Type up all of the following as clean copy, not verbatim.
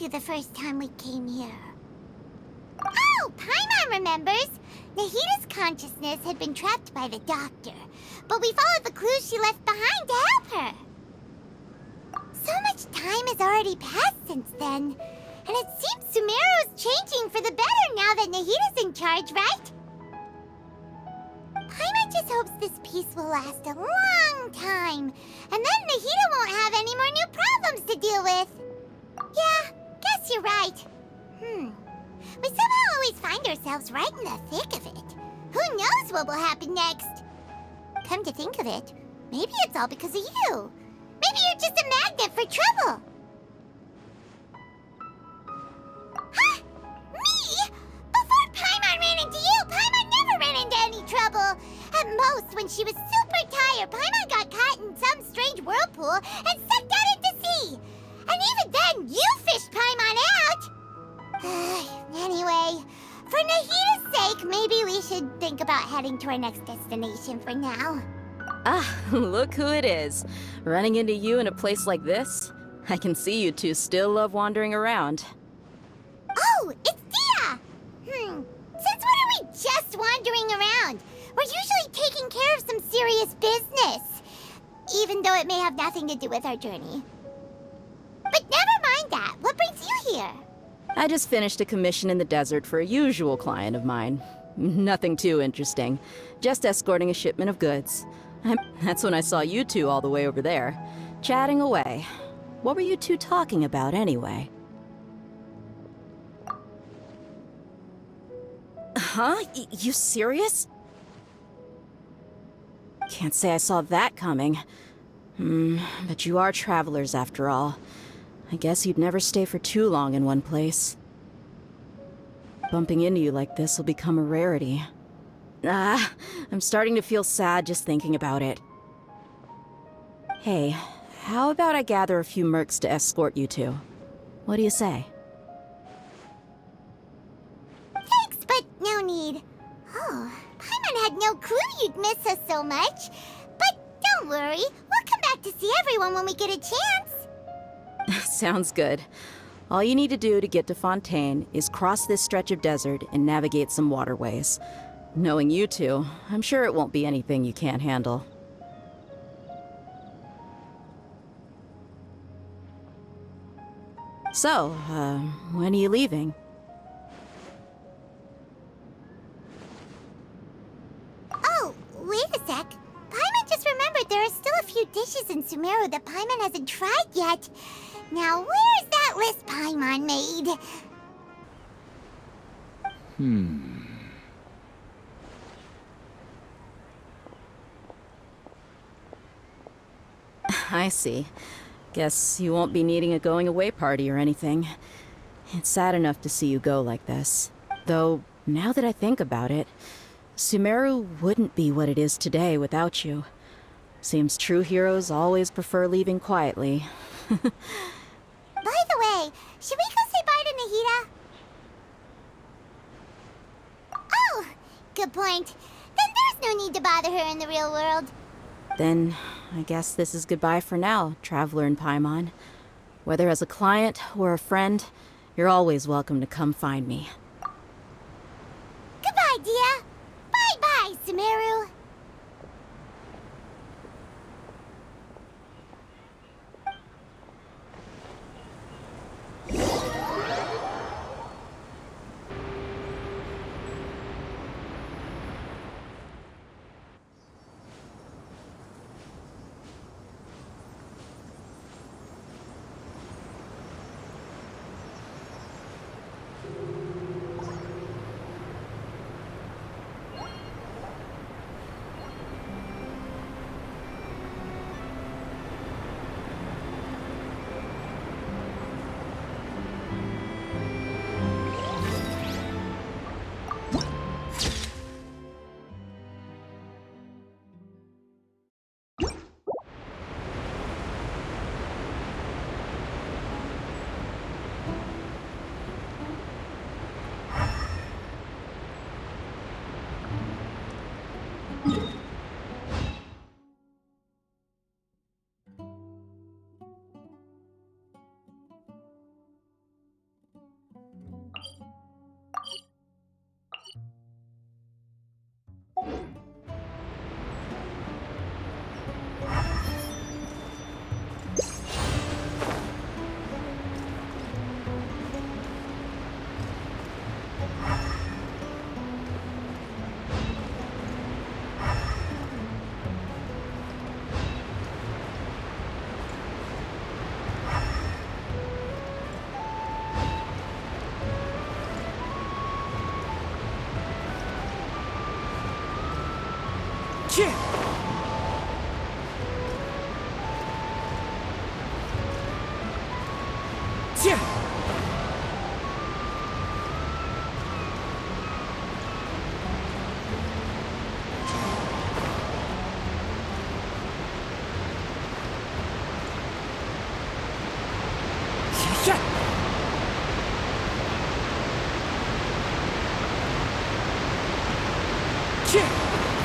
to the first time we came here. Oh, Paimon remembers! Nahita's consciousness had been trapped by the doctor, but we followed the clues she left behind to help her. So much time has already passed since then, and it seems Sumeru's changing for the better now that Nahita's in charge, right? Paimon just hopes this peace will last a long time, and then Nahita won't have any more new problems to deal with. Yeah, guess you're right. We somehow always find ourselves right in the thick of it. Who knows what will happen next? Come to think of it, maybe it's all because of you. Maybe you're just a magnet for trouble. Huh? Me? Before Paimon ran into you, Paimon never ran into any trouble. At most, when she was super tired, Paimon got caught in some strange whirlpool and sucked out into sea. And even then, you fished Paimon out! Anyway, for Nahita's sake, maybe we should think about heading to our next destination for now. Ah, look who it is. Running into you in a place like this? I can see you two still love wandering around. Oh, it's Dia! Since when are we just wandering around? We're usually taking care of some serious business. Even though it may have nothing to do with our journey. But never mind that. What brings you here? I just finished a commission in the desert for a usual client of mine. Nothing too interesting. Just escorting a shipment of goods. That's when I saw you two all the way over there, chatting away. What were you two talking about anyway? Huh? You serious? Can't say I saw that coming. But you are travelers after all. I guess you'd never stay for too long in one place. Bumping into you like this will become a rarity. I'm starting to feel sad just thinking about it. Hey, how about I gather a few mercs to escort you two? What do you say? Thanks, but no need. Oh, Paimon had no clue you'd miss us so much. But don't worry, we'll come back to see everyone when we get a chance. Sounds good. All you need to do to get to Fontaine is cross this stretch of desert and navigate some waterways. Knowing you two, I'm sure it won't be anything you can't handle. So, when are you leaving? Oh, wait a sec. Paimon just remembered there are still a few dishes in Sumeru that Paimon hasn't tried yet. Now, where's that list Paimon made? I see. Guess you won't be needing a going-away party or anything. It's sad enough to see you go like this. Though, now that I think about it, Sumeru wouldn't be what it is today without you. Seems true heroes always prefer leaving quietly. By the way, should we go say bye to Nahita? Oh, good point. Then there's no need to bother her in the real world. Then, I guess this is goodbye for now, Traveler in Paimon. Whether as a client or a friend, you're always welcome to come find me. Goodbye, Dia. Bye-bye, Sumeru.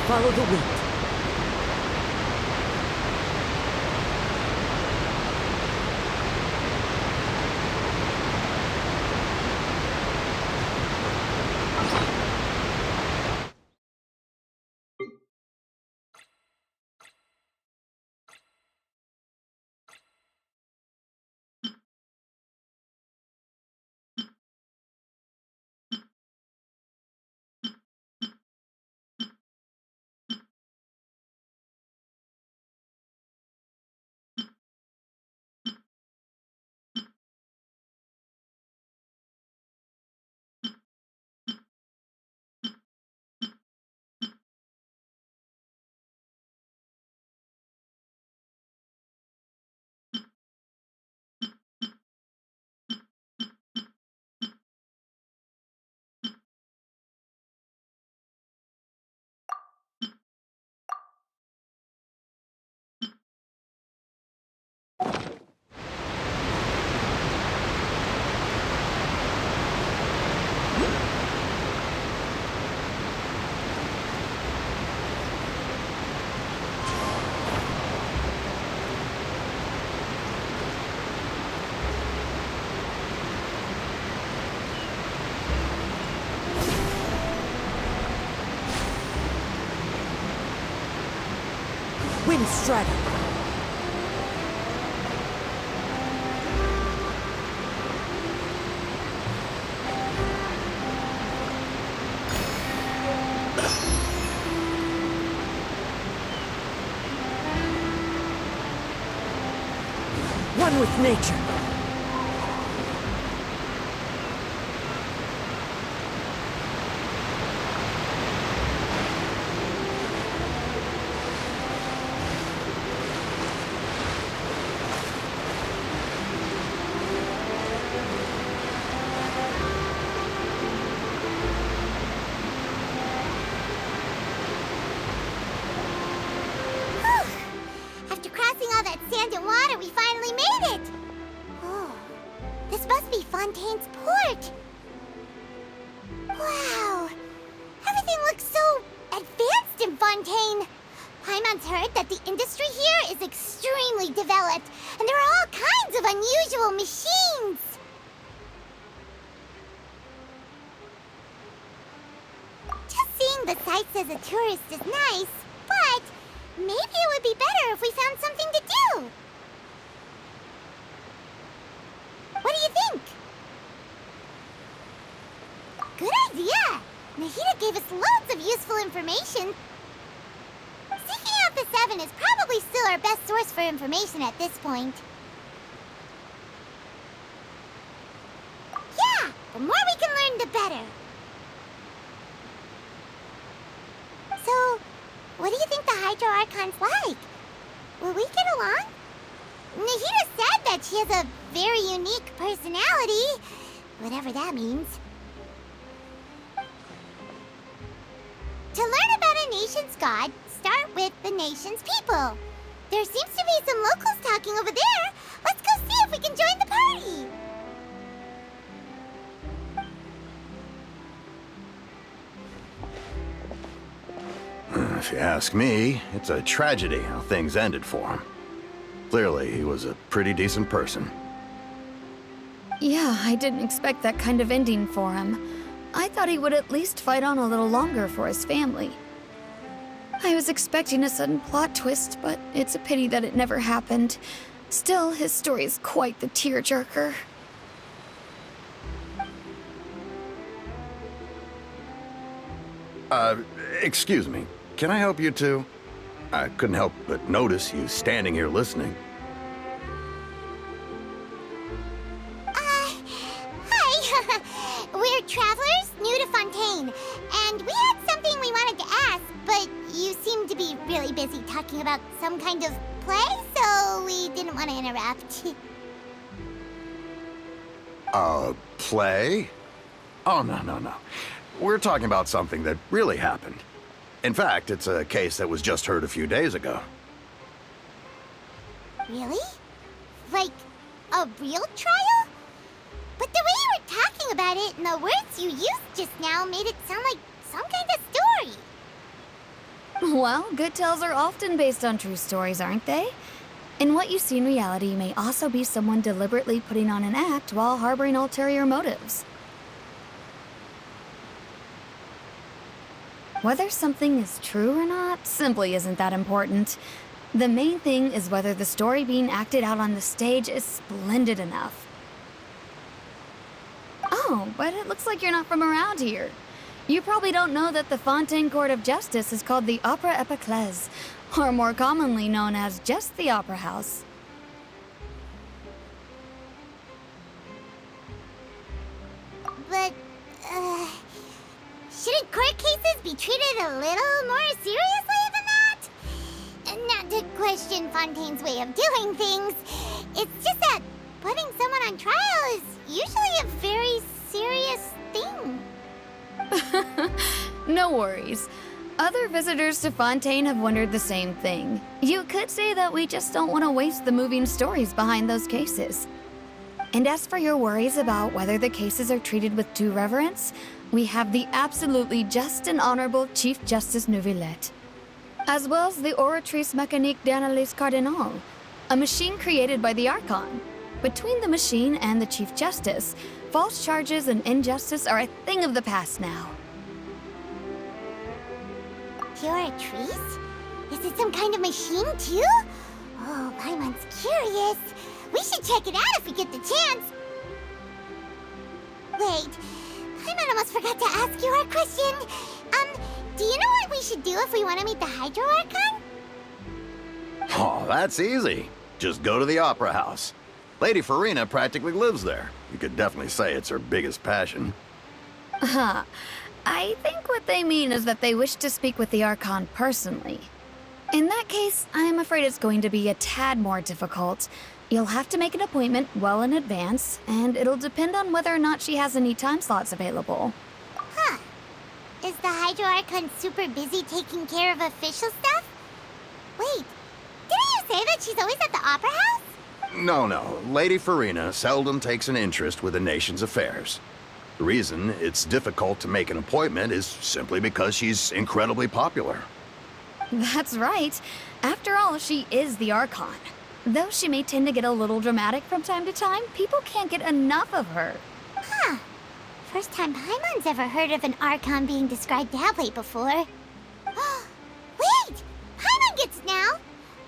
Follow the wind. Wind strata. One with nature. After crossing all that sand and water, we finally made it! Oh, this must be Fontaine's port! Wow! Everything looks so advanced in Fontaine! Paimon's heard that the industry here is extremely developed, and there are all kinds of unusual machines! Just seeing the sights as a tourist is nice, but maybe it would be better if we found something to do. What do you think? Good idea! Nahida gave us loads of useful information. Seeking out the Seven is probably still our best source for information at this point. Yeah! The more we can learn, the better. So, what do you think the Hydro Archon's like? Will we get along? Nahida said that she has a very unique personality, whatever that means. To learn about a nation's god, start with the nation's people. There seems to be some locals talking over there. Let's go see if we can join the party. If you ask me, it's a tragedy how things ended for him. Clearly, he was a pretty decent person. Yeah, I didn't expect that kind of ending for him. I thought he would at least fight on a little longer for his family. I was expecting a sudden plot twist, but it's a pity that it never happened. Still, his story is quite the tearjerker. Excuse me. Can I help you two? I couldn't help but notice you standing here listening. Hi. We're travelers new to Fontaine, and we had something we wanted to ask, but you seemed to be really busy talking about some kind of play, so we didn't want to interrupt. Play? Oh, no. We're talking about something that really happened. In fact, it's a case that was just heard a few days ago. Really? Like, a real trial? But the way you were talking about it and the words you used just now made it sound like some kind of story. Well, good tales are often based on true stories, aren't they? And what you see in reality may also be someone deliberately putting on an act while harboring ulterior motives. Whether something is true or not simply isn't that important. The main thing is whether the story being acted out on the stage is splendid enough. Oh, but it looks like you're not from around here. You probably don't know that the Fontaine Court of Justice is called the Opera Epiclese, or more commonly known as just the Opera House. But, shouldn't court cases be treated a little more seriously than that? Not to question Fontaine's way of doing things. It's just that putting someone on trial is usually a very serious thing. No worries. Other visitors to Fontaine have wondered the same thing. You could say that we just don't want to waste the moving stories behind those cases. And as for your worries about whether the cases are treated with due reverence, we have the absolutely just and honorable Chief Justice Neuvillette, as well as the Oratrice Mécanique d'Analyse Cardinal, a machine created by the Archon. Between the machine and the Chief Justice, false charges and injustice are a thing of the past now. Oratrice? Is it some kind of machine, too? Oh, Paimon's curious. We should check it out if we get the chance. Wait, Paimon almost forgot to ask you our question. Do you know what we should do if we want to meet the Hydro Archon? Oh, that's easy. Just go to the Opera House. Lady Farina practically lives there. You could definitely say it's her biggest passion. I think what they mean is that they wish to speak with the Archon personally. In that case, I'm afraid it's going to be a tad more difficult. You'll have to make an appointment well in advance, and it'll depend on whether or not she has any time slots available. Huh. Is the Hydro Archon super busy taking care of official stuff? Wait, didn't you say that she's always at the Opera House? No. Lady Farina seldom takes an interest with the nation's affairs. The reason it's difficult to make an appointment is simply because she's incredibly popular. That's right. After all, she is the Archon. Though she may tend to get a little dramatic from time to time, people can't get enough of her. Huh. First time Paimon's ever heard of an Archon being described that way before. Wait! Paimon gets now!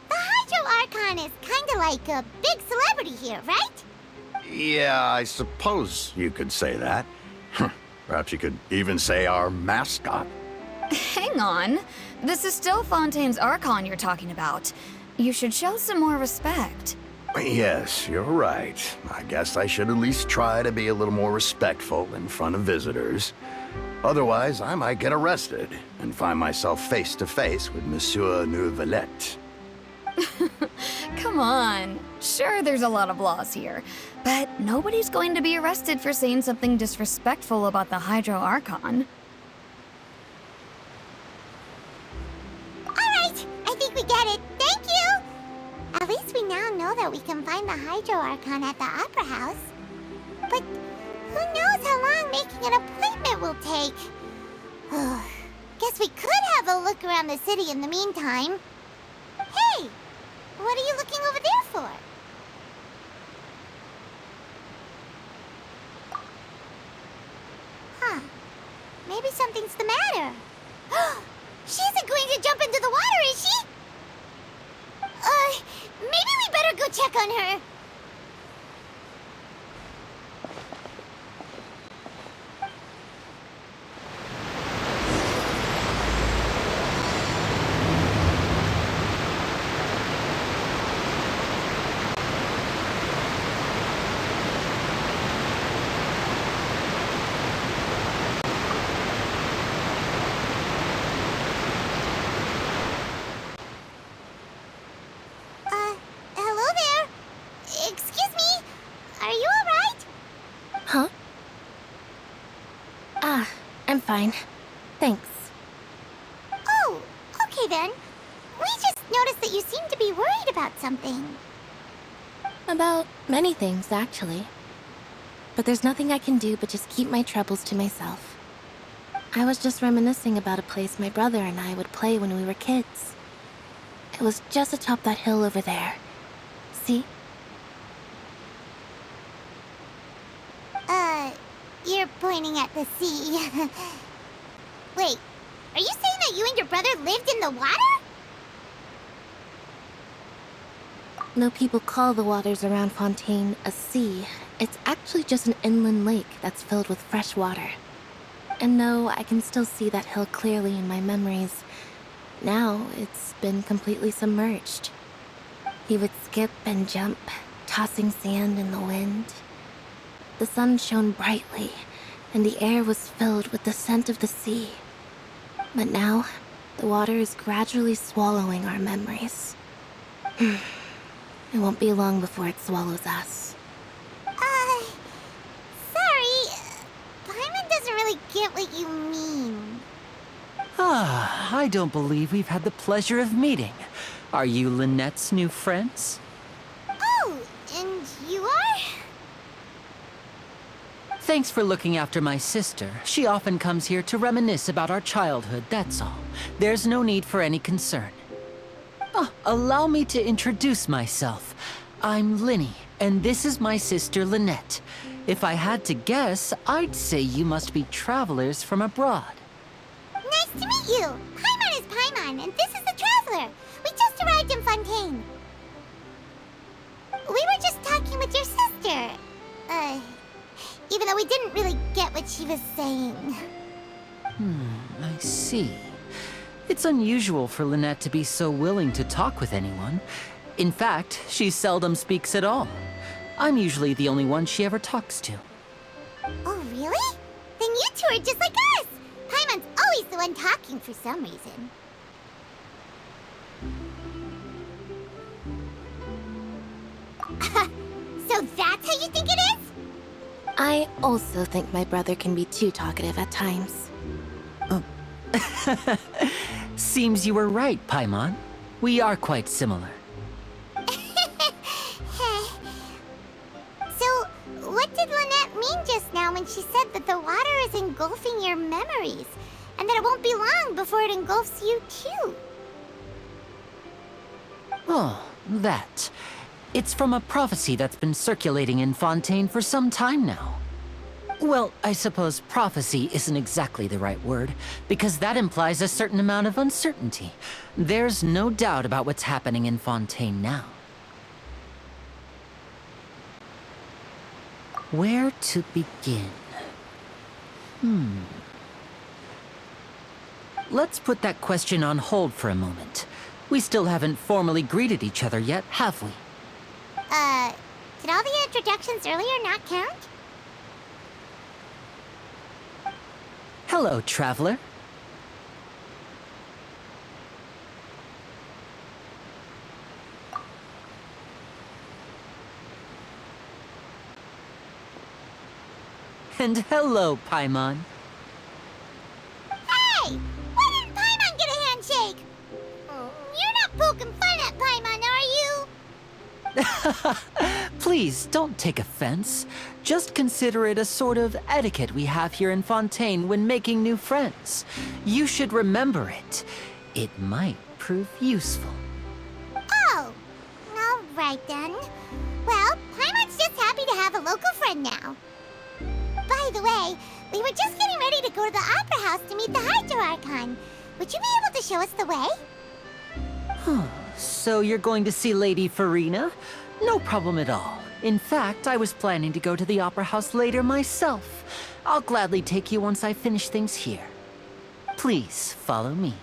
The Hydro Archon is kinda like a big celebrity here, right? Yeah, I suppose you could say that. Perhaps you could even say our mascot. Hang on. This is still Fontaine's Archon you're talking about. You should show some more respect. Yes, you're right. I guess I should at least try to be a little more respectful in front of visitors. Otherwise, I might get arrested and find myself face to face with Monsieur Neuvillette. Come on. Sure, there's a lot of laws here, but nobody's going to be arrested for saying something disrespectful about the Hydro Archon. Alright, I think we get it. Thank you! At least we now know that we can find the Hydro Archon at the Opera House. But who knows how long making an appointment will take? Guess we could have a look around the city in the meantime. Hey! What are you looking over there for? Huh. Maybe something's the matter. She isn't going to jump into the water, is she? Maybe we better go check on her. fine. Thanks. Oh, okay then. We just noticed that you seem to be worried about something. About many things, actually. But there's nothing I can do but just keep my troubles to myself. I was just reminiscing about a place my brother and I would play when we were kids. It was just atop that hill over there. See? You're pointing at the sea. Wait, are you saying that you and your brother lived in the water? Though people call the waters around Fontaine a sea, it's actually just an inland lake that's filled with fresh water. And no, I can still see that hill clearly in my memories. Now, it's been completely submerged. He would skip and jump, tossing sand in the wind. The sun shone brightly, and the air was filled with the scent of the sea. But now, the water is gradually swallowing our memories. It won't be long before it swallows us. Sorry. Paimon doesn't really get what you mean. I don't believe we've had the pleasure of meeting. Are you Lynette's new friends? Oh, and you are? Thanks for looking after my sister. She often comes here to reminisce about our childhood, that's all. There's no need for any concern. Allow me to introduce myself. I'm Linny, and this is my sister Lynette. If I had to guess, I'd say you must be travelers from abroad. Nice to meet you. Paimon is Paimon, and this is the Traveler. We just arrived in Fontaine. We were just talking with your sister. Even though we didn't really get what she was saying. I see. It's unusual for Lynette to be so willing to talk with anyone. In fact, she seldom speaks at all. I'm usually the only one she ever talks to. Oh, really? Then you two are just like us! Paimon's always the one talking for some reason. So that's how you think it is? I also think my brother can be too talkative at times. Seems you were right, Paimon. We are quite similar. So, what did Lynette mean just now when she said that the water is engulfing your memories, and that it won't be long before it engulfs you too? Oh, that. It's from a prophecy that's been circulating in Fontaine for some time now. Well, I suppose prophecy isn't exactly the right word, because that implies a certain amount of uncertainty. There's no doubt about what's happening in Fontaine now. Where to begin? Let's put that question on hold for a moment. We still haven't formally greeted each other yet, have we? Did all the introductions earlier not count? Hello, traveler. And hello, Paimon. Hey! Why didn't Paimon get a handshake? You're not poking fun at Paimon, are you? Please, don't take offense. Just consider it a sort of etiquette we have here in Fontaine when making new friends. You should remember it. It might prove useful. Oh, all right then. Well, Paimon's just happy to have a local friend now. By the way, we were just getting ready to go to the Opera House to meet the Hydro Archon. Would you be able to show us the way? So you're going to see Lady Farina? No problem at all. In fact, I was planning to go to the Opera House later myself. I'll gladly take you once I finish things here. Please, follow me.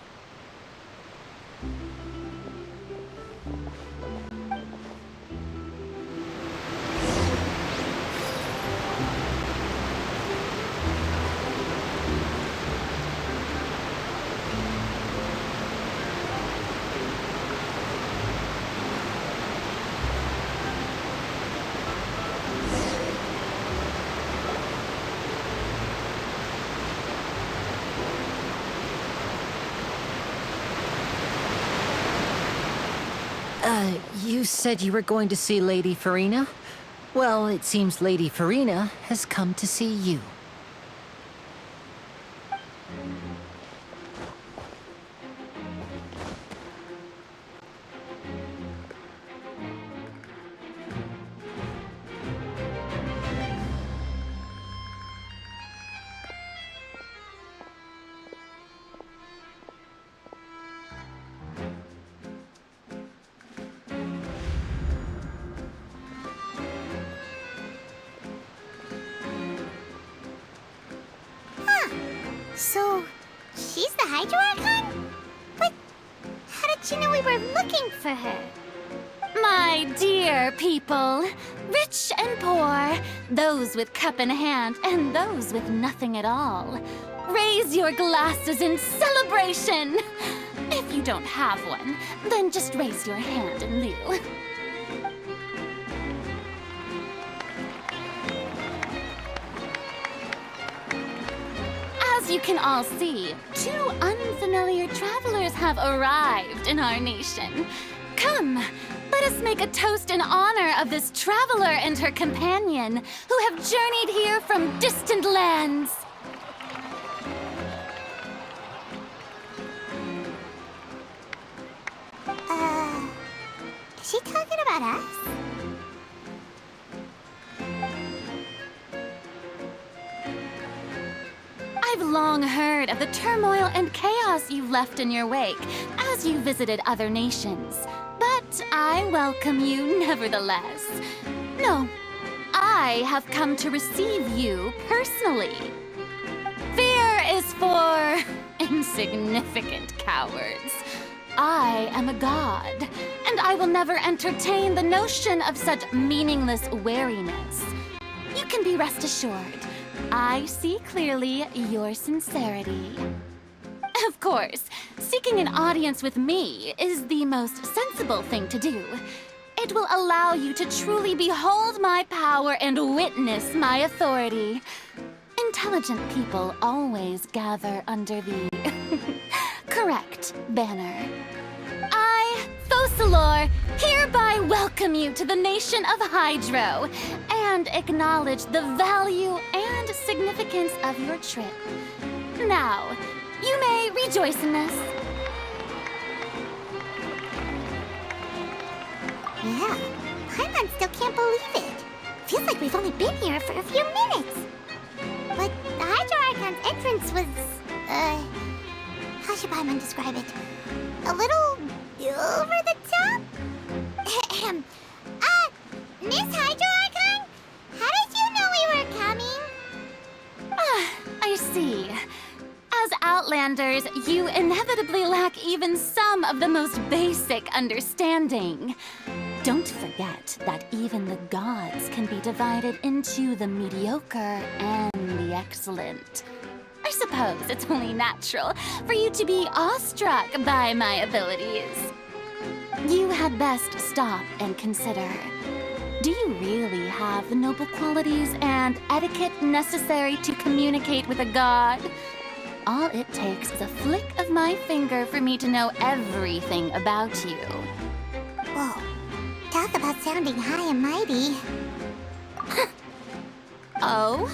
You said you were going to see Lady Farina? Well, it seems Lady Farina has come to see you. So, she's the Hydro Archon? But how did she know we were looking for her? My dear people, rich and poor, those with cup in hand and those with nothing at all, raise your glasses in celebration! If you don't have one, then just raise your hand in lieu. As you can all see, two unfamiliar travelers have arrived in our nation. Come, let us make a toast in honor of this traveler and her companion who have journeyed here from distant lands. Is she talking about us? I've long heard of the turmoil and chaos you've left in your wake as you visited other nations. But I welcome you nevertheless. No, I have come to receive you personally. Fear is for insignificant cowards. I am a god, and I will never entertain the notion of such meaningless wariness. You can be rest assured, I see clearly your sincerity. Of course, seeking an audience with me is the most sensible thing to do. It will allow you to truly behold my power and witness my authority. Intelligent people always gather under the correct banner. I, Focalors, hereby welcome you to the nation of Hydro and acknowledge the value and significance of your trip. Now, you may rejoice in this. Yeah, Paimon still can't believe it. Feels like we've only been here for a few minutes. But the Hydro Archon's entrance was, how should Paimon describe it? A little over the top? Miss Hydro Archon? How did you know we were coming? I see. As Outlanders, you inevitably lack even some of the most basic understanding. Don't forget that even the gods can be divided into the mediocre and the excellent. I suppose it's only natural for you to be awestruck by my abilities. You had best stop and consider. Do you really have the noble qualities and etiquette necessary to communicate with a god? All it takes is a flick of my finger for me to know everything about you. Whoa, talk about sounding high and mighty. Oh?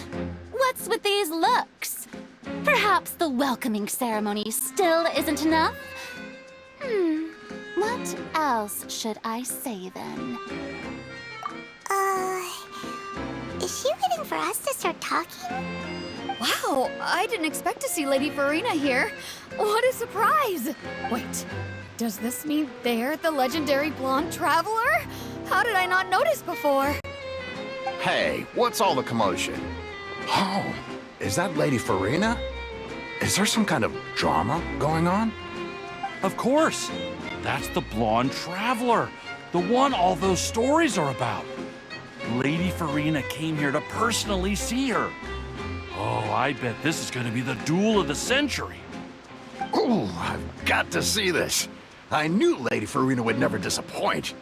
What's with these looks? Perhaps the welcoming ceremony still isn't enough? What else should I say then? Is she waiting for us to start talking? Wow, I didn't expect to see Lady Farina here. What a surprise! Wait, does this mean they're the legendary blonde traveler? How did I not notice before? Hey, what's all the commotion? Oh, is that Lady Farina? Is there some kind of drama going on? Of course. That's the blonde traveler. The one all those stories are about. Lady Farina came here to personally see her. Oh, I bet this is going to be the duel of the century. Ooh, I've got to see this. I knew Lady Farina would never disappoint.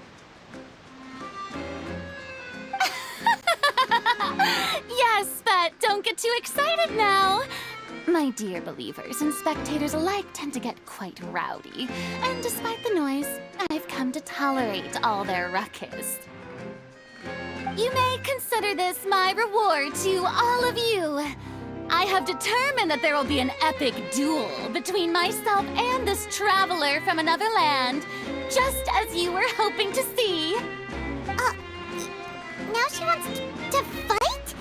Yes, but don't get too excited now. My dear believers and spectators alike tend to get quite rowdy, and despite the noise, I've come to tolerate all their ruckus. You may consider this my reward to all of you. I have determined that there will be an epic duel between myself and this traveler from another land, just as you were hoping to see. Now she wants to fight?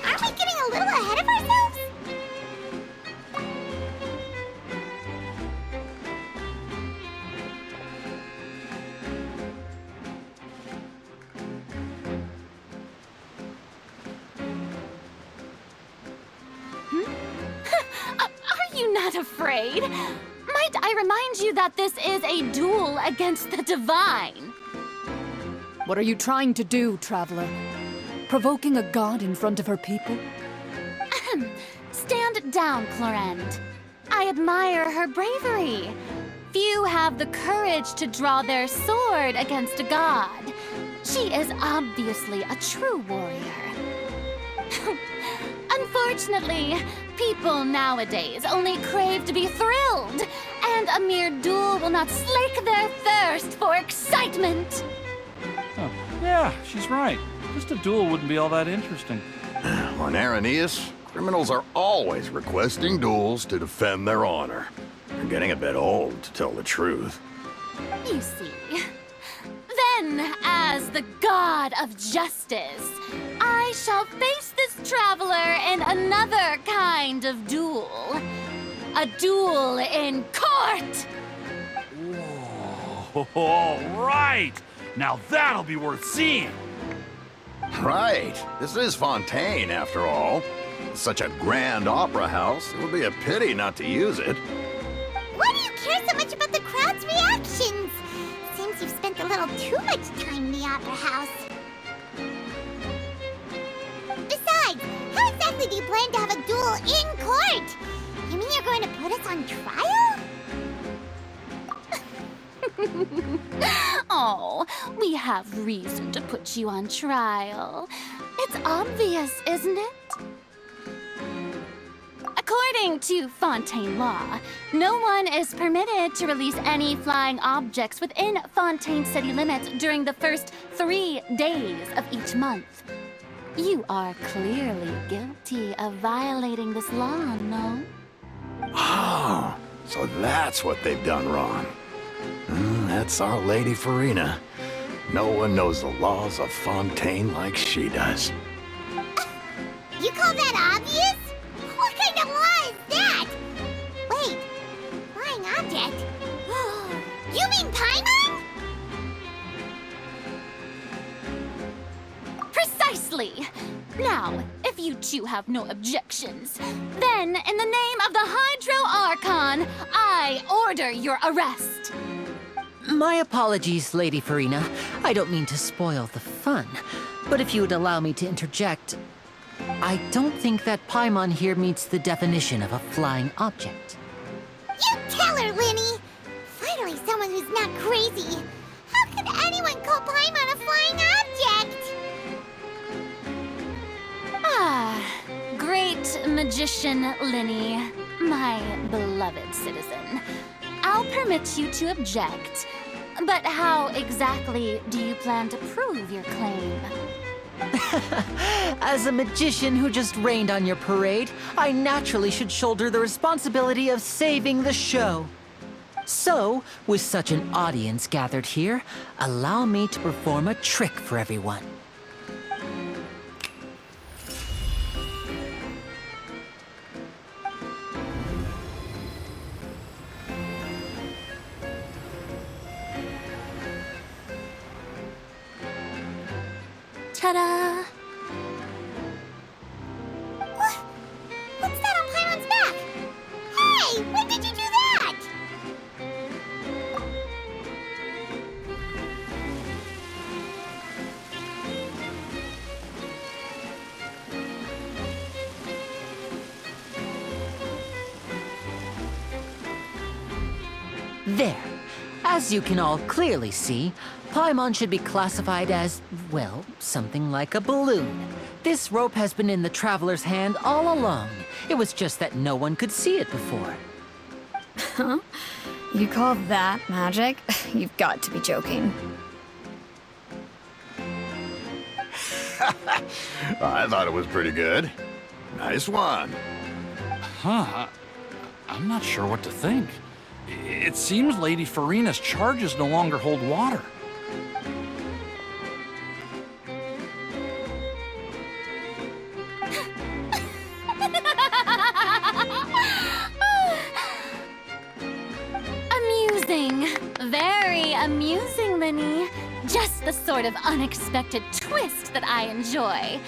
Aren't we getting a little ahead of ourselves? Are you not afraid? Might I remind you that this is a duel against the divine? What are you trying to do, traveler? Provoking a god in front of her people? Stand down, Clorend. I admire her bravery. Few have the courage to draw their sword against a god. She is obviously a true warrior. Unfortunately, people nowadays only crave to be thrilled, and a mere duel will not slake their thirst for excitement. Oh, yeah, she's right. Just a duel wouldn't be all that interesting. On Araneus, criminals are always requesting duels to defend their honor. They're getting a bit old, to tell the truth. You see. Then, as the god of justice, I shall face this traveler in another kind of duel. A duel in court! Whoa, all right! Now that'll be worth seeing! Right. This is Fontaine, after all. It's such a grand opera house, it would be a pity not to use it. Why do you care so much about the crowd's reactions? Seems you've spent a little too much time in the opera house. Besides, how exactly do you plan to have a duel in court? You mean you're going to put us on trial? Oh, we have reason to put you on trial. It's obvious, isn't it? According to Fontaine law, no one is permitted to release any flying objects within Fontaine city limits during the first 3 days of each month. You are clearly guilty of violating this law, no? Oh, so that's what they've done wrong. That's our Lady Farina. No one knows the laws of Fontaine like she does. You call that obvious? What kind of law is that? Wait, flying object? You mean Paimon? Precisely! Now, if you two have no objections, then in the name of the Hydro Archon, I order your arrest. My apologies, Lady Farina. I don't mean to spoil the fun. But if you would allow me to interject, I don't think that Paimon here meets the definition of a flying object. You tell her, Linny! Finally someone who's not crazy. How could anyone call Paimon a flying object? Ah, great magician Linny, my beloved citizen. I'll permit you to object, but how exactly do you plan to prove your claim? As a magician who just rained on your parade, I naturally should shoulder the responsibility of saving the show. So, with such an audience gathered here, allow me to perform a trick for everyone. Ta-da! What's that on Paimon's back? Hey, when did you do that? There. As you can all clearly see, Paimon should be classified as, well, something like a balloon. This rope has been in the Traveler's hand all along. It was just that no one could see it before. Huh? You call that magic? You've got to be joking. I thought it was pretty good. Nice one. Huh. I'm not sure what to think. It seems Lady Farina's charges no longer hold water. Amusing. Very amusing, Linny. Just the sort of unexpected twist that I enjoy.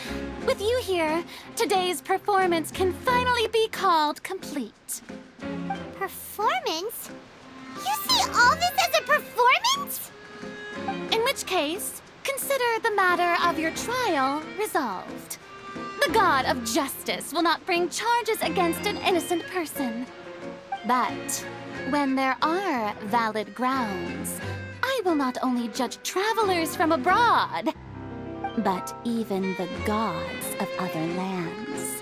With you here, today's performance can finally be called complete. Performance? You see all this as a performance? In which case, consider the matter of your trial resolved. The god of justice will not bring charges against an innocent person. But when there are valid grounds, I will not only judge travelers from abroad, but even the gods of other lands.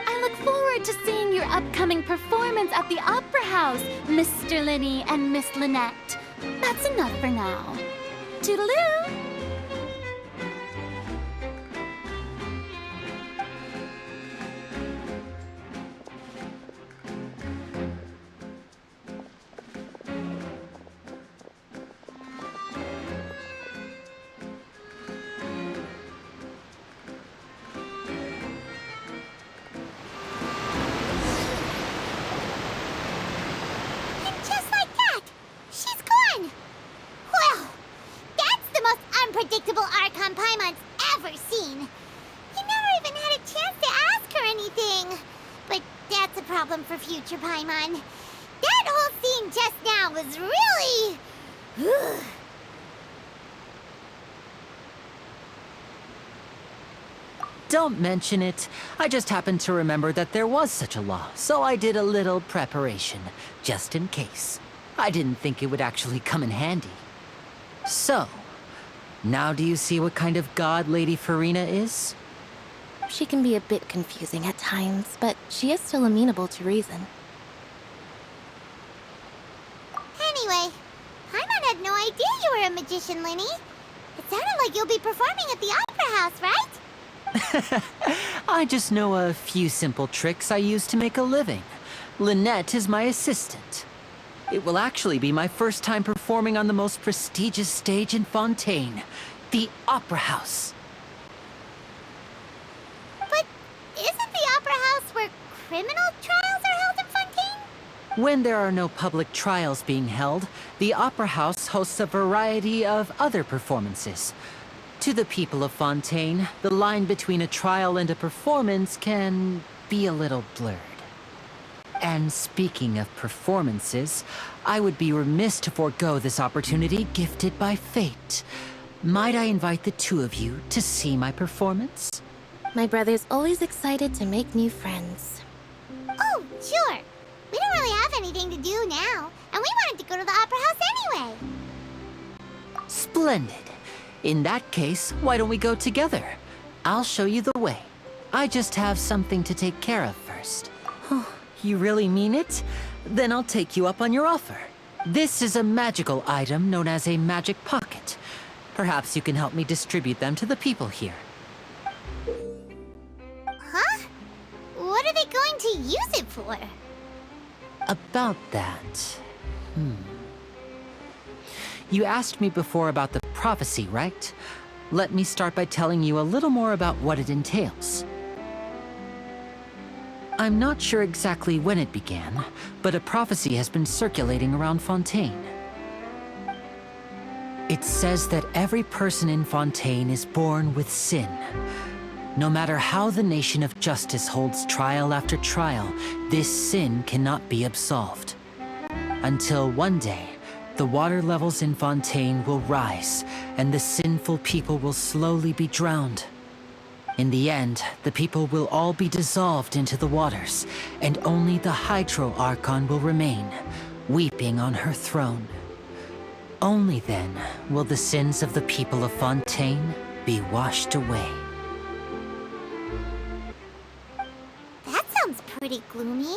I look forward to seeing your upcoming performance at the Opera House, Mr. Linny and Miss Lynette. That's enough for now. Toodaloo! Unpredictable Archon Paimon's ever seen. You never even had a chance to ask her anything. But that's a problem for future Paimon. That whole scene just now was really... Don't mention it. I just happened to remember that there was such a law, so I did a little preparation, just in case. I didn't think it would actually come in handy. So, now do you see what kind of god Lady Farina is? She can be a bit confusing at times, but she is still amenable to reason. Anyway, Paimon had no idea you were a magician, Linny. It sounded like you'll be performing at the Opera House, right? I just know a few simple tricks I use to make a living. Lynette is my assistant. It will actually be my first time performing on the most prestigious stage in Fontaine, the Opera House. But isn't the Opera House where criminal trials are held in Fontaine? When there are no public trials being held, the Opera House hosts a variety of other performances. To the people of Fontaine, the line between a trial and a performance can be a little blurred. And speaking of performances, I would be remiss to forego this opportunity gifted by fate. Might I invite the two of you to see my performance? My brother's always excited to make new friends. Oh, sure. We don't really have anything to do now, and we wanted to go to the Opera House anyway. Splendid. In that case, why don't we go together? I'll show you the way. I just have something to take care of first. You really mean it? Then I'll take you up on your offer. This is a magical item known as a magic pocket. Perhaps you can help me distribute them to the people here. Huh? What are they going to use it for? About that... You asked me before about the prophecy, right? Let me start by telling you a little more about what it entails. I'm not sure exactly when it began, but a prophecy has been circulating around Fontaine. It says that every person in Fontaine is born with sin. No matter how the nation of justice holds trial after trial, this sin cannot be absolved. Until one day, the water levels in Fontaine will rise, and the sinful people will slowly be drowned. In the end, the people will all be dissolved into the waters, and only the Hydro Archon will remain, weeping on her throne. Only then will the sins of the people of Fontaine be washed away. That sounds pretty gloomy.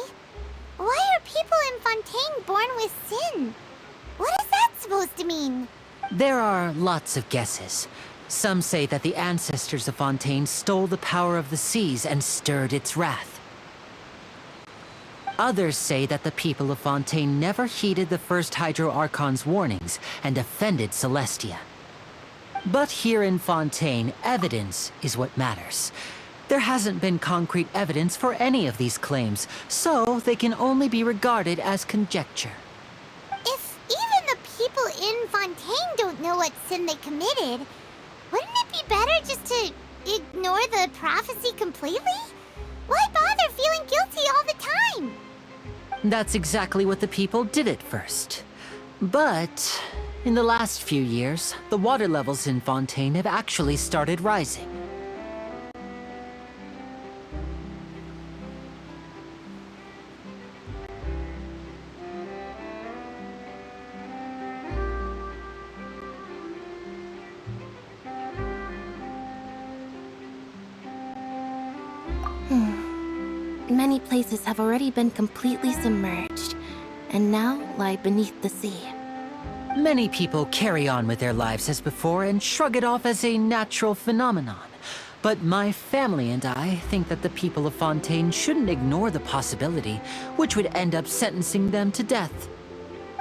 Why are people in Fontaine born with sin? What is that supposed to mean? There are lots of guesses. Some say that the ancestors of Fontaine stole the power of the seas and stirred its wrath. Others say that the people of Fontaine never heeded the first Hydro Archon's warnings and offended Celestia. But here in Fontaine, evidence is what matters. There hasn't been concrete evidence for any of these claims, so they can only be regarded as conjecture. If even the people in Fontaine don't know what sin they committed, wouldn't it be better just to ignore the prophecy completely? Why bother feeling guilty all the time? That's exactly what the people did at first. But in the last few years, the water levels in Fontaine have actually started rising. Many places have already been completely submerged, and now lie beneath the sea. Many people carry on with their lives as before and shrug it off as a natural phenomenon. But my family and I think that the people of Fontaine shouldn't ignore the possibility, which would end up sentencing them to death.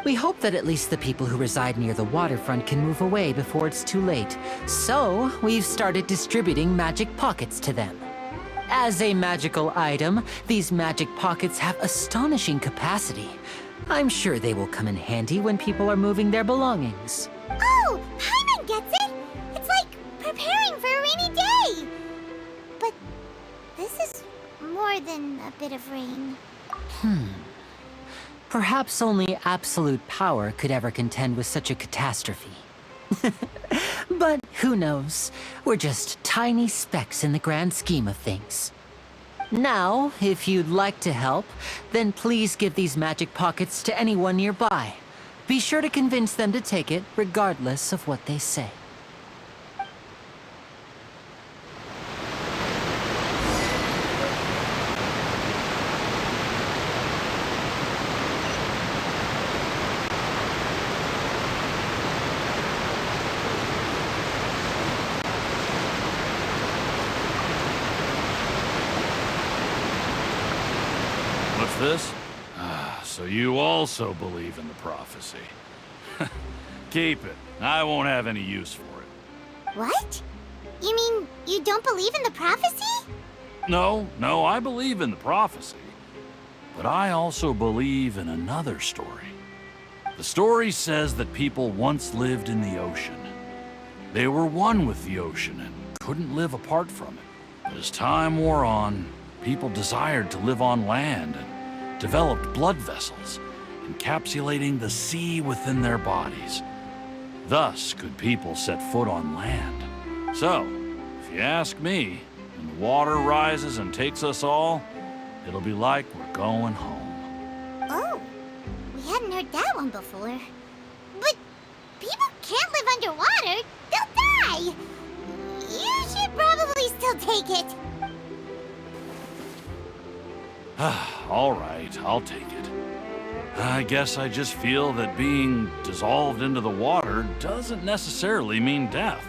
We hope that at least the people who reside near the waterfront can move away before it's too late. So, we've started distributing magic pockets to them. As a magical item, these magic pockets have astonishing capacity. I'm sure they will come in handy when people are moving their belongings. Oh, Paimon gets it! It's like preparing for a rainy day! But this is more than a bit of rain. Perhaps only absolute power could ever contend with such a catastrophe. But who knows? We're just tiny specks in the grand scheme of things. Now, if you'd like to help, then please give these magic pockets to anyone nearby. Be sure to convince them to take it, regardless of what they say. What's this? So you also believe in the prophecy. Keep it. I won't have any use for it. What? You mean you don't believe in the prophecy? No, I believe in the prophecy. But I also believe in another story. The story says that people once lived in the ocean. They were one with the ocean and couldn't live apart from it. But as time wore on, people desired to live on land and developed blood vessels, encapsulating the sea within their bodies. Thus could people set foot on land. So, if you ask me, when the water rises and takes us all, it'll be like we're going home. Oh, we hadn't heard that one before. But people can't live underwater. They'll die. You should probably still take it. All right, I'll take it. I guess I just feel that being dissolved into the water doesn't necessarily mean death.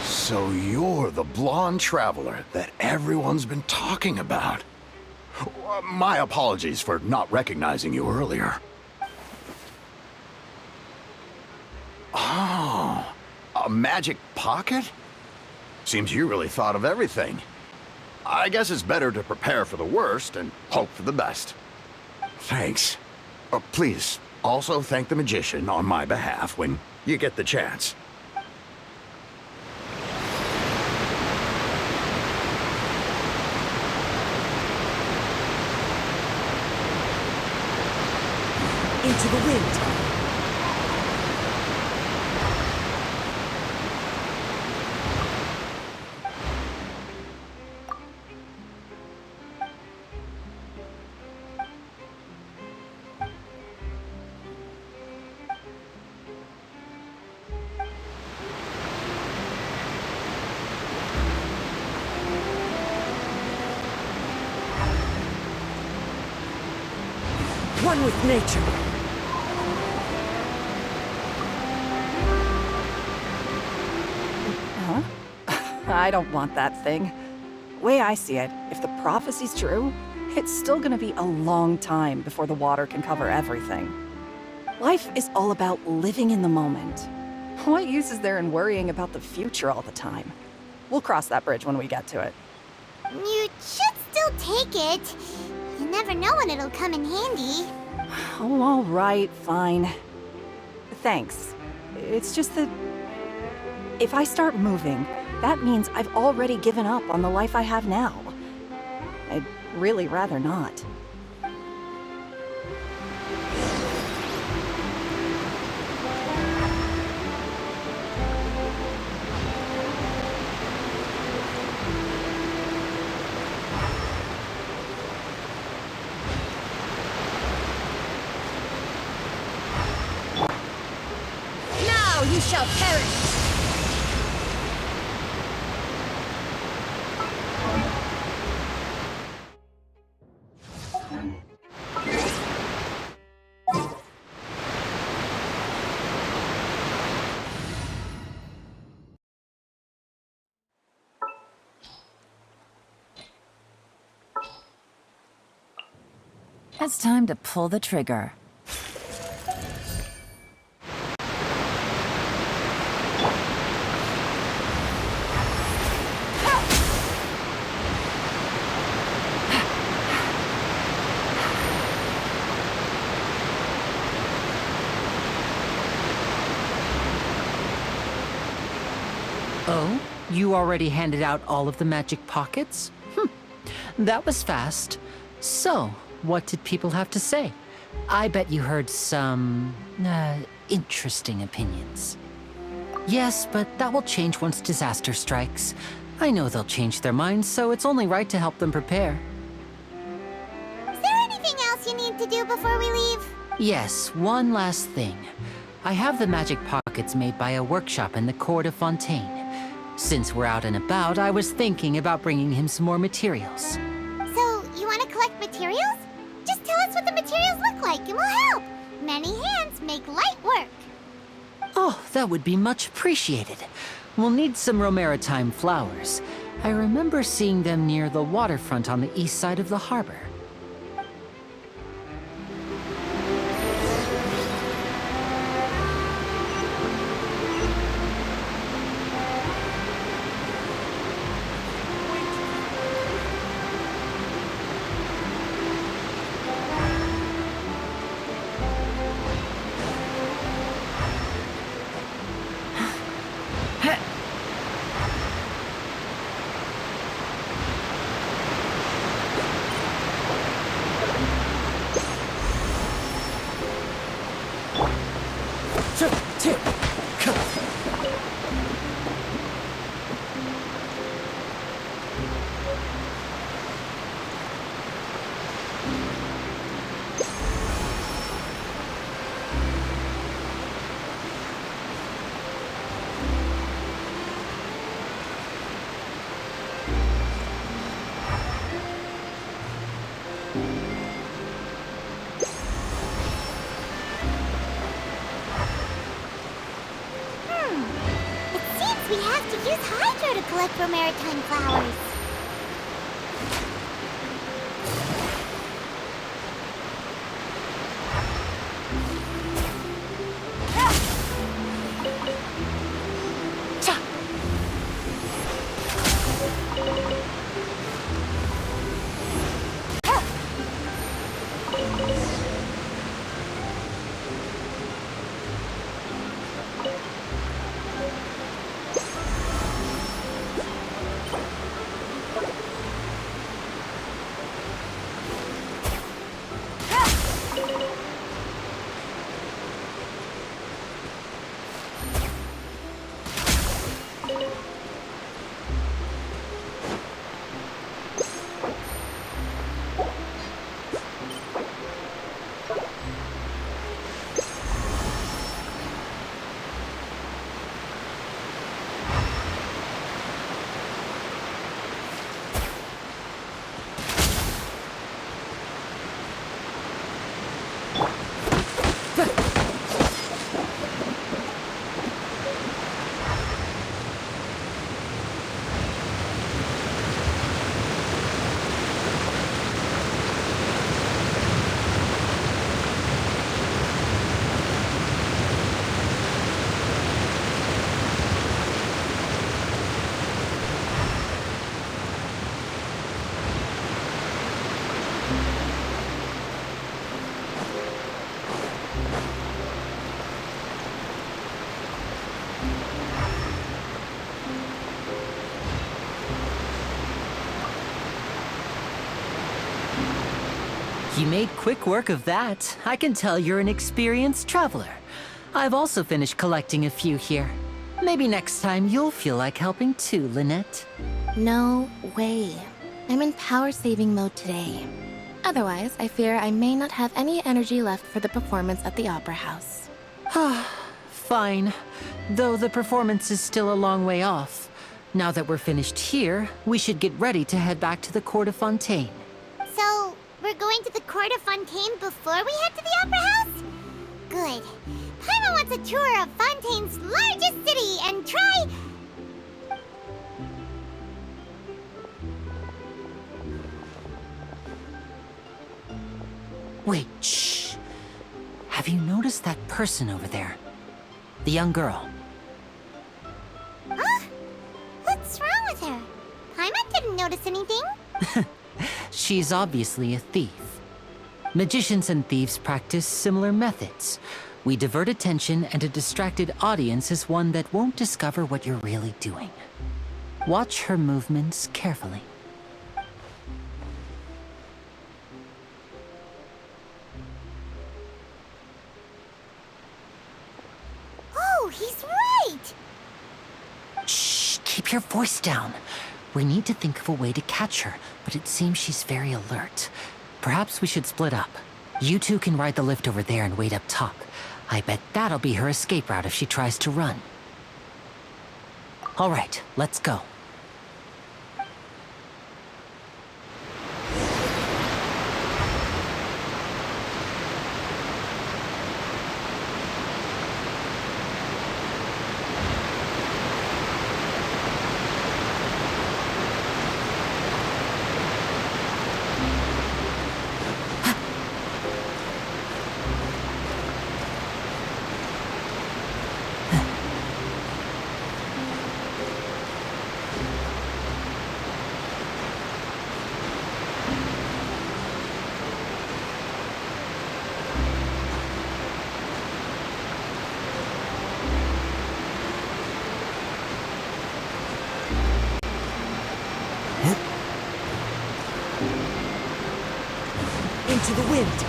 So you're the blonde traveler that everyone's been talking about. My apologies for not recognizing you earlier. Oh, a magic pocket? Seems you really thought of everything. I guess it's better to prepare for the worst and hope for the best. Thanks. Please, also thank the magician on my behalf when you get the chance. into the wind. One with nature. Huh? I don't want that thing. Way I see it, if the prophecy's true, it's still gonna be a long time before the water can cover everything. Life is all about living in the moment. What use is there in worrying about the future all the time? We'll cross that bridge when we get to it. You should still take it. You never know when it'll come in handy. Oh, all right, fine. Thanks. It's just that if I start moving, that means I've already given up on the life I have now. I'd really rather not. Now you shall perish! It's time to pull the trigger. Oh? You already handed out all of the magic pockets? That was fast. So, what did people have to say? I bet you heard some, interesting opinions. Yes, but that will change once disaster strikes. I know they'll change their minds, so it's only right to help them prepare. Is there anything else you need to do before we leave? Yes, one last thing. I have the magic pockets made by a workshop in the court of Fontaine. Since we're out and about, I was thinking about bringing him some more materials. So, you want to collect materials? Just tell us what the materials look like and we'll help. Many hands make light work. Oh, that would be much appreciated. We'll need some Romaritime flowers. I remember seeing them near the waterfront on the east side of the harbor. We have to use Hydro to collect Romaritime flowers. You made quick work of that. I can tell you're an experienced traveler. I've also finished collecting a few here. Maybe next time you'll feel like helping too, Lynette. No way. I'm in power-saving mode today. Otherwise, I fear I may not have any energy left for the performance at the Opera House. Fine. Though the performance is still a long way off. Now that we're finished here, we should get ready to head back to the Court of Fontaine. So, we're going to the Court of Fontaine before we head to the Opera House? Good. Paimon wants a tour of Fontaine's largest city and try... Wait, shh. Have you noticed that person over there? The young girl. Huh? What's wrong with her? Paimon didn't notice anything. She's obviously a thief. Magicians and thieves practice similar methods. We divert attention, and a distracted audience is one that won't discover what you're really doing. Watch her movements carefully. Oh, he's right! Shh, keep your voice down. We need to think of a way to catch her, but it seems she's very alert. Perhaps we should split up. You two can ride the lift over there and wait up top. I bet that'll be her escape route if she tries to run. All right, let's go. Into the wind.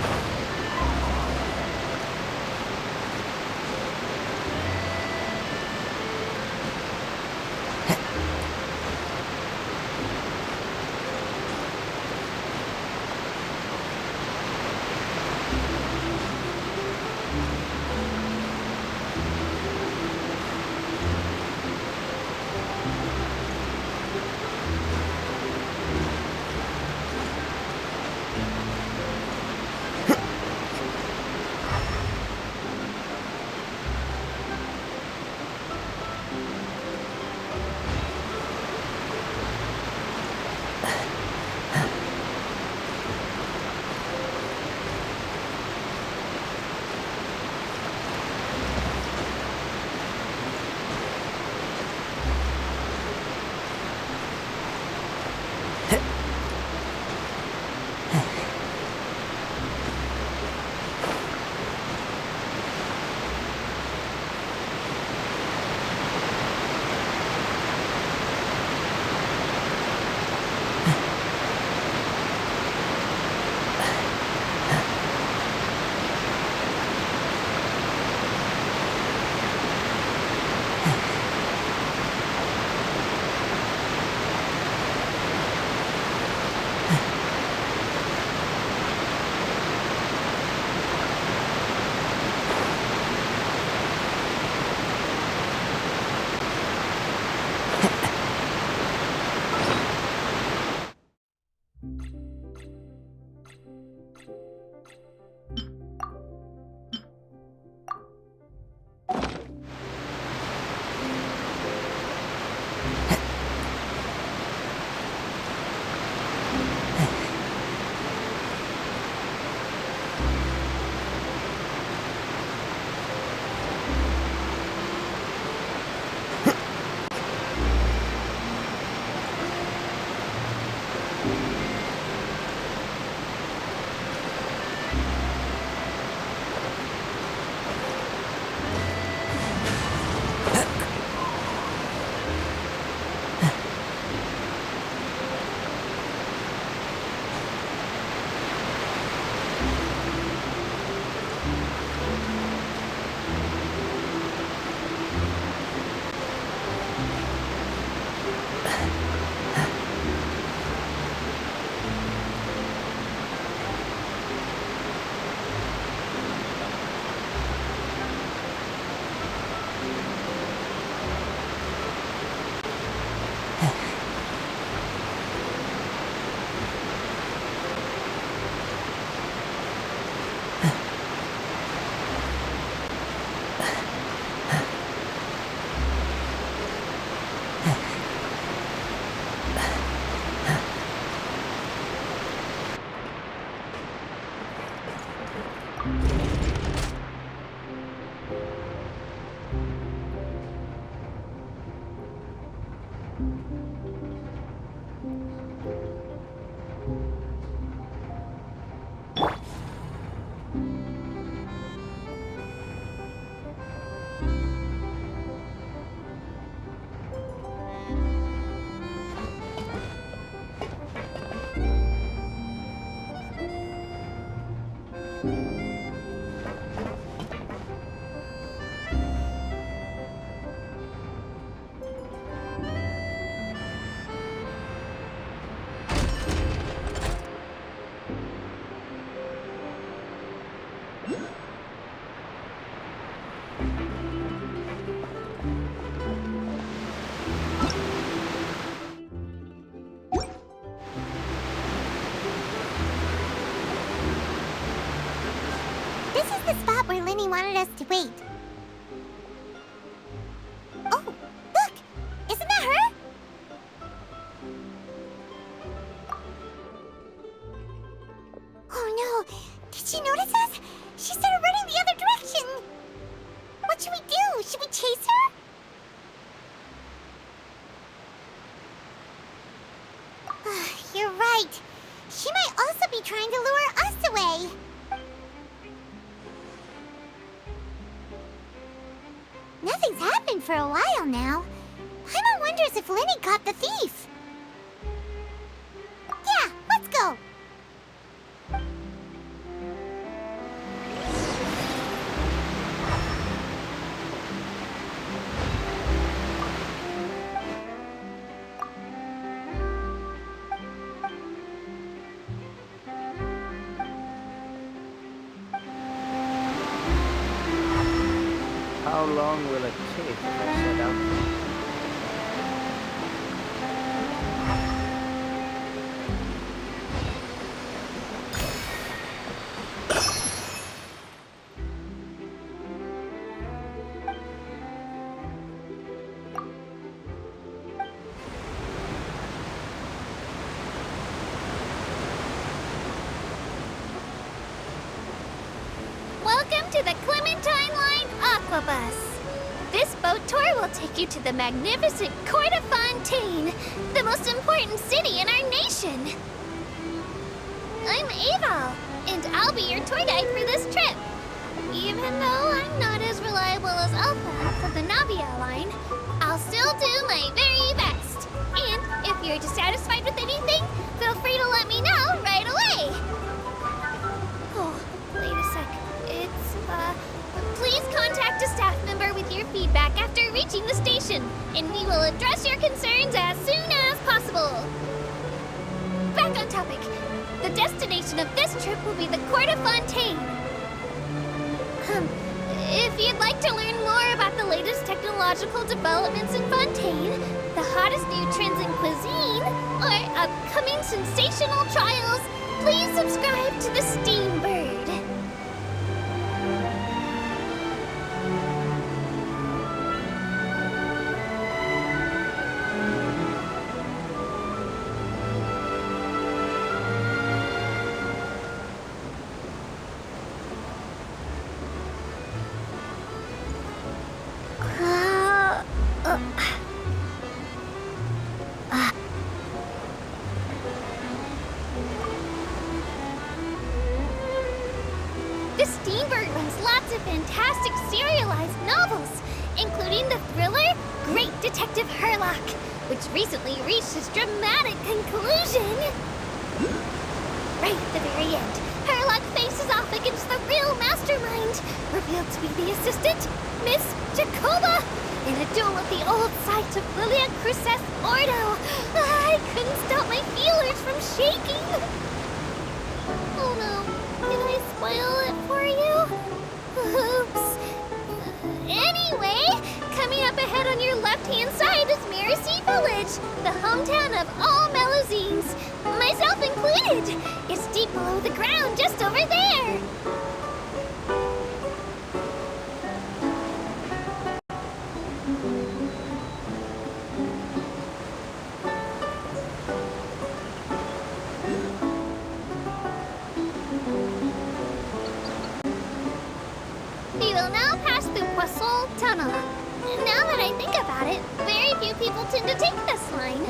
This is the spot where Linny wanted us to wait. Oh, look! Isn't that her? Oh no! Did she notice us? She started running the other direction! What should we do? Should we chase her? You're right. She might also be trying to lure us away. Nothing's happened for a while now. Paimon wonders if Linny caught the thief. Yeah, let's go. How long will it take if I set out? Welcome to the Clementine Line Aquabus. This boat tour will take you to the magnificent Court of Fontaine, the most important city in our nation. I'm Aval, and I'll be your tour guide for this trip. Even though I'm not as reliable as Alpha for the Navia line, I'll still do my very best. And if you're dissatisfied with anything, feel free to let me know right away. Oh, wait a sec. Please contact a staff member with your feedback after reaching the station, and we will address your concerns as soon as possible. Back on topic. The destination of this trip will be the Court of Fontaine. If you'd like to learn more about the latest technological developments in Fontaine, the hottest new trends in cuisine, or upcoming sensational trials, please subscribe to the Steambird. The Steambird runs lots of fantastic serialized novels, including the thriller Great Detective Herlock, which recently reached its dramatic conclusion. Right at the very end, Herlock faces off against the real mastermind, revealed to be the assistant, Miss Jacoba, in a duel at the old site of Lilia Cruces Ordo. I couldn't stop my feelers from shaking. Oh no, did I spoil it for you? Oops. Anyway, coming up ahead on your left-hand side is Miracy Village, the hometown of all Melusines, myself included. It's deep below the ground, just over there. We will now pass through Poisson Tunnel. Now that I think about it, very few people tend to take this line.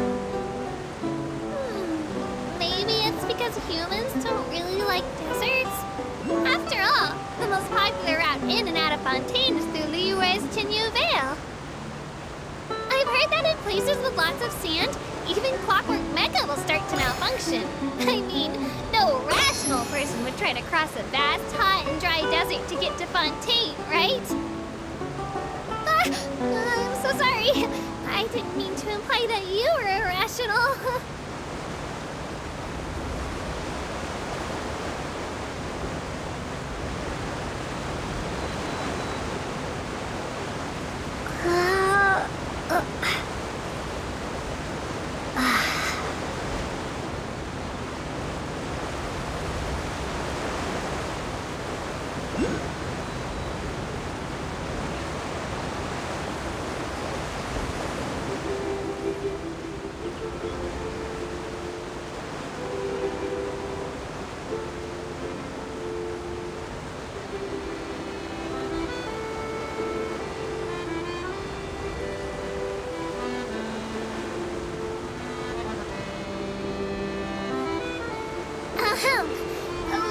Maybe it's because humans don't really like deserts. After all, the most popular route in and out of Fontaine is through Liyue's Chenyu Vale. I've heard that in places with lots of sand, even clockwork mecha will start to malfunction. I mean, no rational person would try to cross a vast, hot, and dry desert to get to Fontaine, right? I'm so sorry. I didn't mean to imply that you were irrational.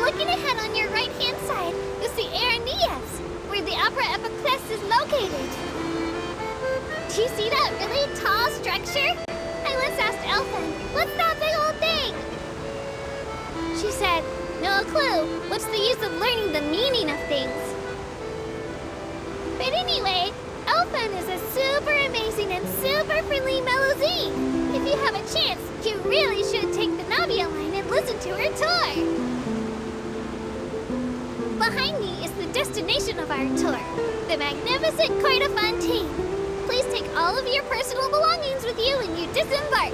Looking ahead on your right-hand side, you'll see Aranias, where the Opera Epiclese is located. Do you see that really tall structure? I once asked Elfin, what's that big old thing? She said, no clue. What's the use of learning the meaning of things? But anyway, Elfin is a super amazing and super friendly Melusine. If you have a chance, you really should take the Navia line and listen to her tour. Behind me is the destination of our tour, the magnificent Court of Fontaine. Please take all of your personal belongings with you when you disembark.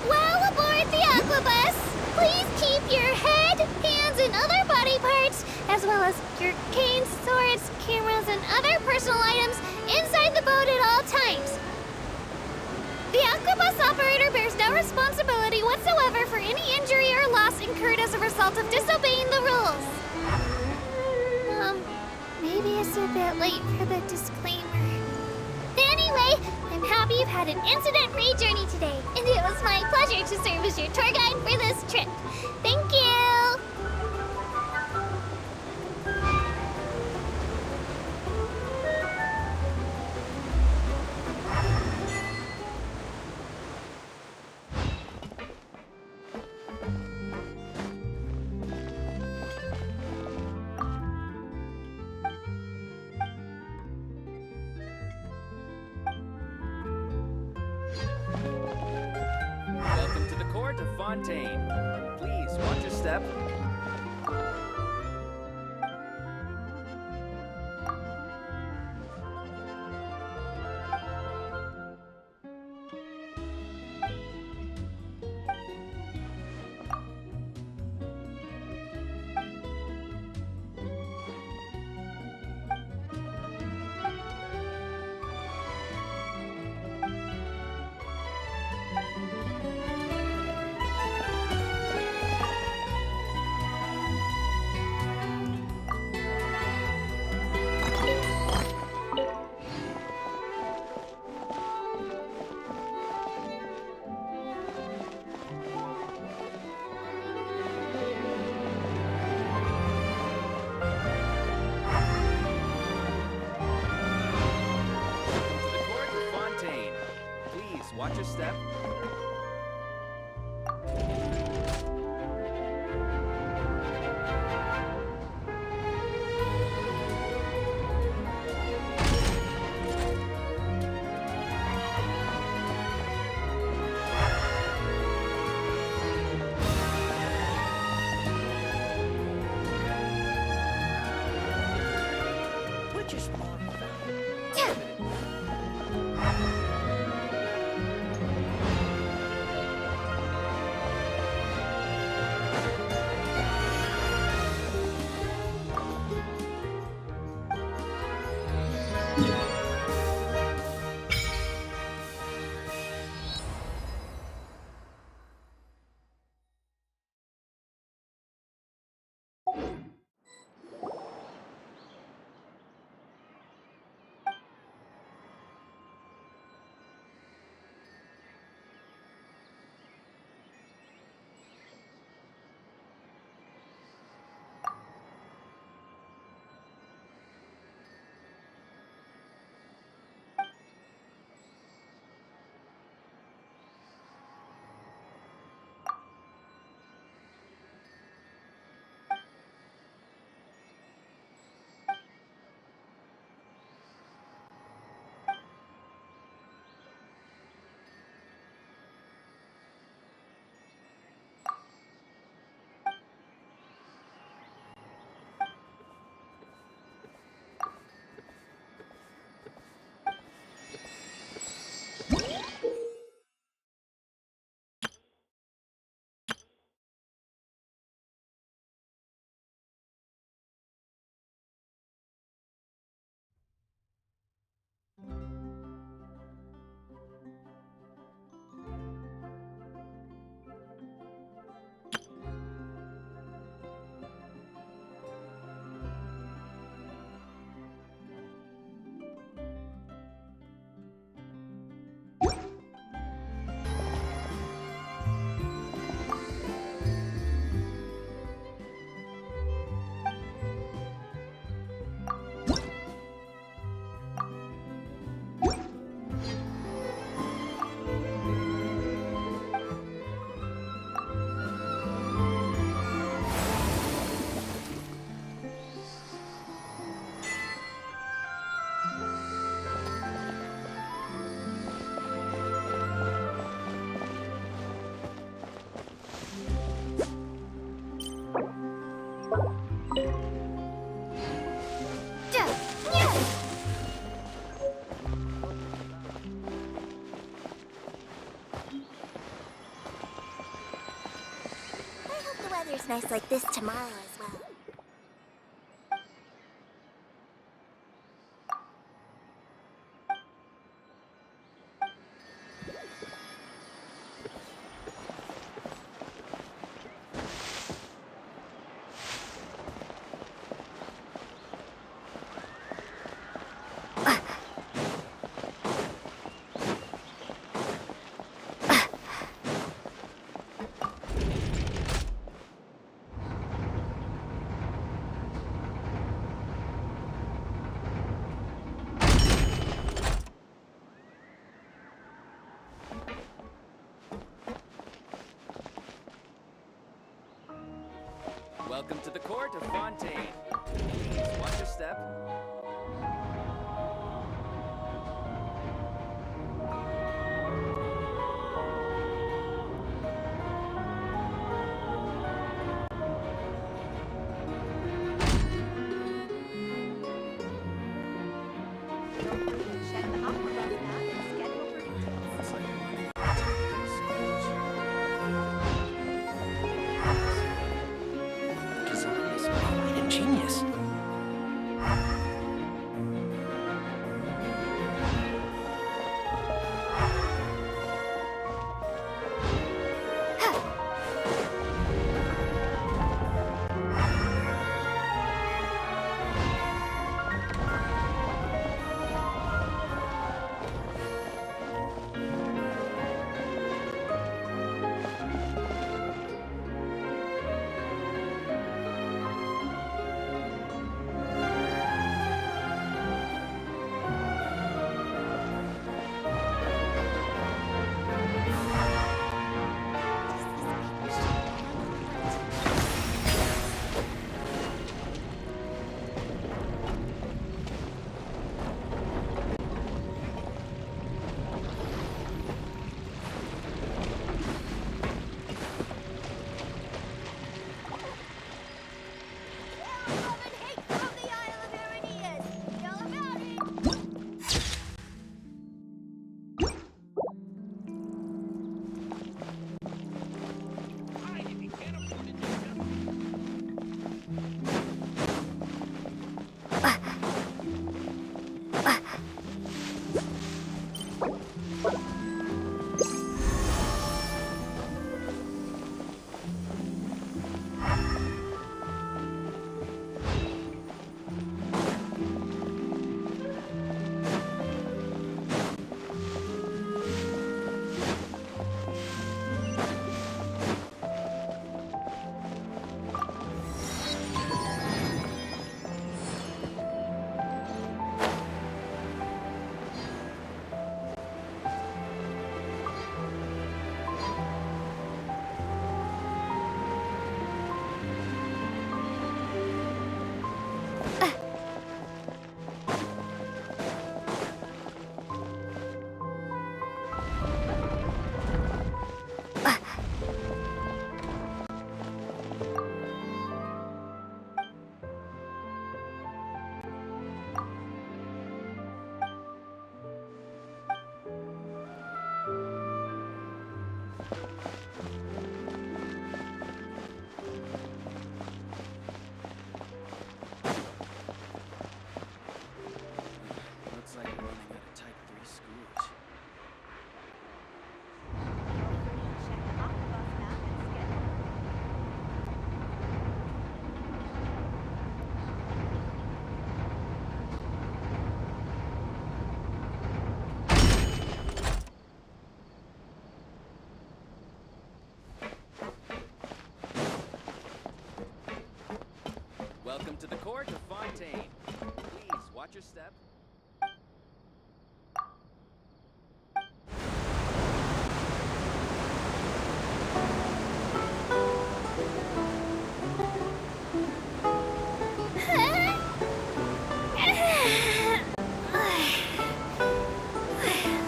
Well, aboard the Aquabus, please keep your head, hands, and other body parts, as well as your canes, swords, cameras, and other personal items inside the boat at all times. The Aquabus operator bears no responsibility whatsoever for any injury or loss incurred as a result of disobeying the rules. Maybe it's a bit late for the disclaimer. Anyway, I'm happy you've had an incident-free journey today, and it was my pleasure to serve as your tour guide for this trip. Thank you! Welcome to the court of Fontaine. Please watch your step. Watch your step. Which is more fun, look nice like this tomorrow as well. Welcome to the court of Fontaine. Please watch your step. Genius. Welcome to the court of Fontaine. Please watch your step.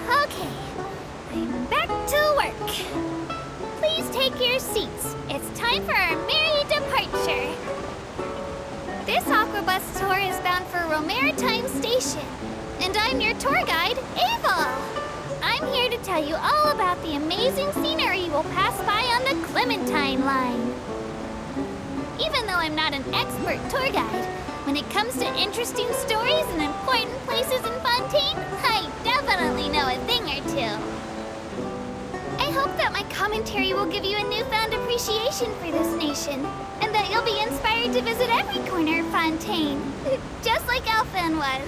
Okay, I'm back to work. Please take your seats. It's time for our merry departure. This Aquabus tour is bound for Romaritime Station, and I'm your tour guide, Ava. I'm here to tell you all about the amazing scenery we'll pass by on the Clementine line. even though I'm not an expert tour guide, when it comes to interesting stories and important places in Fontaine, I definitely know a thing or two. I hope that my commentary will give you a newfound appreciation for this nation, and that you'll be inspired to visit every corner of Fontaine, just like Elfin was.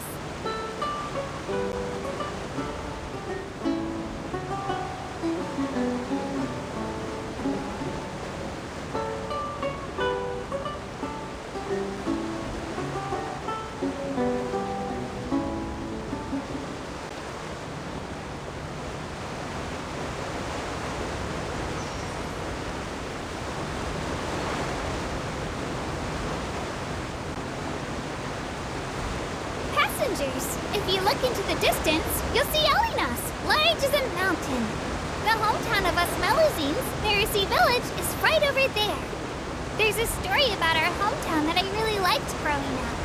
If you look into the distance, you'll see Elinas, large as a mountain. The hometown of us Melusines, Pharisee Village, is right over there. There's a story about our hometown that I really liked growing up.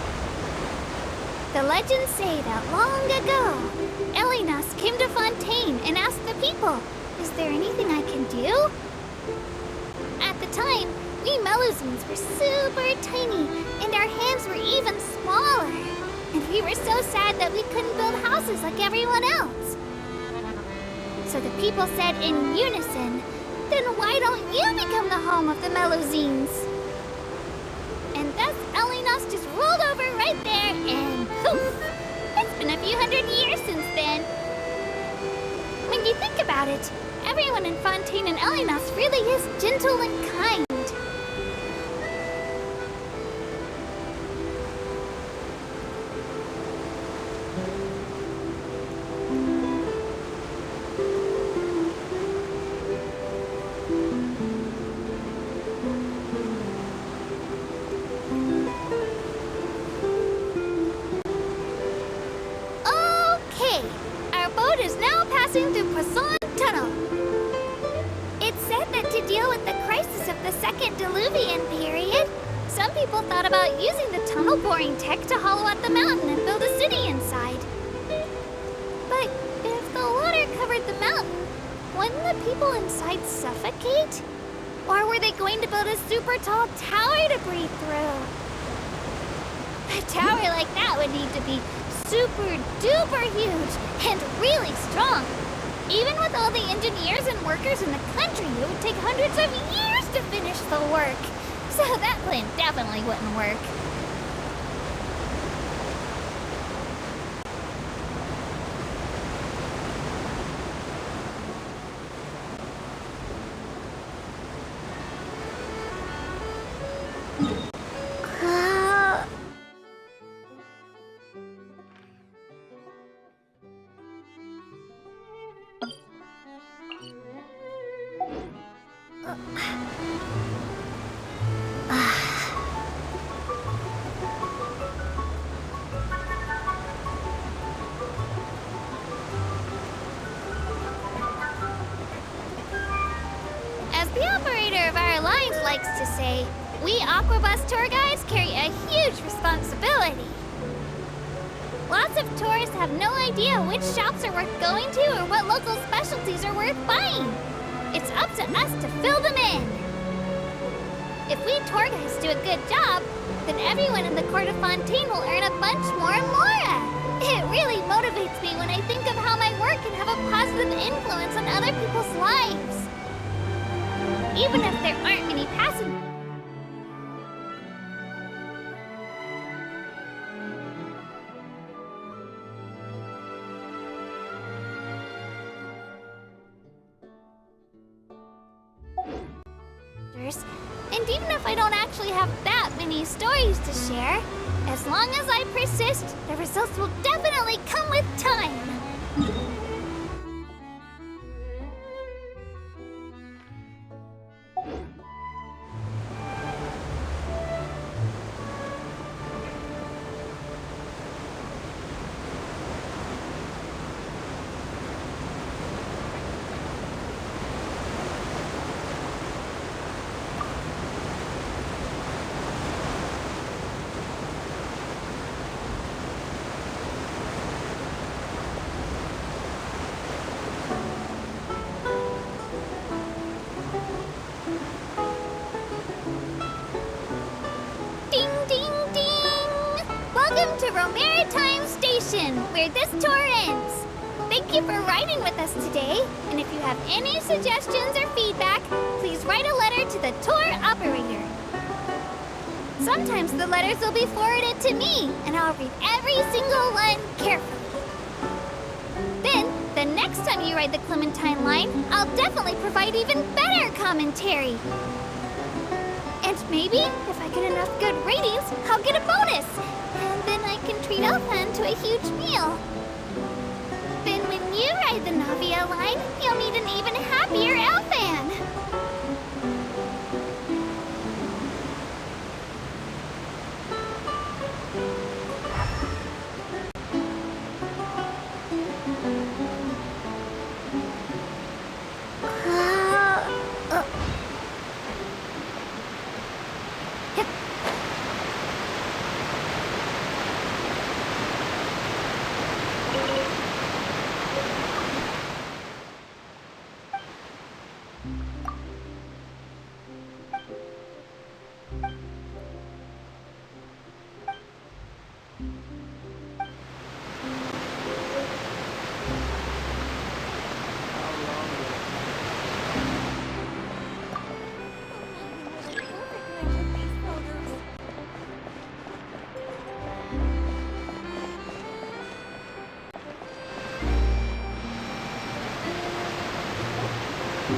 The legends say that long ago, Elinas came to Fontaine and asked the people, "Is there anything I can do?" At the time, we Melusines were super tiny, and our hands were even smaller. And we were so sad that we couldn't build houses like everyone else. So the people said in unison, "Then why don't you become the home of the Melusines?" And thus Elinas just rolled over right there and poof! It's been a few hundred years since then. When you think about it, everyone in Fontaine and Elinas really is gentle and kind. Tech to hollow out the mountain and build a city inside. But if the water covered the mountain, wouldn't the people inside suffocate? Or were they going to build a super tall tower to breathe through? A tower like that would need to be super duper huge and really strong. Even with all the engineers and workers in the country, it would take hundreds of years to finish the work. So that plan definitely wouldn't work. To say, we Aquabus tour guides carry a huge responsibility. Lots of tourists have no idea which shops are worth going to or what local specialties are worth buying. It's up to us to fill them in. If we tour guides do a good job, then everyone in the court of Fontaine will earn a bunch more mora. It really motivates me when I think of how my work can have a positive influence on other people's lives. Even if there aren't many passengers. And even if I don't actually have that many stories to share, as long as I persist, the results will definitely come with time. where this tour ends. Thank you for riding with us today, and if you have any suggestions or feedback, please write a letter to the tour operator. Sometimes the letters will be forwarded to me, and I'll read every single one carefully. Then, the next time you ride the Clementine line, I'll definitely provide even better commentary. And maybe, if I get enough good ratings, I'll get a bonus. And then I can treat Elfan to a huge meal. Then when you ride the Navia line, you'll meet an even happier Elfan.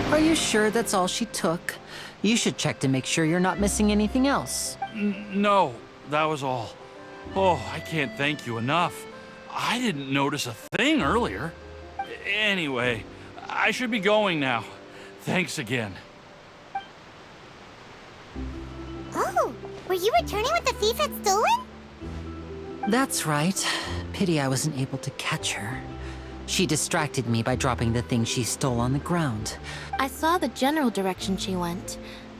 Are you sure that's all she took? You should check to make sure you're not missing anything else. No, that was all. Oh, I can't thank you enough. I didn't notice a thing earlier. Anyway, I should be going now. Thanks again. Oh, were you returning what the thief had stolen? That's right. Pity I wasn't able to catch her. She distracted me by dropping the thing she stole on the ground. I saw the general direction she went,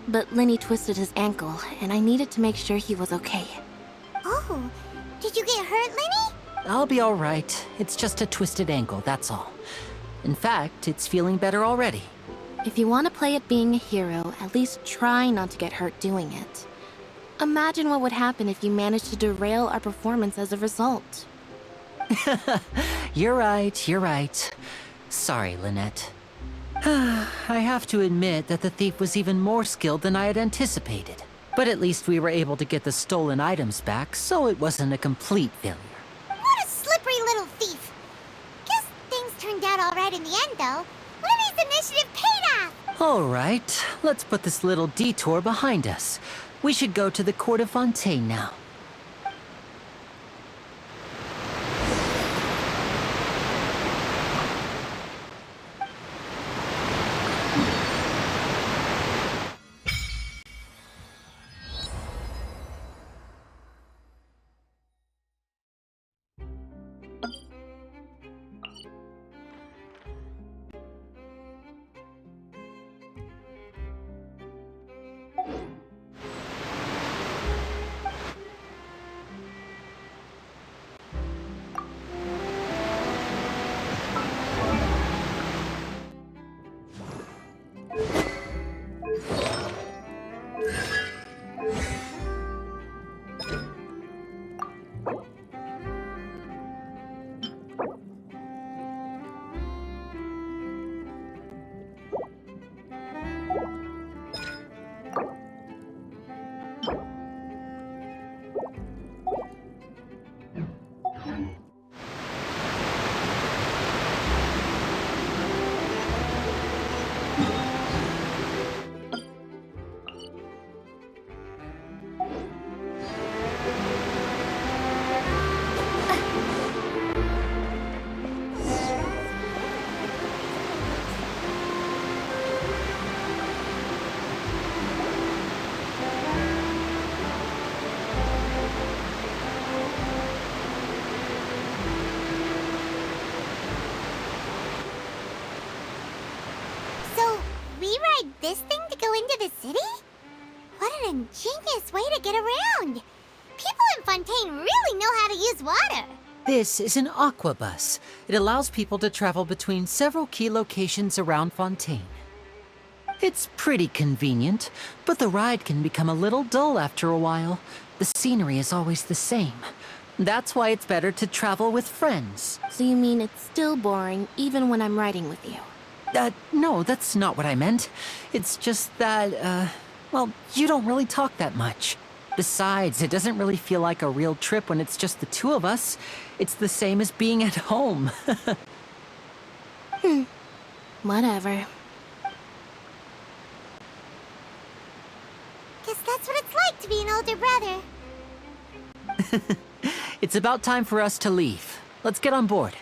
but Lenny twisted his ankle, and I needed to make sure he was okay. Oh, did you get hurt, Lenny? I'll be all right. It's just a twisted ankle, that's all. In fact, it's feeling better already. If you want to play at being a hero, at least try not to get hurt doing it. Imagine what would happen if you managed to derail our performance as a result. You're right. Sorry, Lynette. I have to admit that the thief was even more skilled than I had anticipated. But at least we were able to get the stolen items back, so it wasn't a complete failure. What a slippery little thief. Guess things turned out all right in the end, though. Lenny's initiative paid off! All right, let's put this little detour behind us. We should go to the Court of Fontaine now. This thing to go into the city? What an ingenious way to get around! People in Fontaine really know how to use water! This is an aquabus. It allows people to travel between several key locations around Fontaine. It's pretty convenient, but the ride can become a little dull after a while. The scenery is always the same. That's why it's better to travel with friends. So you mean it's still boring even when I'm riding with you? No, that's not what I meant. It's just that, well, you don't really talk that much. Besides, it doesn't really feel like a real trip when it's just the two of us. It's the same as being at home. Whatever. Guess that's what it's like to be an older brother. It's about time for us to leave. Let's get on board.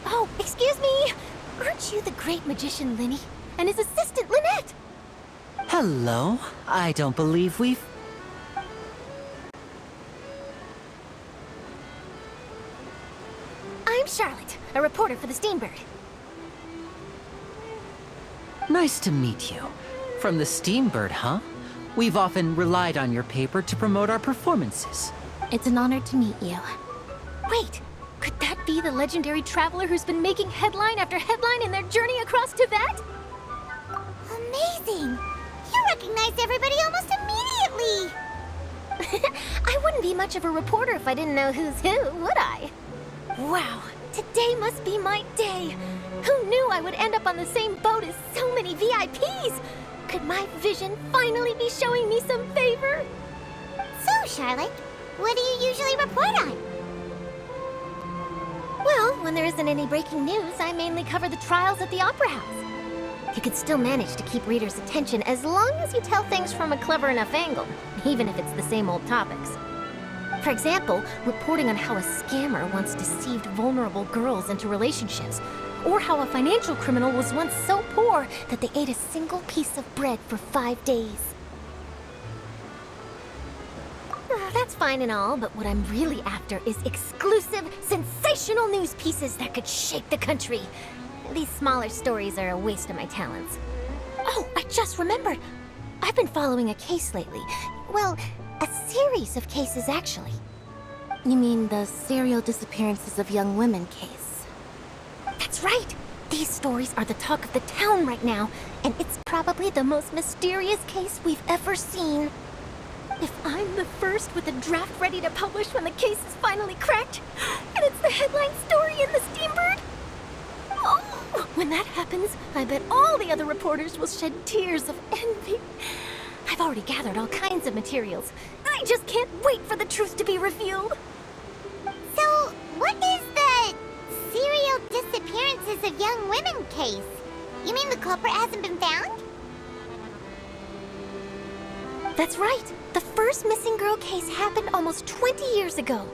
Oh, excuse me! Aren't you the great magician Linny and his assistant Lynette? Hello. I don't believe we've... I'm Charlotte, a reporter for the Steambird. Nice to meet you. From the Steambird, huh? We've often relied on your paper to promote our performances. It's an honor to meet you. Wait, could that be the legendary traveler who's been making headline after headline in their journey across Tibet? Amazing! You recognized everybody almost immediately! I wouldn't be much of a reporter if I didn't know who's who, would I? Wow, today must be my day. Who knew I would end up on the same boat as so many VIPs? Could my vision finally be showing me some favor? So, Charlotte, what do you usually report on? Well, when there isn't any breaking news, I mainly cover the trials at the Opera House. You could still manage to keep readers' attention as long as you tell things from a clever enough angle, even if it's the same old topics. For example, reporting on how a scammer once deceived vulnerable girls into relationships, or how a financial criminal was once so poor that they ate a single piece of bread for 5 days. That's fine and all, but what I'm really after is exclusive, sensational news pieces that could shake the country. These smaller stories are a waste of my talents. Oh, I just remembered. I've been following a case lately. Well, a series of cases, actually. You mean the serial disappearances of young women case? That's right. These stories are the talk of the town right now, and it's probably the most mysterious case we've ever seen. If I'm the first with a draft ready to publish when the case is finally cracked, and it's the headline story in the Steambird, oh, when that happens, I bet all the other reporters will shed tears of envy. I've already gathered all kinds of materials. I just can't wait for the truth to be revealed. So, what is the serial disappearances of young women case? You mean the culprit hasn't been found? That's right. The first missing girl case happened almost 20 years ago.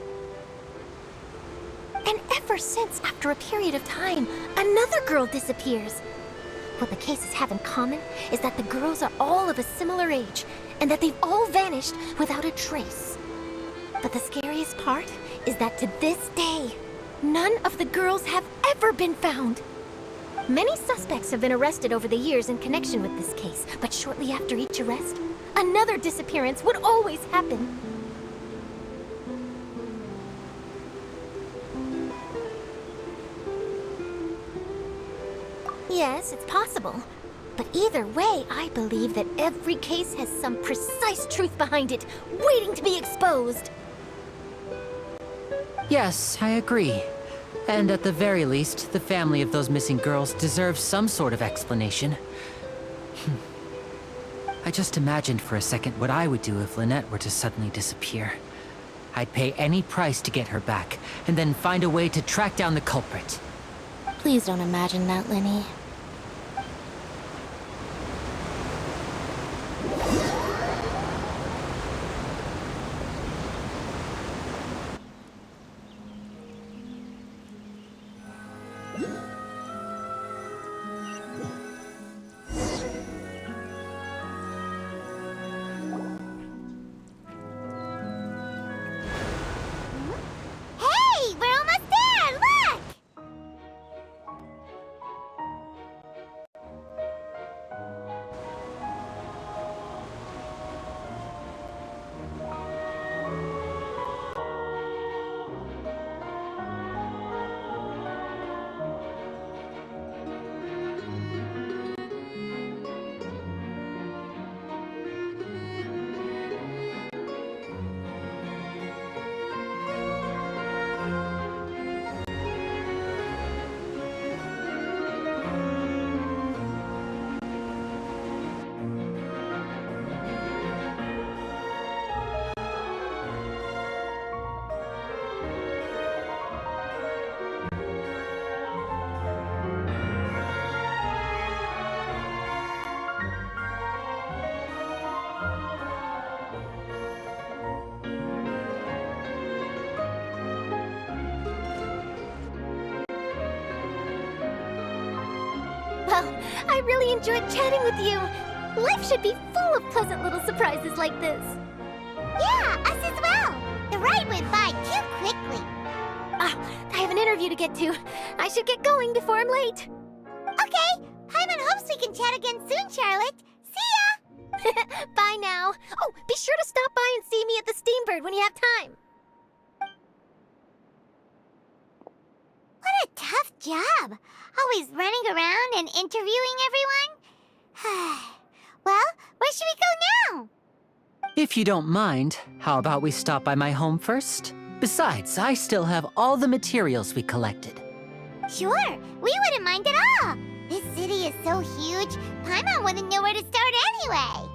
And ever since, after a period of time, another girl disappears. What the cases have in common is that the girls are all of a similar age, and that they've all vanished without a trace. But the scariest part is that to this day, none of the girls have ever been found. Many suspects have been arrested over the years in connection with this case, but shortly after each arrest, another disappearance would always happen. Yes, it's possible. But either way, I believe that every case has some precise truth behind it, waiting to be exposed. Yes, I agree. And at the very least, the family of those missing girls deserves some sort of explanation. I just imagined for a second what I would do if Lynette were to suddenly disappear. I'd pay any price to get her back, and then find a way to track down the culprit. Please don't imagine that, Linny. Well, I really enjoyed chatting with you. Life should be full of pleasant little surprises like this. Yeah, us as well. The ride went by too quickly. Ah, I have an interview to get to. I should get going before I'm late. Okay, Paimon hopes we can chat again soon, Charlotte. See ya! Bye now. Oh, be sure to stop by and see me at the Steambird when you have time. What a tough job. Always running around and interviewing everyone. Well, where should we go now? If you don't mind, how about we stop by my home first? Besides, I still have all the materials we collected. Sure, we wouldn't mind at all. This city is so huge, Paimon wouldn't know where to start anyway.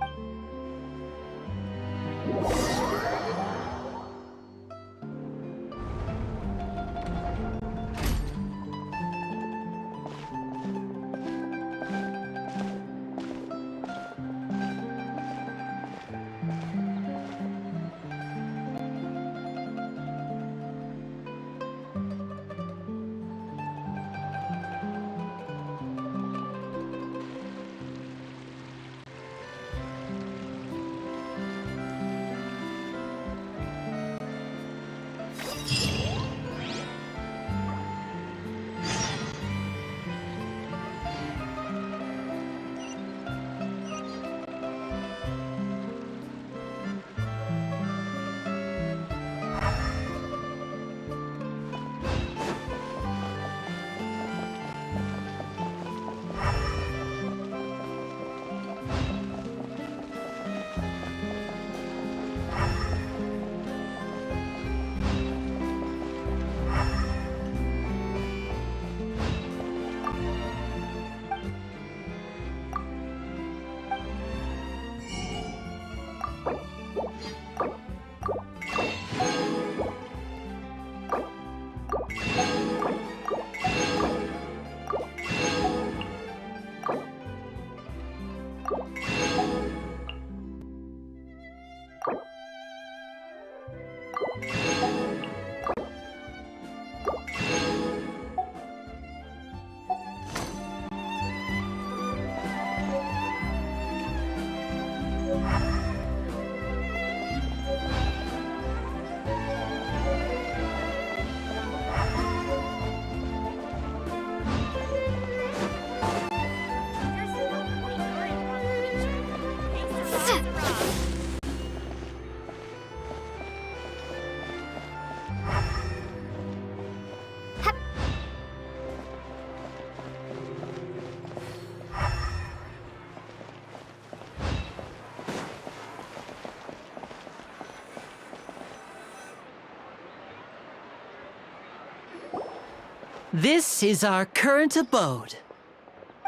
This is our current abode.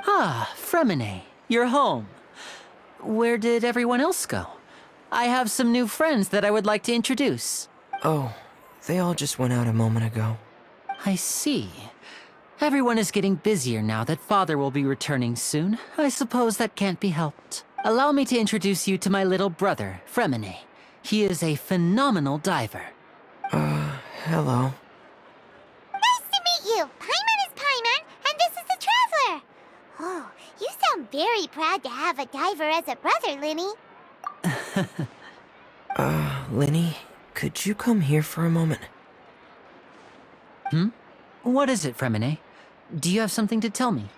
Ah, Fremine, you're home. Where did everyone else go? I have some new friends that I would like to introduce. Oh, they all just went out a moment ago. I see. Everyone is getting busier now that Father will be returning soon. I suppose that can't be helped. Allow me to introduce you to my little brother, Fremine. He is a phenomenal diver. Hello. Nice to meet you. Paimon is Paimon, and this is the Traveler. Oh, you sound very proud to have a diver as a brother, Linny. Linny, could you come here for a moment? Hmm? What is it, Fremine? Do you have something to tell me?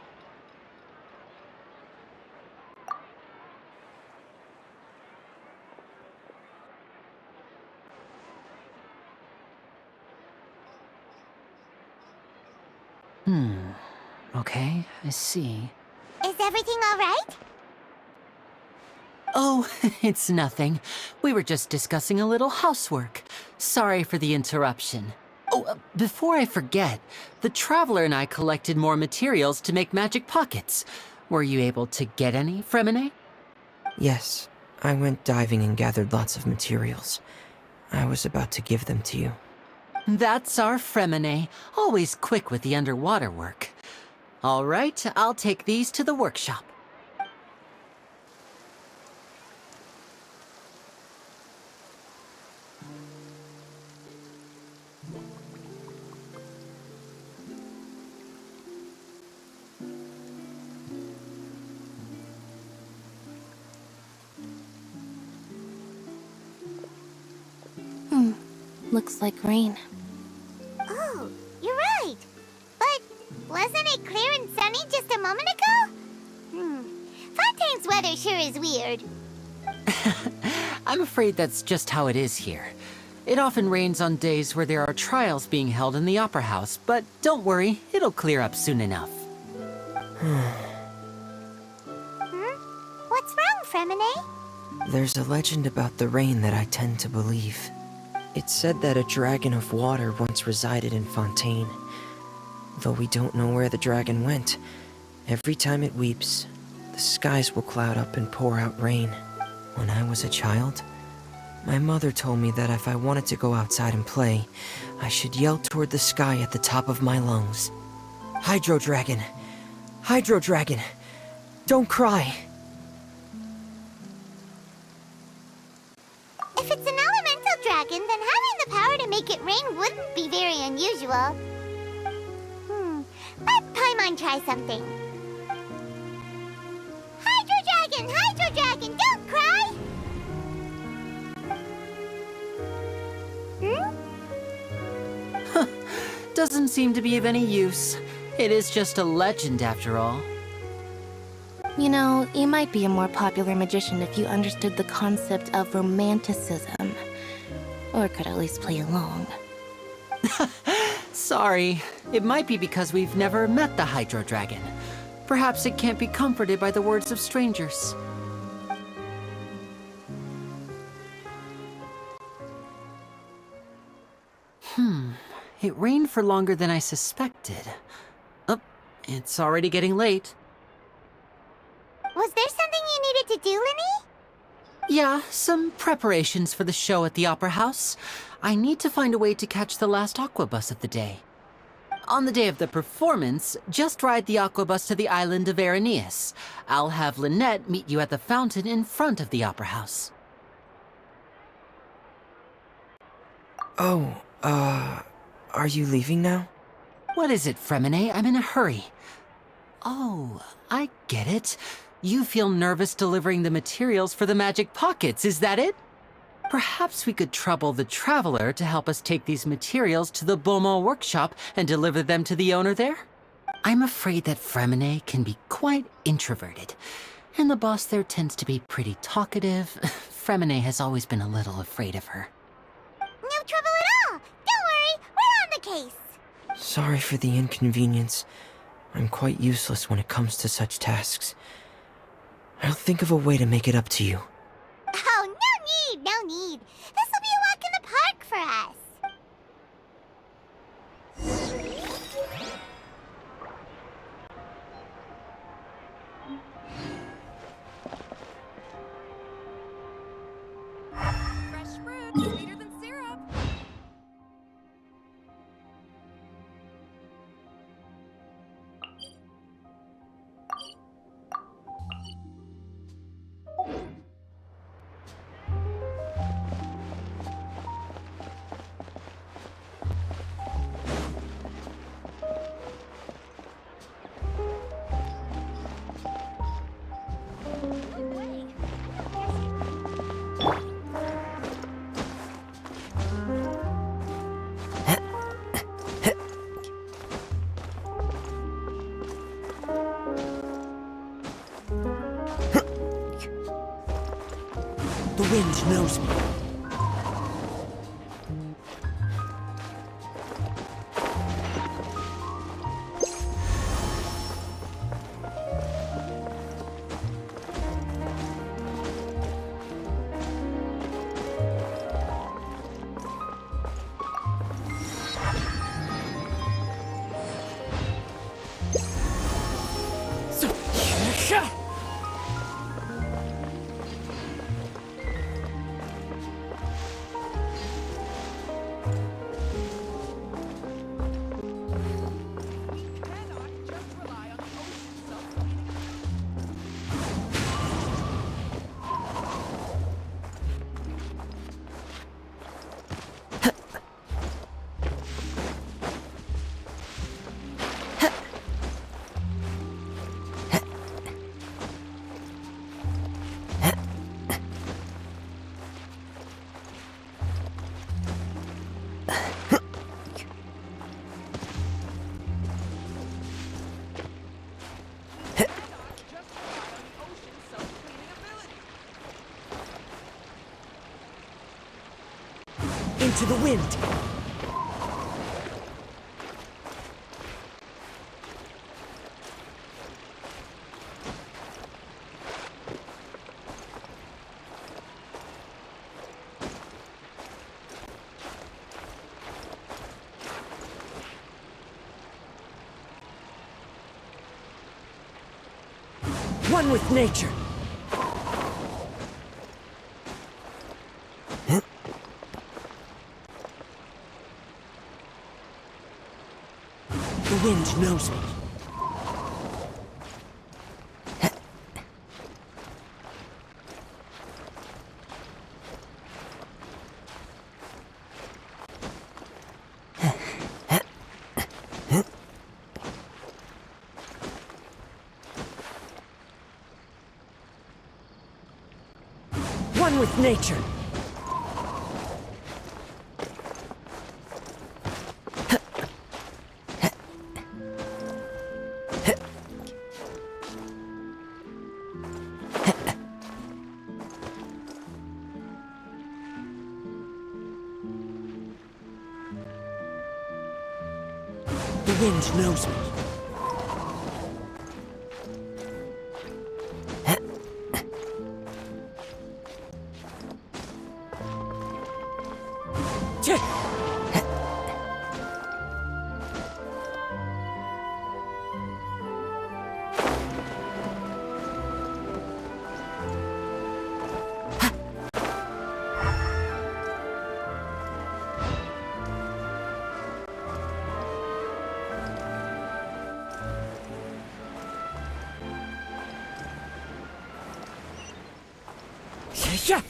Okay, I see. Is everything all right? Oh, it's nothing. We were just discussing a little housework. Sorry for the interruption. Oh, before I forget, the Traveler and I collected more materials to make magic pockets. Were you able to get any, Fremine? Yes, I went diving and gathered lots of materials. I was about to give them to you. That's our Fremine, always quick with the underwater work. All right, I'll take these to the workshop. Looks like rain. Oh, you're right. But wasn't it clear and sunny just a moment ago? Fontaine's weather sure is weird. I'm afraid that's just how it is here. It often rains on days where there are trials being held in the Opera House, but don't worry, it'll clear up soon enough. What's wrong, Fremine? There's a legend about the rain that I tend to believe. It's said that a dragon of water once resided in Fontaine. Though we don't know where the dragon went, every time it weeps, the skies will cloud up and pour out rain. When I was a child, my mother told me that if I wanted to go outside and play, I should yell toward the sky at the top of my lungs. Hydro Dragon! Hydro Dragon! Don't cry! If it's an elemental dragon, then having the power to make it rain wouldn't be very unusual. Let Paimon try something. Hydro Dragon, don't cry! Doesn't seem to be of any use. It is just a legend after all. You know, you might be a more popular magician if you understood the concept of romanticism. Or could at least play along. Sorry. It might be because we've never met the Hydro Dragon. Perhaps it can't be comforted by the words of strangers. It rained for longer than I suspected. Oh, it's already getting late. Was there something you needed to do, Linny? Yeah, some preparations for the show at the Opera House. I need to find a way to catch the last aqua bus of the day. On the day of the performance, just ride the aqua bus to the island of Araneus. I'll have Lynette meet you at the fountain in front of the Opera House. Oh, are you leaving now? What is it, Fremine? I'm in a hurry. Oh, I get it. You feel nervous delivering the materials for the magic pockets, is that it? Perhaps we could trouble the Traveler to help us take these materials to the Beaumont workshop and deliver them to the owner there? I'm afraid that Fremine can be quite introverted, and the boss there tends to be pretty talkative. Fremine has always been a little afraid of her. No trouble at all! Don't worry, we're on the case! Sorry for the inconvenience. I'm quite useless when it comes to such tasks. I'll think of a way to make it up to you. Oh, no need. This will be a walk in the park for us. Fresh fruit, sweeter than syrup. The wind knows me. Into the wind! One with nature! The wind knows me. One with nature. The wind knows me. Yeah.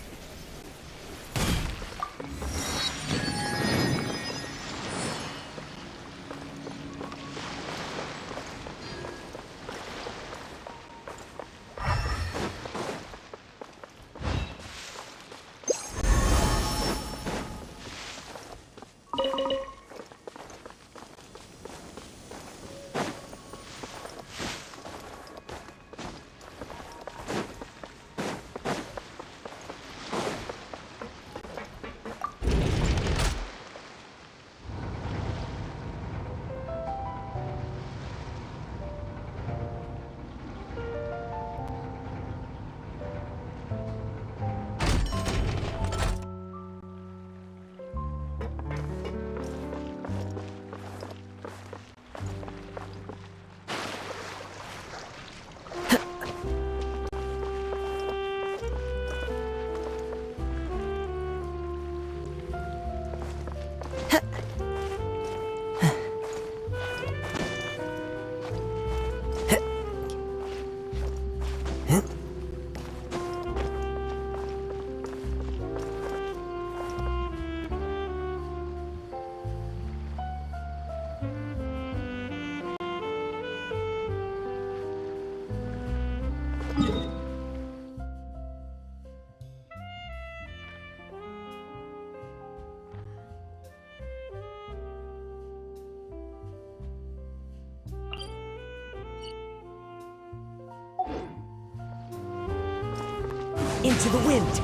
Into the wind!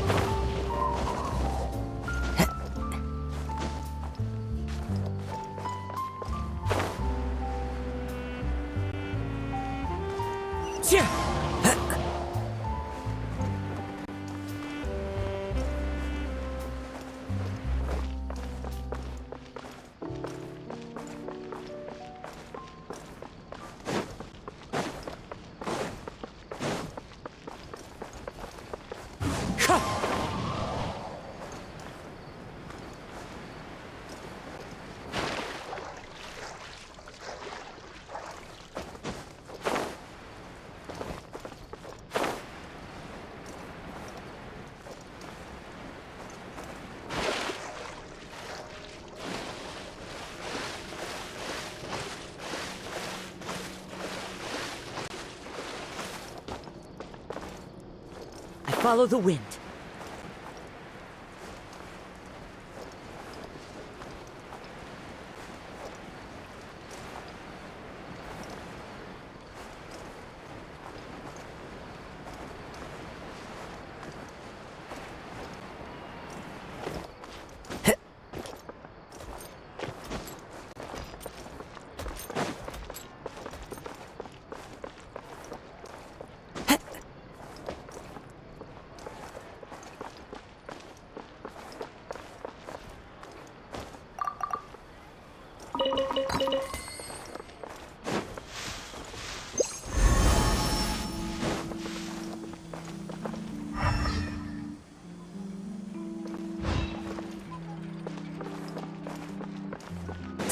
Follow the wind.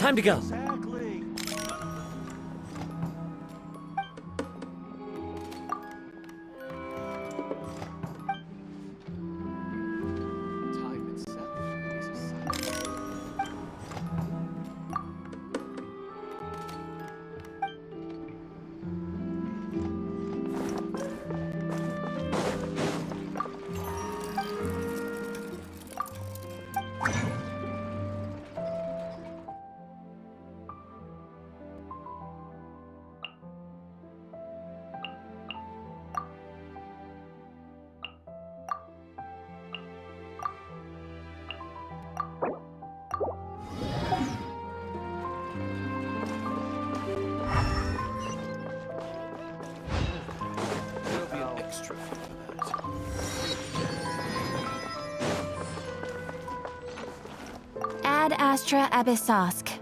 Time to go. Ad Astra Abyssosk.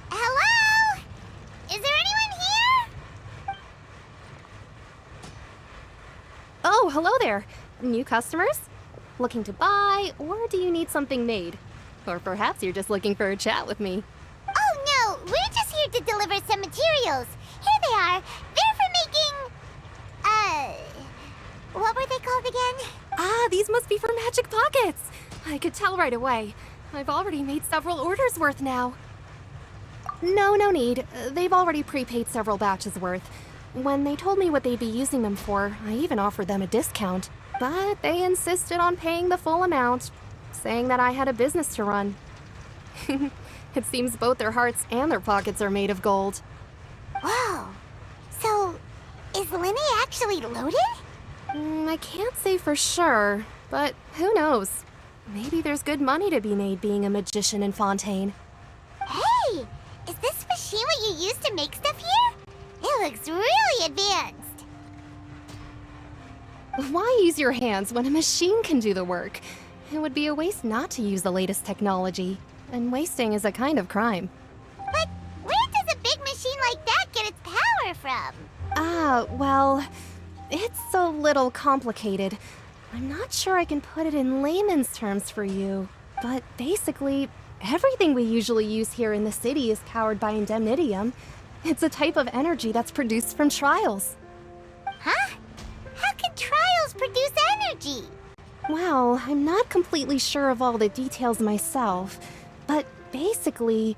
Hello? Is there anyone here? Oh, hello there. New customers? Looking to buy, or do you need something made? Or perhaps you're just looking for a chat with me. Oh no, we're just here to deliver some materials. Here they are. They're for making... what were they called again? Ah, these must be for magic pockets. I could tell right away. I've already made several orders worth now. No need. They've already prepaid several batches worth. When they told me what they'd be using them for, I even offered them a discount. But they insisted on paying the full amount, saying that I had a business to run. It seems both their hearts and their pockets are made of gold. Whoa. So, is Linny actually loaded? I can't say for sure, but who knows? Maybe there's good money to be made being a magician in Fontaine. Hey! Is this machine what you use to make stuff here? It looks really advanced. Why use your hands when a machine can do the work? It would be a waste not to use the latest technology, and wasting is a kind of crime. But where does a big machine like that get its power from? Well, it's a little complicated. I'm not sure I can put it in layman's terms for you, but basically, everything we usually use here in the city is powered by indemnitium. It's a type of energy that's produced from trials. Huh? How can trials produce energy? Well, I'm not completely sure of all the details myself, but basically,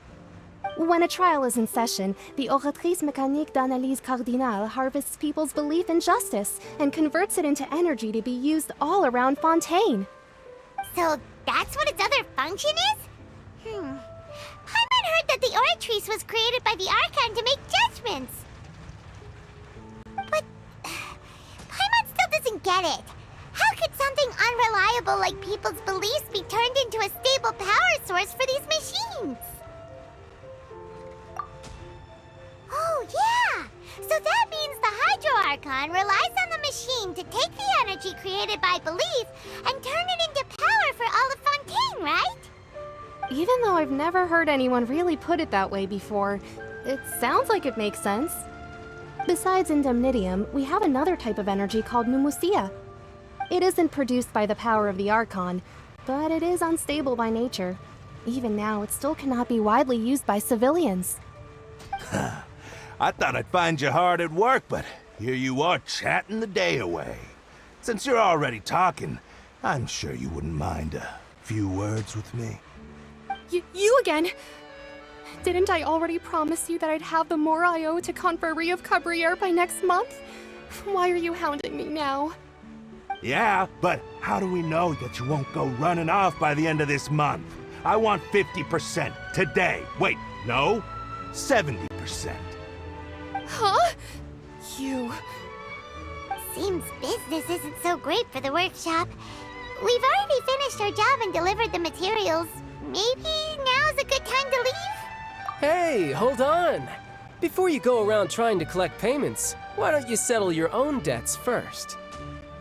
when a trial is in session, the Oratrice Mécanique d'Analyse Cardinale harvests people's belief in justice and converts it into energy to be used all around Fontaine. So that's what its other function is? Paimon heard that the Oratrice was created by the Archon to make judgments. But Paimon still doesn't get it. How could something unreliable like people's beliefs be turned into a stable power source for these machines? Oh, yeah! So that means the Hydro Archon relies on the machine to take the energy created by belief and turn it into power for all of Fontaine, right? Even though I've never heard anyone really put it that way before, it sounds like it makes sense. Besides indemnitium, we have another type of energy called pneumosia. It isn't produced by the power of the Archon, but it is unstable by nature. Even now, it still cannot be widely used by civilians. I thought I'd find you hard at work, but here you are chatting the day away. Since you're already talking, I'm sure you wouldn't mind a few words with me. You again? Didn't I already promise you that I'd have the more I owe to Confrérie of Cabriere by next month? Why are you hounding me now? Yeah, but how do we know that you won't go running off by the end of this month? I want 50% today. Wait, no, 70%. Huh? You... Seems business isn't so great for the workshop. We've already finished our job and delivered the materials. Maybe now's a good time to leave? Hey, hold on! Before you go around trying to collect payments, why don't you settle your own debts first?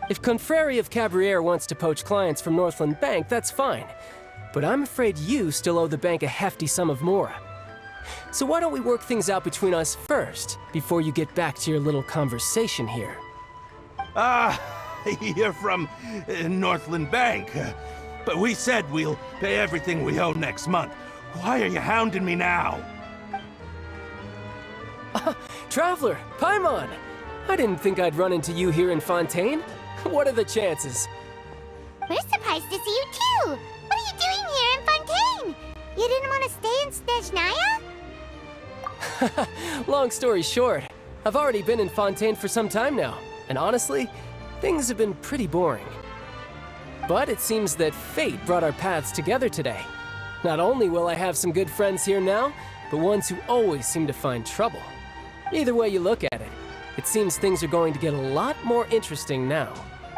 If Confreri of Cabriere wants to poach clients from Northland Bank, that's fine. But I'm afraid you still owe the bank a hefty sum of mora. So why don't we work things out between us first, before you get back to your little conversation here? You're from Northland Bank. But we said we'll pay everything we owe next month. Why are you hounding me now? Traveler, Paimon! I didn't think I'd run into you here in Fontaine. What are the chances? We're surprised to see you too! What are you doing here in Fontaine? You didn't want to stay in Snezhnaya? Long story short, I've already been in Fontaine for some time now, and honestly, things have been pretty boring. But it seems that fate brought our paths together today. Not only will I have some good friends here now, but ones who always seem to find trouble. Either way you look at it, it seems things are going to get a lot more interesting now.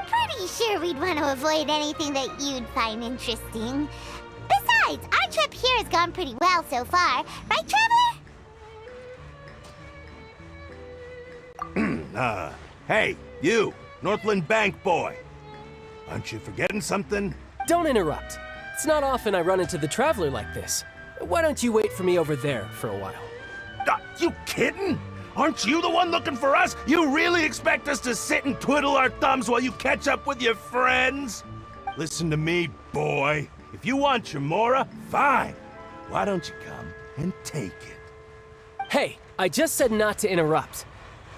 Pretty sure we'd want to avoid anything that you'd find interesting. Besides, our trip here has gone pretty well so far, right, Traveler? Hey, you, Northland Bank boy. Aren't you forgetting something? Don't interrupt. It's not often I run into the Traveler like this. Why don't you wait for me over there for a while? You kidding? Aren't you the one looking for us? You really expect us to sit and twiddle our thumbs while you catch up with your friends? Listen to me, boy. If you want your mora, fine. Why don't you come and take it? Hey, I just said not to interrupt.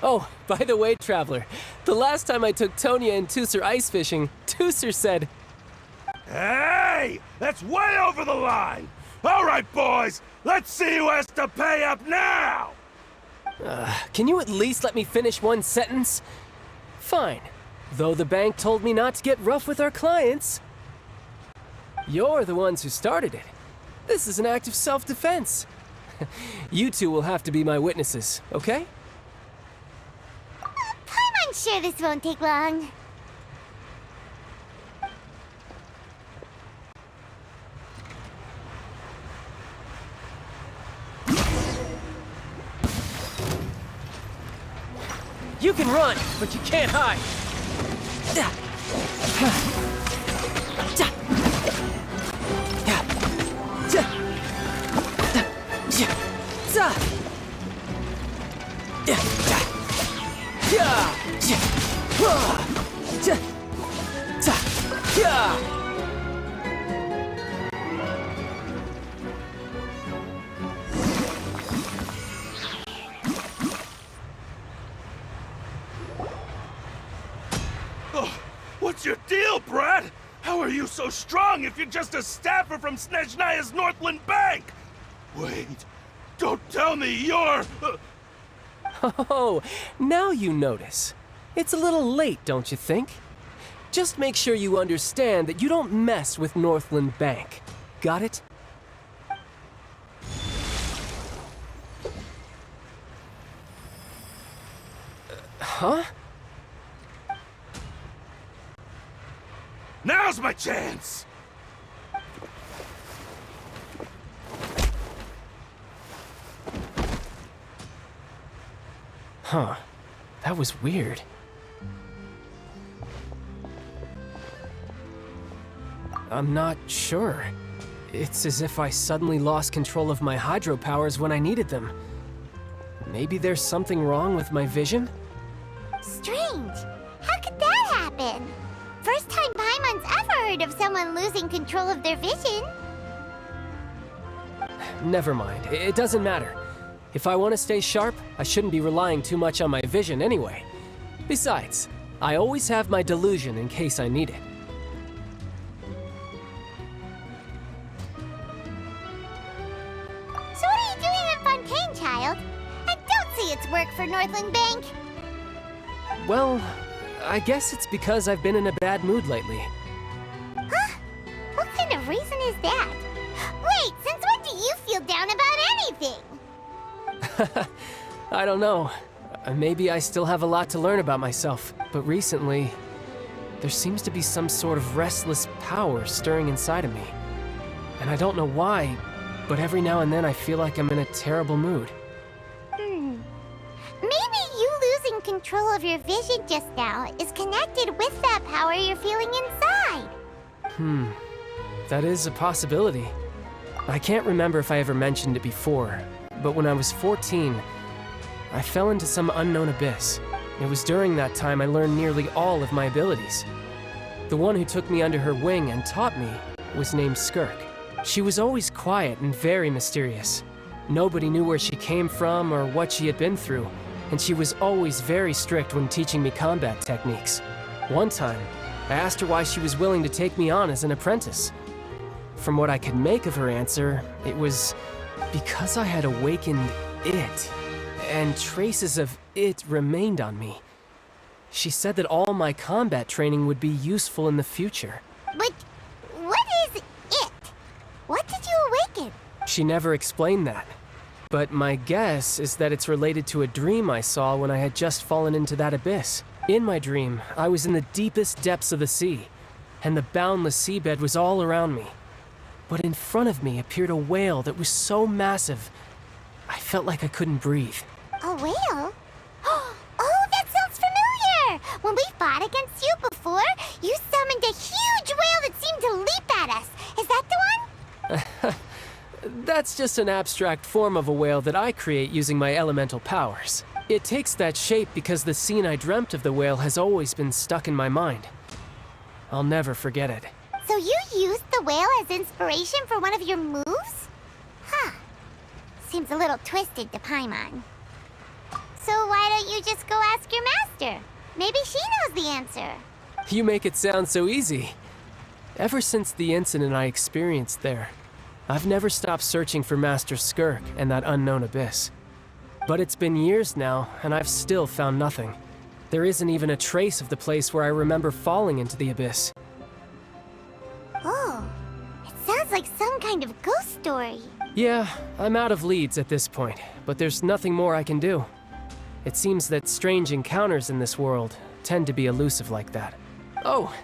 Oh, by the way, Traveler, the last time I took Tonya and Tusser ice fishing, Tusser said... Hey! That's way over the line! All right, boys, let's see who has to pay up now! Can you at least let me finish one sentence? Fine. Though the bank told me not to get rough with our clients. You're the ones who started it. This is an act of self-defense. You two will have to be my witnesses, okay? I'm sure this won't take long. You can run, but you can't hide. What's your deal, Brad? How are you so strong if you're just a staffer from Snezhnaya's Northland Bank? Wait, don't tell me you're... Oh, now you notice. It's a little late, don't you think? Just make sure you understand that you don't mess with Northland Bank. Got it? Huh? Now's my chance! Huh. That was weird. I'm not sure. It's as if I suddenly lost control of my hydro powers when I needed them. Maybe there's something wrong with my vision? Strange. How could that happen? First time Paimon's ever heard of someone losing control of their vision. Never mind. It doesn't matter. If I want to stay sharp, I shouldn't be relying too much on my vision anyway. Besides, I always have my delusion in case I need it. So what are you doing in Fontaine, child? I don't see it's work for Northland Bank. Well, I guess it's because I've been in a bad mood lately. Huh? What kind of reason is that? Wait, since when do you feel down about anything? I don't know. Maybe I still have a lot to learn about myself, but recently, there seems to be some sort of restless power stirring inside of me. And I don't know why, but every now and then I feel like I'm in a terrible mood. Maybe you losing control of your vision just now is connected with that power you're feeling inside. That is a possibility. I can't remember if I ever mentioned it before, but when I was 14, I fell into some unknown abyss. It was during that time I learned nearly all of my abilities. The one who took me under her wing and taught me was named Skirk. She was always quiet and very mysterious. Nobody knew where she came from or what she had been through, and she was always very strict when teaching me combat techniques. One time, I asked her why she was willing to take me on as an apprentice. From what I could make of her answer, it was because I had awakened it, and traces of it remained on me. She said that all my combat training would be useful in the future. But what is it? What did you awaken? She never explained that. But my guess is that it's related to a dream I saw when I had just fallen into that abyss. In my dream, I was in the deepest depths of the sea, and the boundless seabed was all around me. But in front of me appeared a whale that was so massive, I felt like I couldn't breathe. A whale? Oh, that sounds familiar! When we fought against you before, you summoned a huge whale that seemed to leap at us. Is that the one? That's just an abstract form of a whale that I create using my elemental powers. It takes that shape because the scene I dreamt of the whale has always been stuck in my mind. I'll never forget it. So you used the whale as inspiration for one of your moves? Huh. Seems a little twisted to Paimon. So why don't you just go ask your master? Maybe she knows the answer. You make it sound so easy. Ever since the incident I experienced there, I've never stopped searching for Master Skirk and that unknown abyss. But it's been years now, and I've still found nothing. There isn't even a trace of the place where I remember falling into the abyss. Oh, it sounds like some kind of ghost story. Yeah, I'm out of leads at this point, but there's nothing more I can do. It seems that strange encounters in this world tend to be elusive like that. Oh,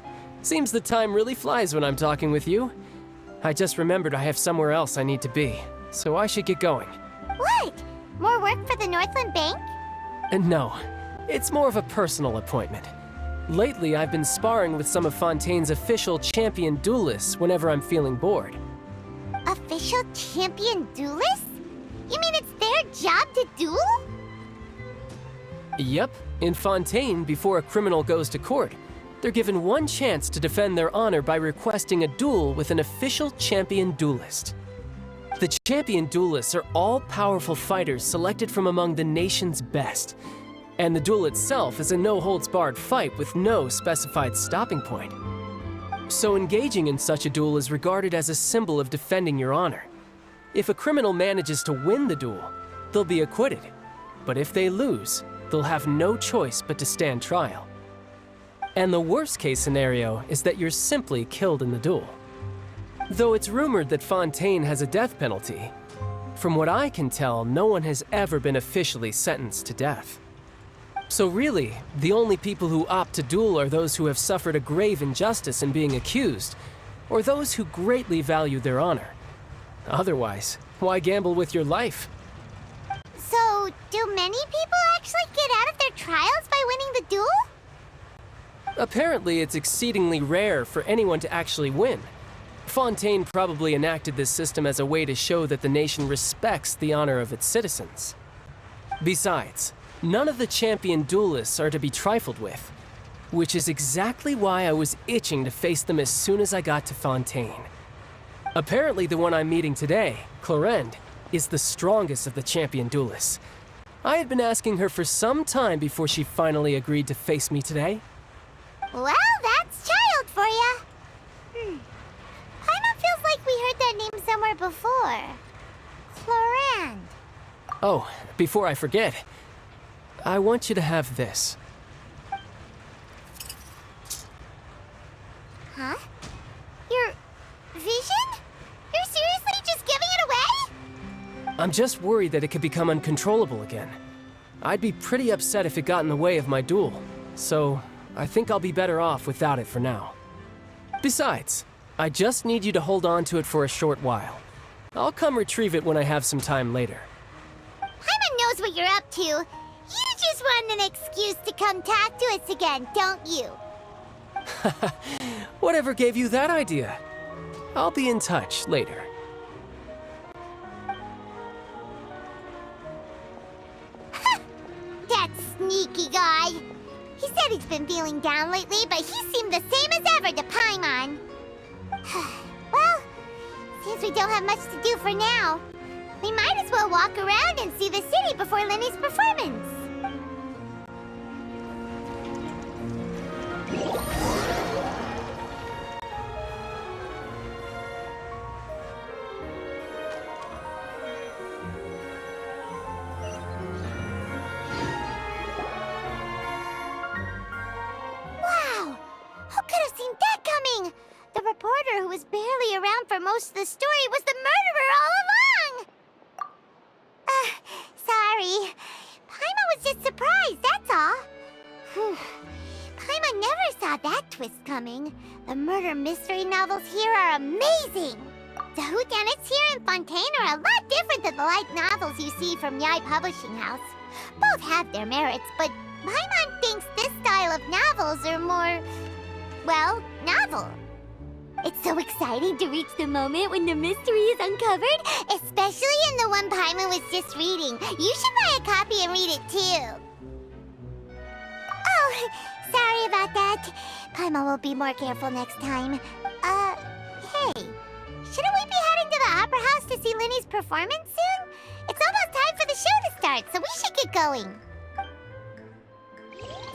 seems the time really flies when I'm talking with you. I just remembered I have somewhere else I need to be, so I should get going. What? More work for the Northland Bank? No, it's more of a personal appointment. Lately, I've been sparring with some of Fontaine's official champion duelists whenever I'm feeling bored. Official champion duelists? You mean it's their job to duel? Yep, in Fontaine, before a criminal goes to court, they're given one chance to defend their honor by requesting a duel with an official champion duelist. The champion duelists are all-powerful fighters selected from among the nation's best, and the duel itself is a no-holds-barred fight with no specified stopping point. So engaging in such a duel is regarded as a symbol of defending your honor. If a criminal manages to win the duel, they'll be acquitted, but if they lose, they'll have no choice but to stand trial. And the worst-case scenario is that you're simply killed in the duel. Though it's rumored that Fontaine has a death penalty, from what I can tell, no one has ever been officially sentenced to death. So really, the only people who opt to duel are those who have suffered a grave injustice in being accused, or those who greatly value their honor. Otherwise, why gamble with your life? So, do many people actually get out of their trials by winning the duel? Apparently, it's exceedingly rare for anyone to actually win. Fontaine probably enacted this system as a way to show that the nation respects the honor of its citizens. Besides, none of the champion duelists are to be trifled with, which is exactly why I was itching to face them as soon as I got to Fontaine. Apparently, the one I'm meeting today, Clorinde, is the strongest of the champion duelists. I had been asking her for some time before she finally agreed to face me today. Well, that's child for ya. Paimon feels like we heard that name somewhere before. Clorinde. Oh, before I forget, I want you to have this. Huh? Your vision? You're seriously just giving it away? I'm just worried that it could become uncontrollable again. I'd be pretty upset if it got in the way of my duel, so I think I'll be better off without it for now. Besides, I just need you to hold on to it for a short while. I'll come retrieve it when I have some time later. Paimon knows what you're up to. You just want an excuse to come talk to us again, don't you? Whatever gave you that idea? I'll be in touch later. That sneaky guy. He said he's been feeling down lately, but he seemed the same as ever to Paimon. Well, since we don't have much to do for now, we might as well walk around and see the city before Lenny's performance. Wow! Who could have seen that coming? The reporter who was barely around for most of the story was the murderer all along! Sorry. Paimon was just surprised, that's all. Paimon never saw that twist coming. The murder mystery novels here are amazing! The whodunits here in Fontaine are a lot different than the light novels you see from Yai Publishing House. Both have their merits, but Paimon thinks this style of novels are more, well, novel. It's so exciting to reach the moment when the mystery is uncovered, especially in the one Paimon was just reading. You should buy a copy and read it too. Oh, sorry about that. Paimon will be more careful next time. Hey, shouldn't we be heading to the Opera House to see Linny's performance soon? It's almost time for the show to start, so we should get going.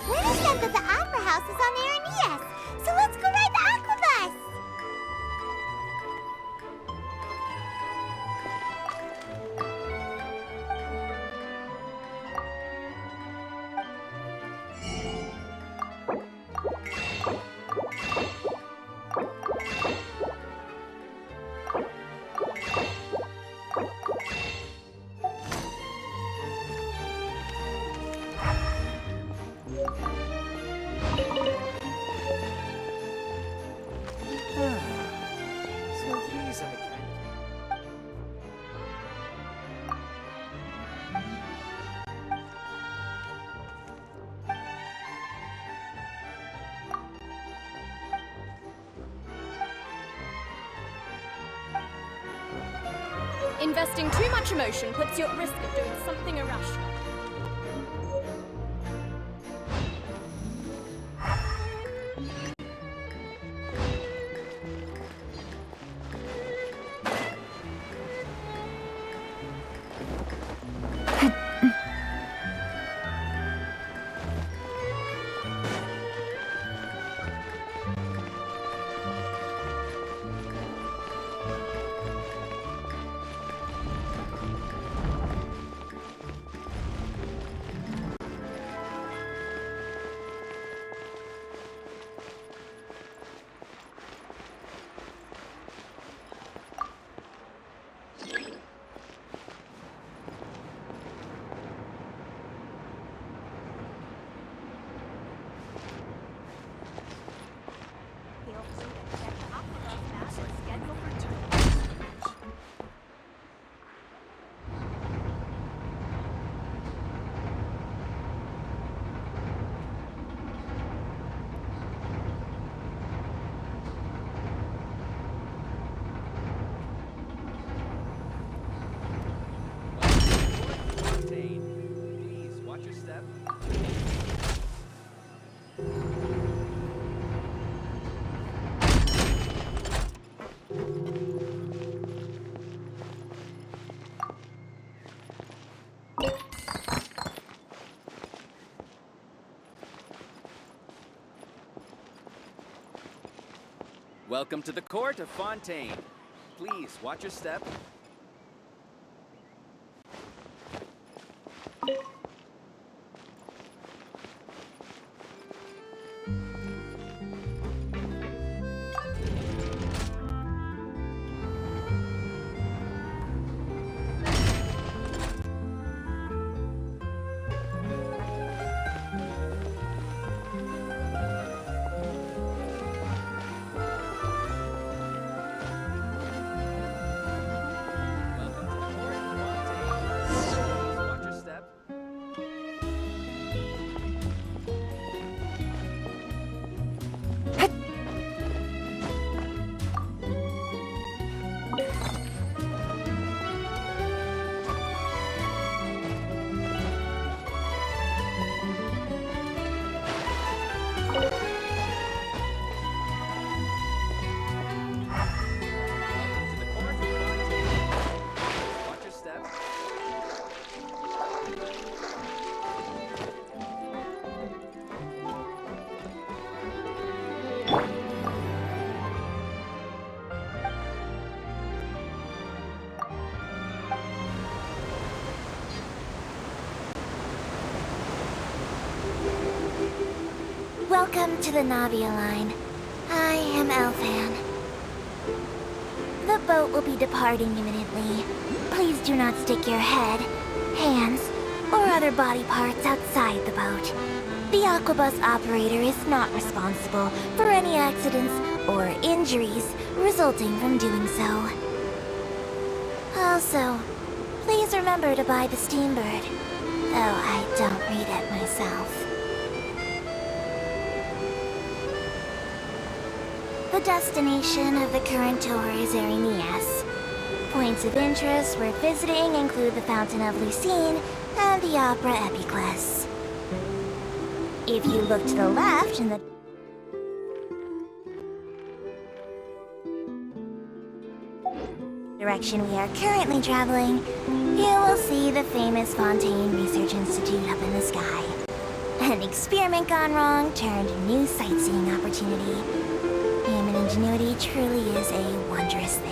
Linny said that the Opera House is on Aeneas, so let's go ride the Aquabus! Investing too much emotion puts you at risk of doing something irrational. Please, watch your step. Welcome to the court of Fontaine. Please, watch your step. Welcome to the Navia line. I am Elfan. The boat will be departing imminently. Please do not stick your head, hands, or other body parts outside the boat. The Aquabus operator is not responsible for any accidents or injuries resulting from doing so. Also, please remember to buy the Steambird, though I don't read it myself. The destination of the current tour is Erinias. Points of interest worth visiting include the Fountain of Lucine and the Opera Epiclese. If you look to the left in the direction we are currently traveling, you will see the famous Fontaine Research Institute up in the sky. An experiment gone wrong turned new sightseeing opportunity. Human ingenuity truly is a wondrous thing.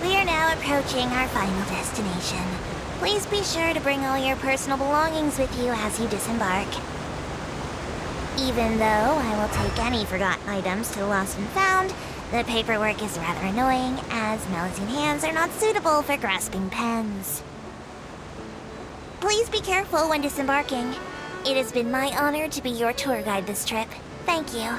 We are now approaching our final destination. Please be sure to bring all your personal belongings with you as you disembark. Even though I will take any forgotten items to the Lost and Found, the paperwork is rather annoying, as Melusine hands are not suitable for grasping pens. Please be careful when disembarking. It has been my honor to be your tour guide this trip. Thank you.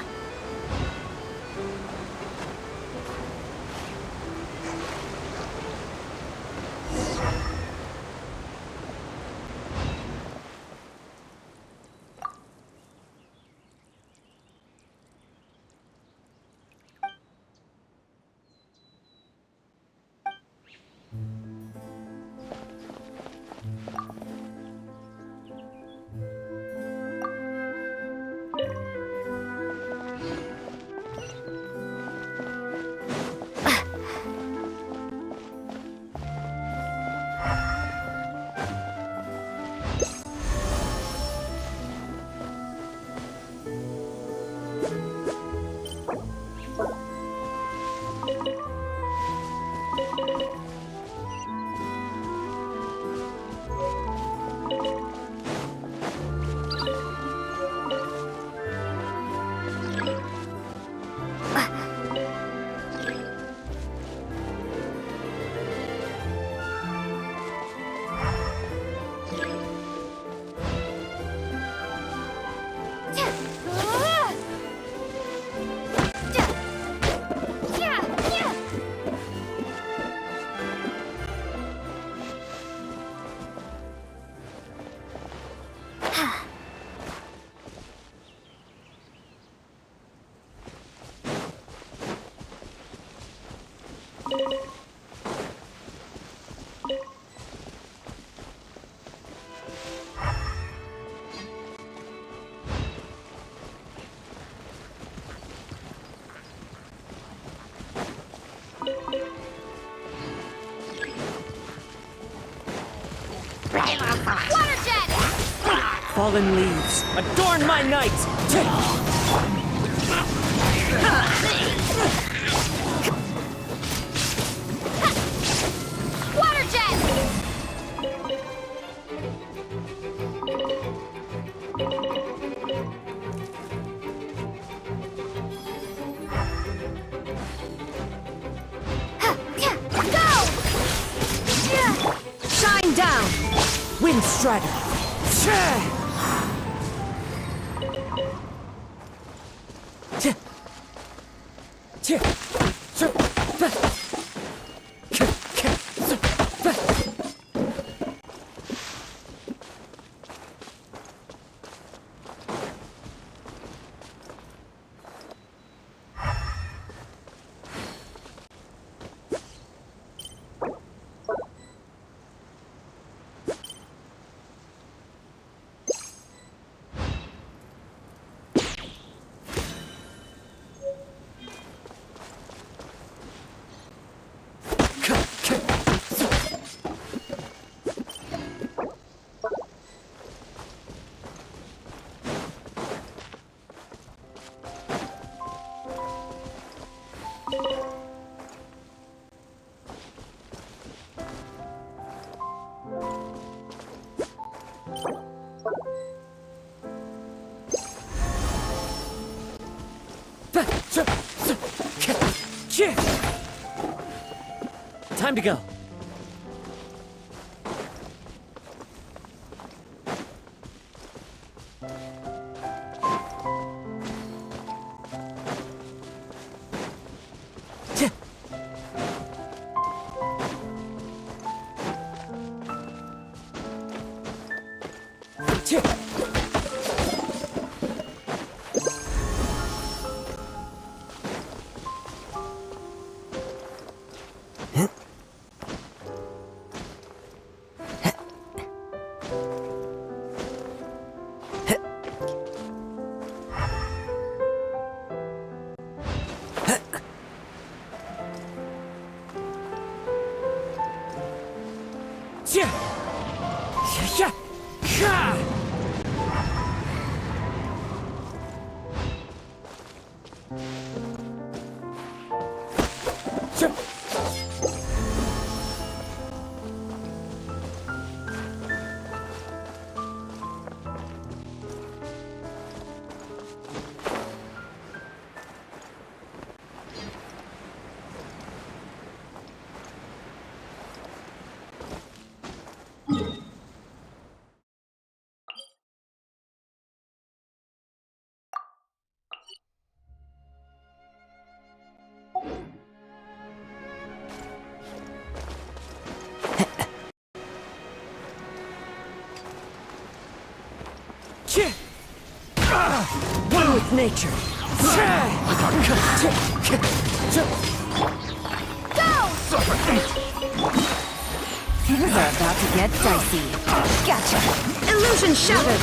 Fallen leaves, adorn my night! Water jet! Go! Shine down! Wind Strider! Time to go. One with nature. Go! Things are about to get dicey. Gotcha. Illusion shattered.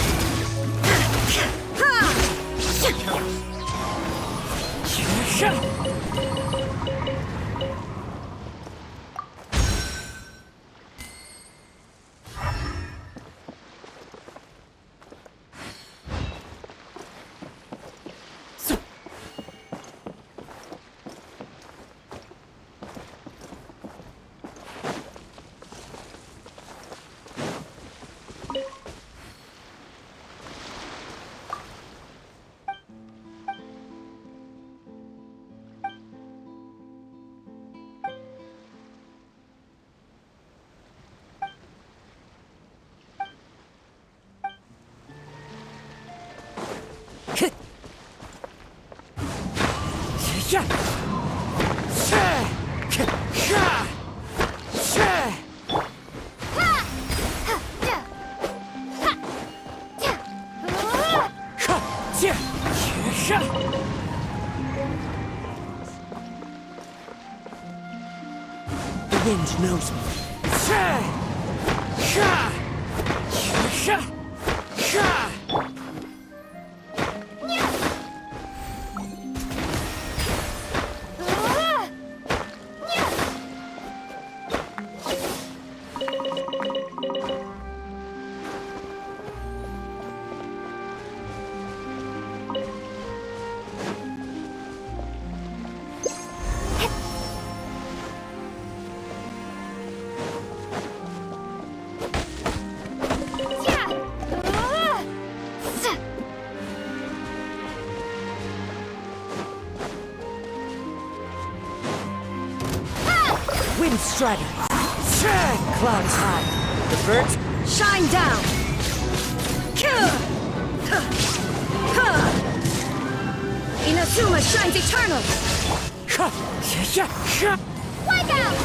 The wind knows me. Wind strider. Clouds high. Divert. Shine down. Inazuma shines eternal. Wipe out!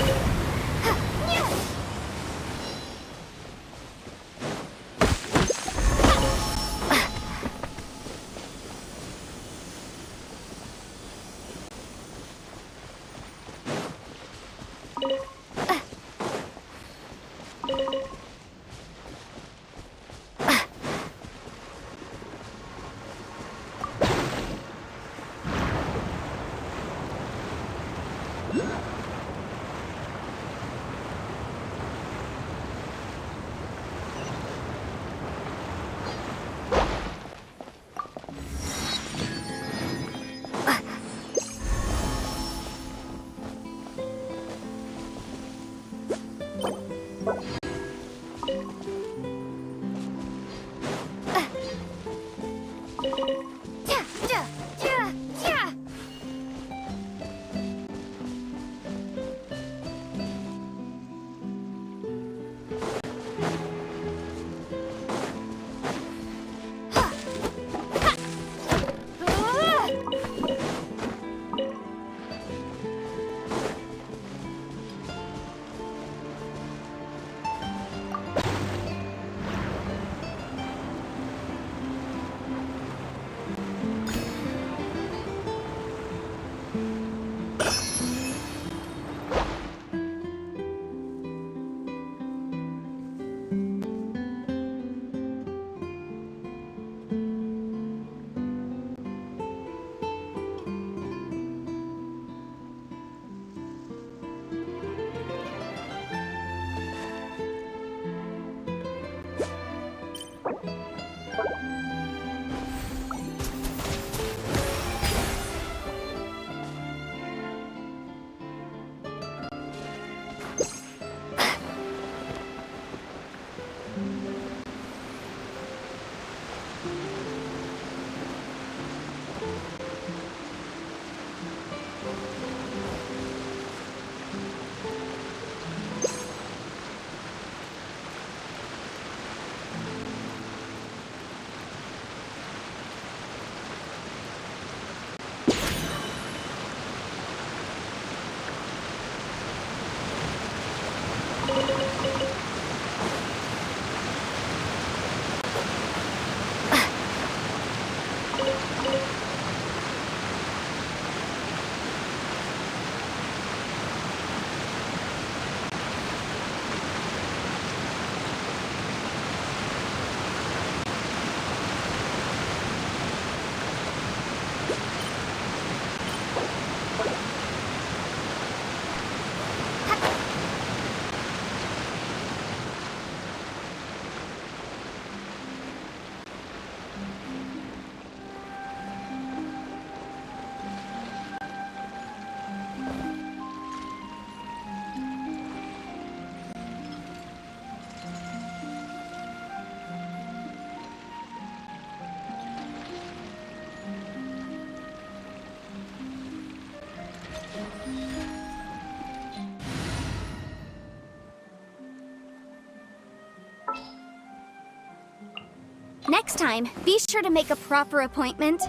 Next time, be sure to make a proper appointment.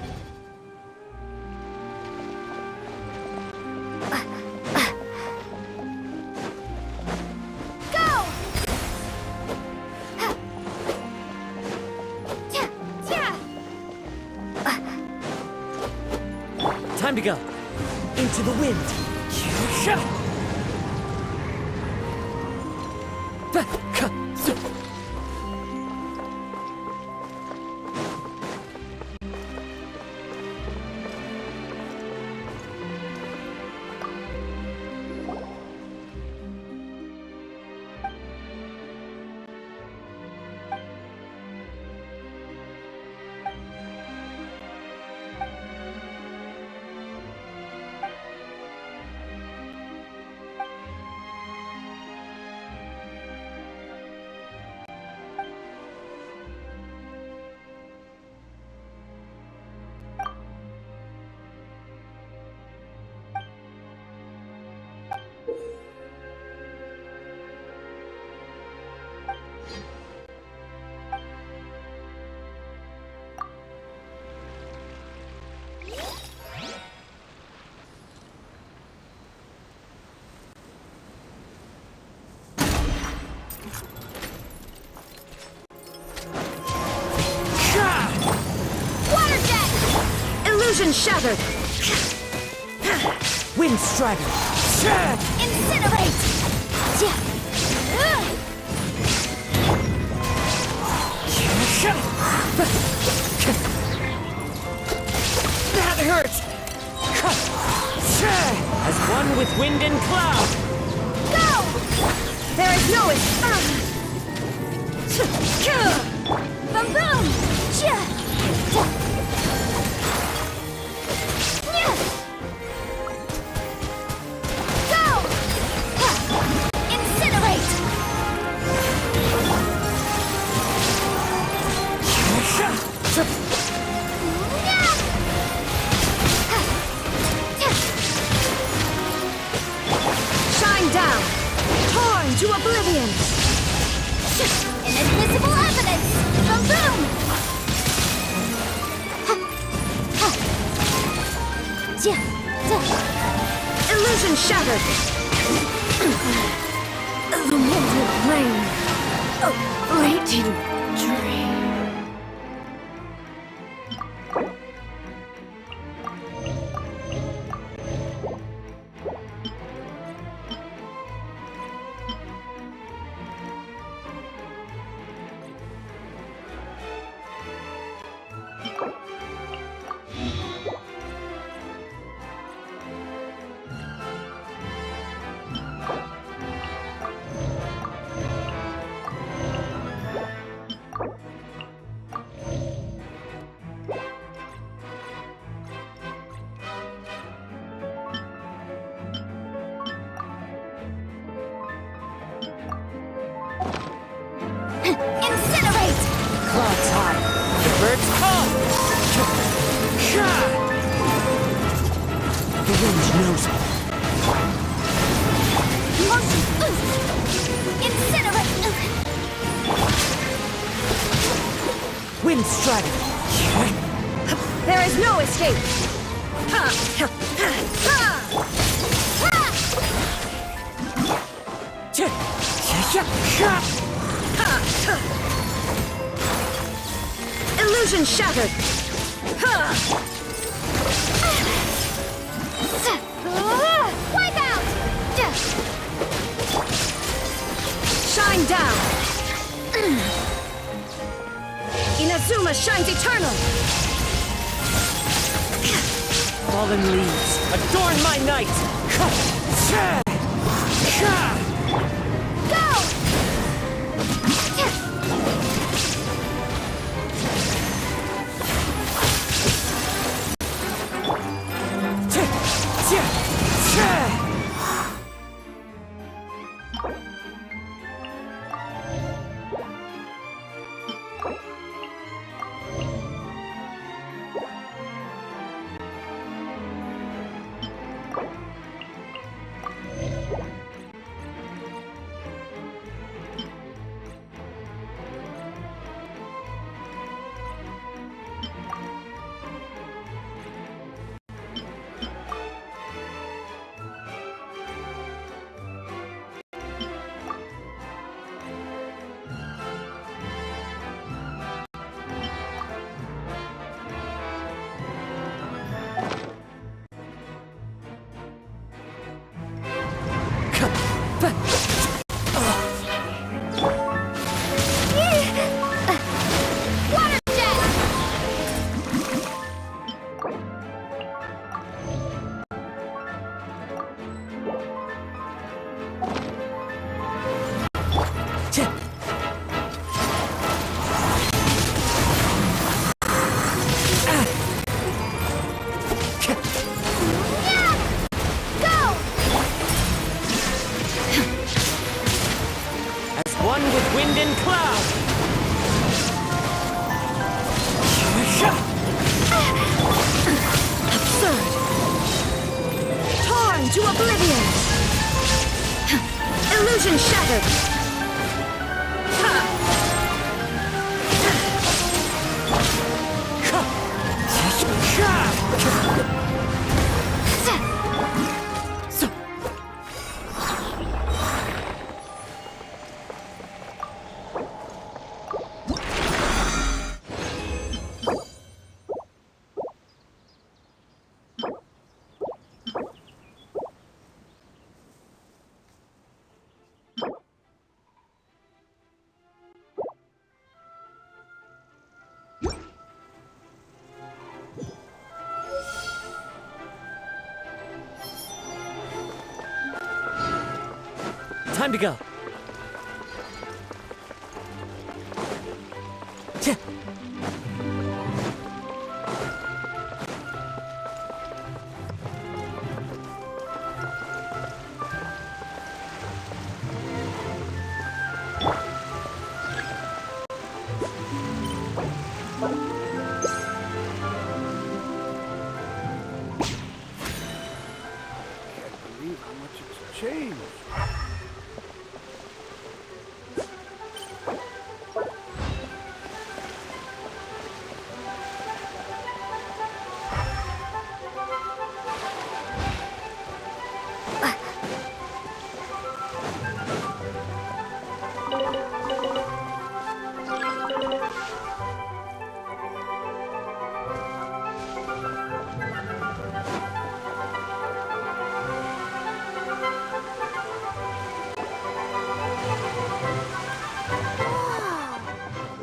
Go! Time to go. Into the wind. Illusion shattered! Wind strider! Incinerate! That hurts! As one with wind and cloud! Go! There is no Boom boom! Go! Incinerate! Shine down! Torn to oblivion! Inadmissible evidence! Boom boom! Illusion shattered! Elemental rain! A fleeting dream! Incinerate! Clouds high. The birds call. The wind knows me. Incinerate! Wind strider! There is no escape! Illusion shattered! Wipe out! Shine down! Inazuma shines eternal! Fallen leaves, adorn my night! Go! Time to go. Believe how much it's changed.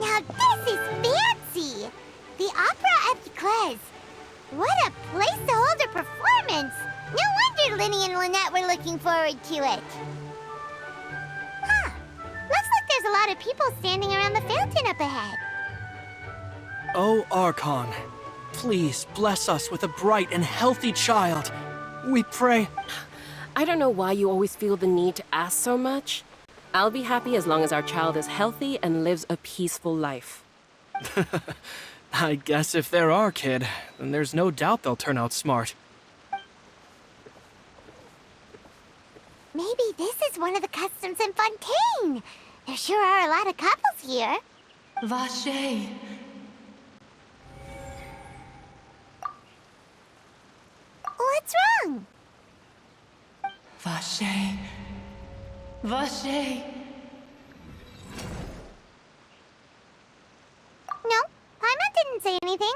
Now this is fancy! The Opera at Eclairs. What a place to hold a performance! No wonder Linny and Lynette were looking forward to it. Huh. Looks like there's a lot of people standing around the fountain up ahead. Oh, Archon, please bless us with a bright and healthy child. We pray. I don't know why you always feel the need to ask so much. I'll be happy as long as our child is healthy and lives a peaceful life. I guess if they're our kid, then there's no doubt they'll turn out smart. Maybe this is one of the customs in Fontaine. There sure are a lot of couples here. Vache. What's wrong? Vache. Vache. No, Paimon didn't say anything.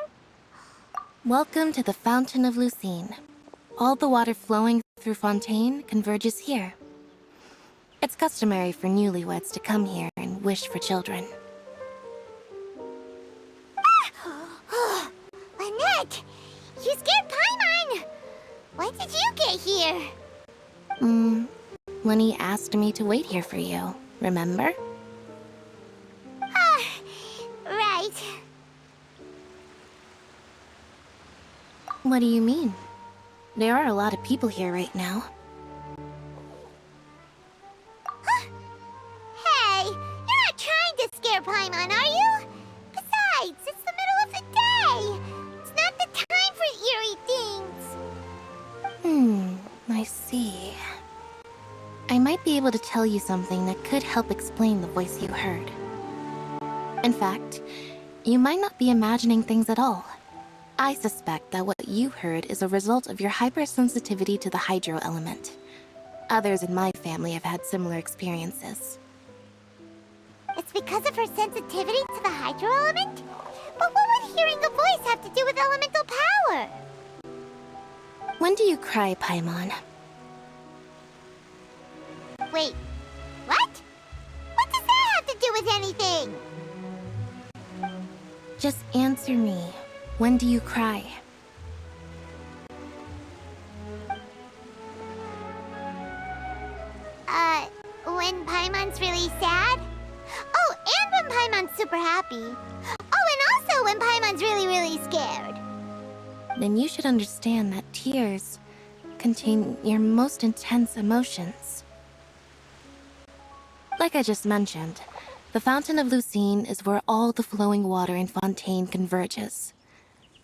Welcome to the Fountain of Lucine. All the water flowing through Fontaine converges here. It's customary for newlyweds to come here and wish for children. Lynette! You scared Paimon! When did you get here? Lenny asked me to wait here for you, remember? Right. What do you mean? There are a lot of people here right now. Hey, you're not trying to scare Paimon, are you? Besides, it's the middle of the day. It's not the time for eerie things. I see. I might be able to tell you something that could help explain the voice you heard. In fact, you might not be imagining things at all. I suspect that what you heard is a result of your hypersensitivity to the hydro element. Others in my family have had similar experiences. It's because of her sensitivity to the hydro element? But what would hearing a voice have to do with elemental power? When do you cry, Paimon? Wait, what? What does that have to do with anything? Just answer me. When do you cry? When Paimon's really sad? Oh, and when Paimon's super happy. Oh, and also when Paimon's really, really scared. Then you should understand that tears contain your most intense emotions. Like I just mentioned, the Fountain of Lucine is where all the flowing water in Fontaine converges.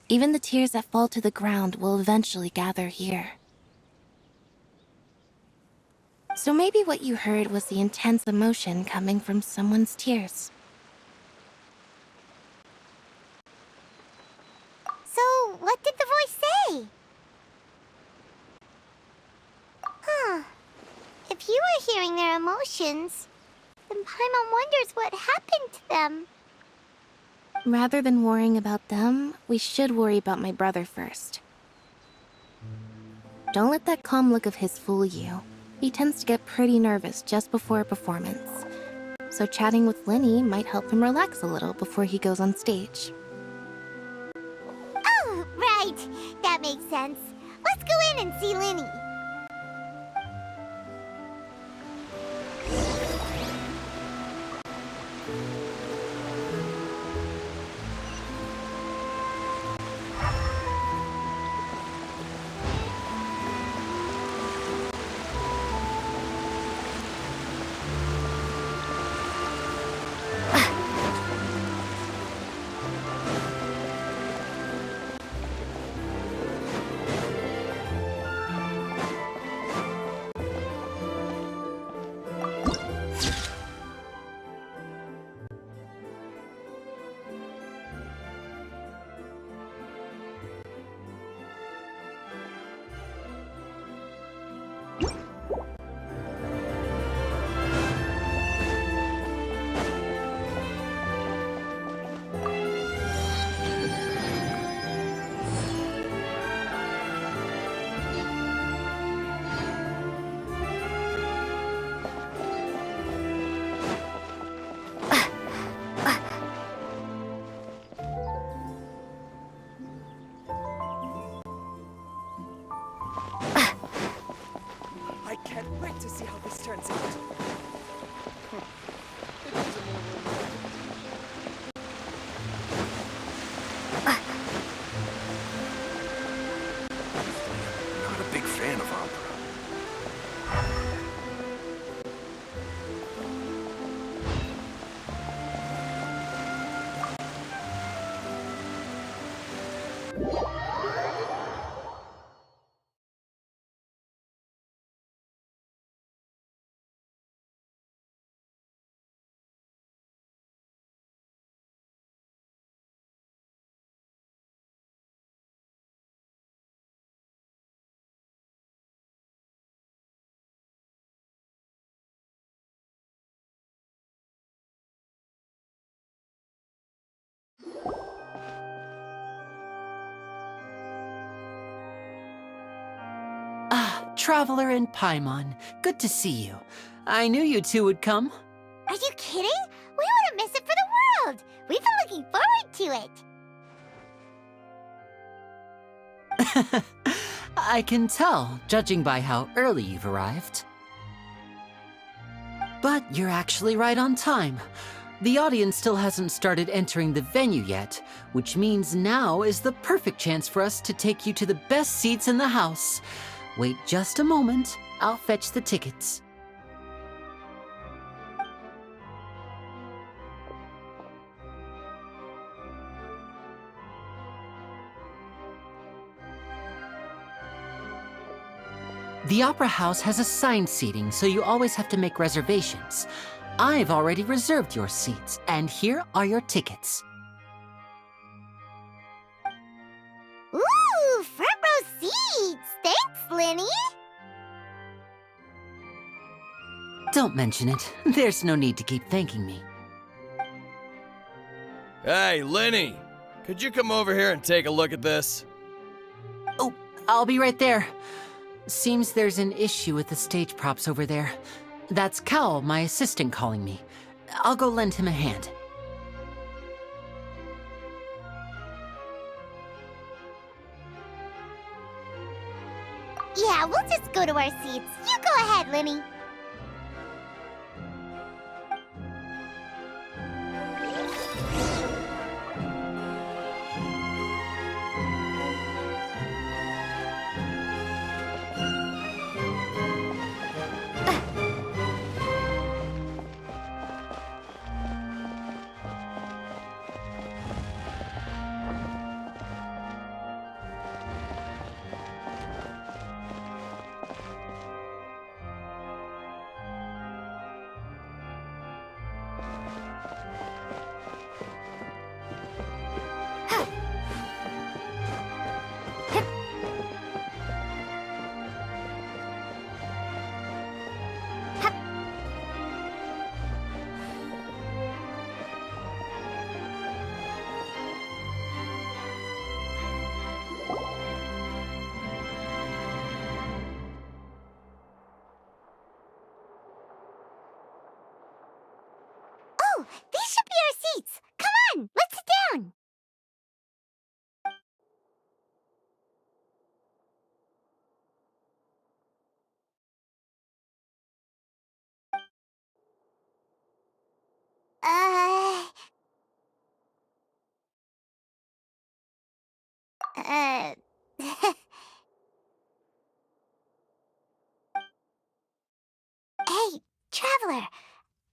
Even the tears that fall to the ground will eventually gather here. So maybe what you heard was the intense emotion coming from someone's tears. So, what did the voice say? If you were hearing their emotions, then Paimon wonders what happened to them. Rather than worrying about them, we should worry about my brother first. Don't let that calm look of his fool you. He tends to get pretty nervous just before a performance. So chatting with Linny might help him relax a little before he goes on stage. Oh, right. That makes sense. Let's go in and see Linny. turns out. Not a big fan of opera. Traveler and Paimon, good to see you. I knew you two would come. Are you kidding? We wouldn't miss it for the world. We've been looking forward to it. I can tell, judging by how early you've arrived. But you're actually right on time. The audience still hasn't started entering the venue yet, which means now is the perfect chance for us to take you to the best seats in the house. Wait just a moment. I'll fetch the tickets. The Opera House has assigned seating, so you always have to make reservations. I've already reserved your seats, and here are your tickets. Ooh, front row seats! Thanks, Lenny! Don't mention it. There's no need to keep thanking me. Hey, Lenny! Could you come over here and take a look at this? Oh, I'll be right there. Seems there's an issue with the stage props over there. That's Cal, my assistant, calling me. I'll go lend him a hand. Yeah, we'll just go to our seats. You go ahead, Lenny. Oh, these should be our seats. Come on, let's sit down. Uh... Uh... Hey, Traveler.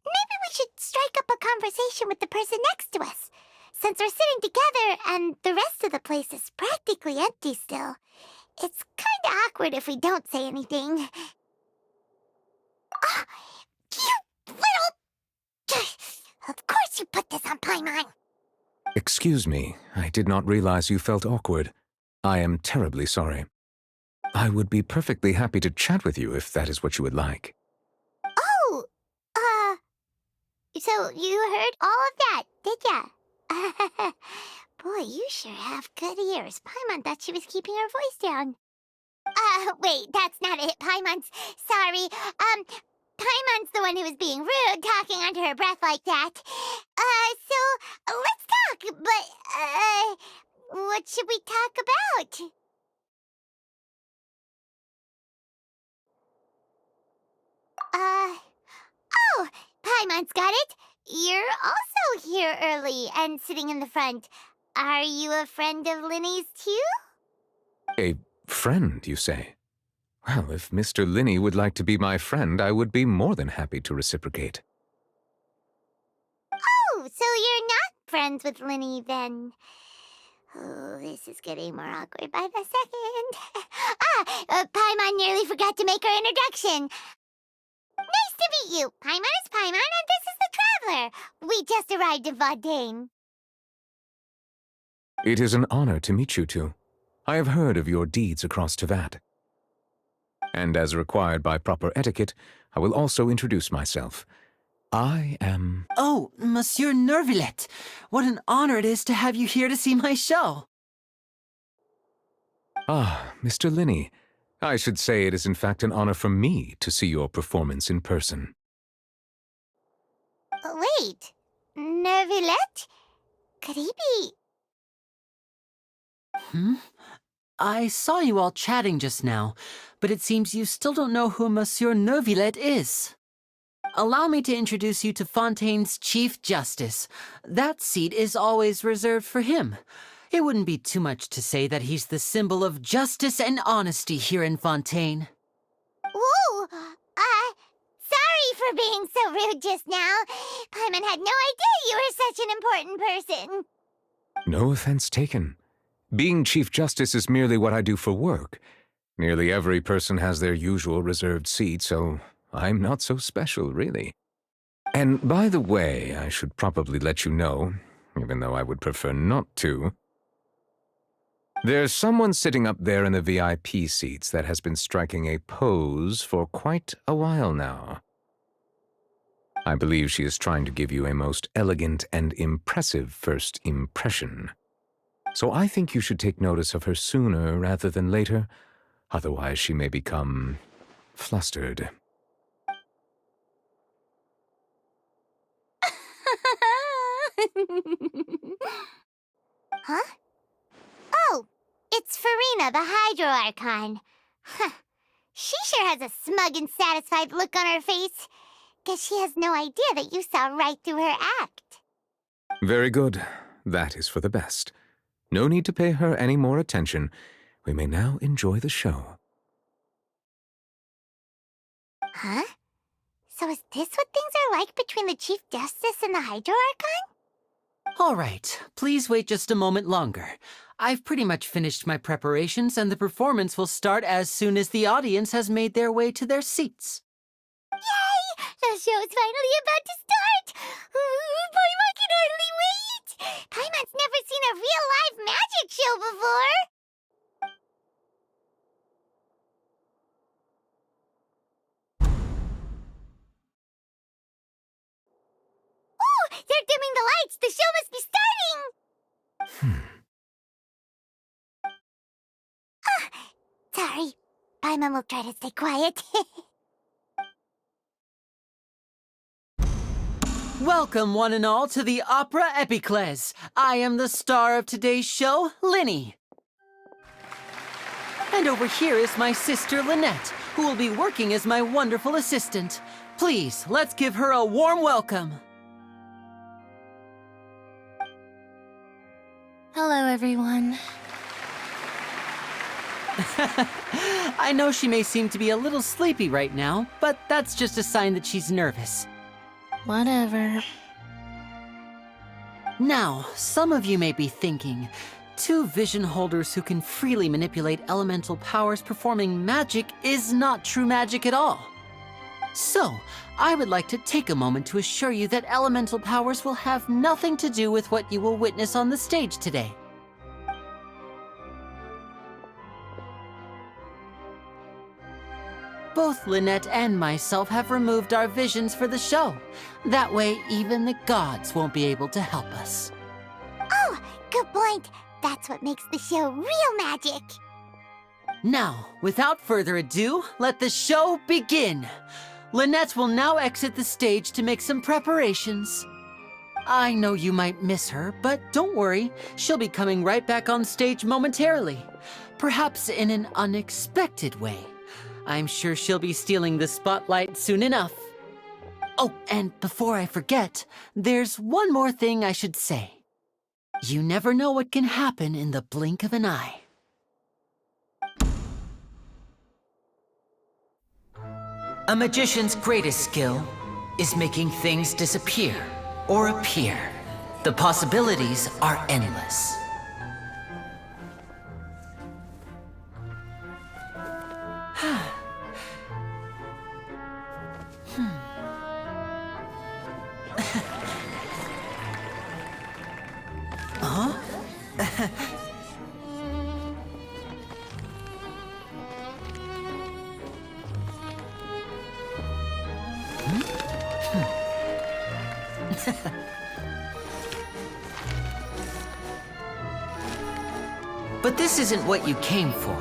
Maybe we should strike up a conversation with the person next to us. Since we're sitting together and the rest of the place is practically empty still, it's kinda awkward if we don't say anything. Ah, you little... Of course you put this on Paimon. Excuse me, I did not realize you felt awkward. I am terribly sorry. I would be perfectly happy to chat with you if that is what you would like. Oh, so you heard all of that, did ya? Boy, you sure have good ears. Paimon thought she was keeping her voice down. Wait, that's not it, Paimon's. Sorry. Paimon's the one who was being rude, talking under her breath like that. So, let's talk, but, what should we talk about? Oh, Paimon's got it. You're also here early and sitting in the front. Are you a friend of Linny's too? A friend, you say? Well, if Mr. Linney would like to be my friend, I would be more than happy to reciprocate. Oh, so you're not friends with Linny then? Oh, this is getting more awkward by the second. Paimon nearly forgot to make her introduction. Nice to meet you. Paimon is Paimon, and this is the Traveler. We just arrived in Fontaine. It is an honor to meet you two. I have heard of your deeds across Tevat. And as required by proper etiquette, I will also introduce myself. I am... Oh, Monsieur Nervillet! What an honor it is to have you here to see my show! Ah, Mr. Linney. I should say it is in fact an honor for me to see your performance in person. Wait, Nervillet? Could he be... I saw you all chatting just now, but it seems you still don't know who Monsieur Nervillet is. Allow me to introduce you to Fontaine's Chief Justice. That seat is always reserved for him. It wouldn't be too much to say that he's the symbol of justice and honesty here in Fontaine. Whoa! Sorry for being so rude just now. Paimon had no idea you were such an important person. No offense taken. Being Chief Justice is merely what I do for work. Nearly every person has their usual reserved seat, so I'm not so special, really. And by the way, I should probably let you know, even though I would prefer not to, there's someone sitting up there in the VIP seats that has been striking a pose for quite a while now. I believe she is trying to give you a most elegant and impressive first impression. So I think you should take notice of her sooner rather than later, otherwise she may become flustered. Huh? Oh, it's Farina, the Hydro Archon. Huh. She sure has a smug and satisfied look on her face. Guess she has no idea that you saw right through her act. Very good. That is for the best. No need to pay her any more attention. We may now enjoy the show. Huh? So is this what things are like between the Chief Justice and the Hydro Archon? All right, please wait just a moment longer. I've pretty much finished my preparations, and the performance will start as soon as the audience has made their way to their seats. Yay! The show's finally about to start! Paimon can hardly wait! Paimon's never seen a real live magic show before! Ooh! They're dimming the lights! The show must be starting! Sorry. Paimon will try to stay quiet. Welcome, one and all, to the Opera Epiclese. I am the star of today's show, Linny. And over here is my sister, Lynette, who will be working as my wonderful assistant. Please, let's give her a warm welcome. Hello, everyone. I know she may seem to be a little sleepy right now, but that's just a sign that she's nervous. Whatever. Now, some of you may be thinking, two vision holders who can freely manipulate elemental powers performing magic is not true magic at all. So, I would like to take a moment to assure you that elemental powers will have nothing to do with what you will witness on the stage today. Both Lynette and myself have removed our visions for the show. That way, even the gods won't be able to help us. Oh, good point. That's what makes the show real magic. Now, without further ado, let the show begin. Lynette will now exit the stage to make some preparations. I know you might miss her, but don't worry. She'll be coming right back on stage momentarily. Perhaps in an unexpected way. I'm sure she'll be stealing the spotlight soon enough. Oh, and before I forget, there's one more thing I should say. You never know what can happen in the blink of an eye. A magician's greatest skill is making things disappear or appear. The possibilities are endless. Huh? But this isn't what you came for.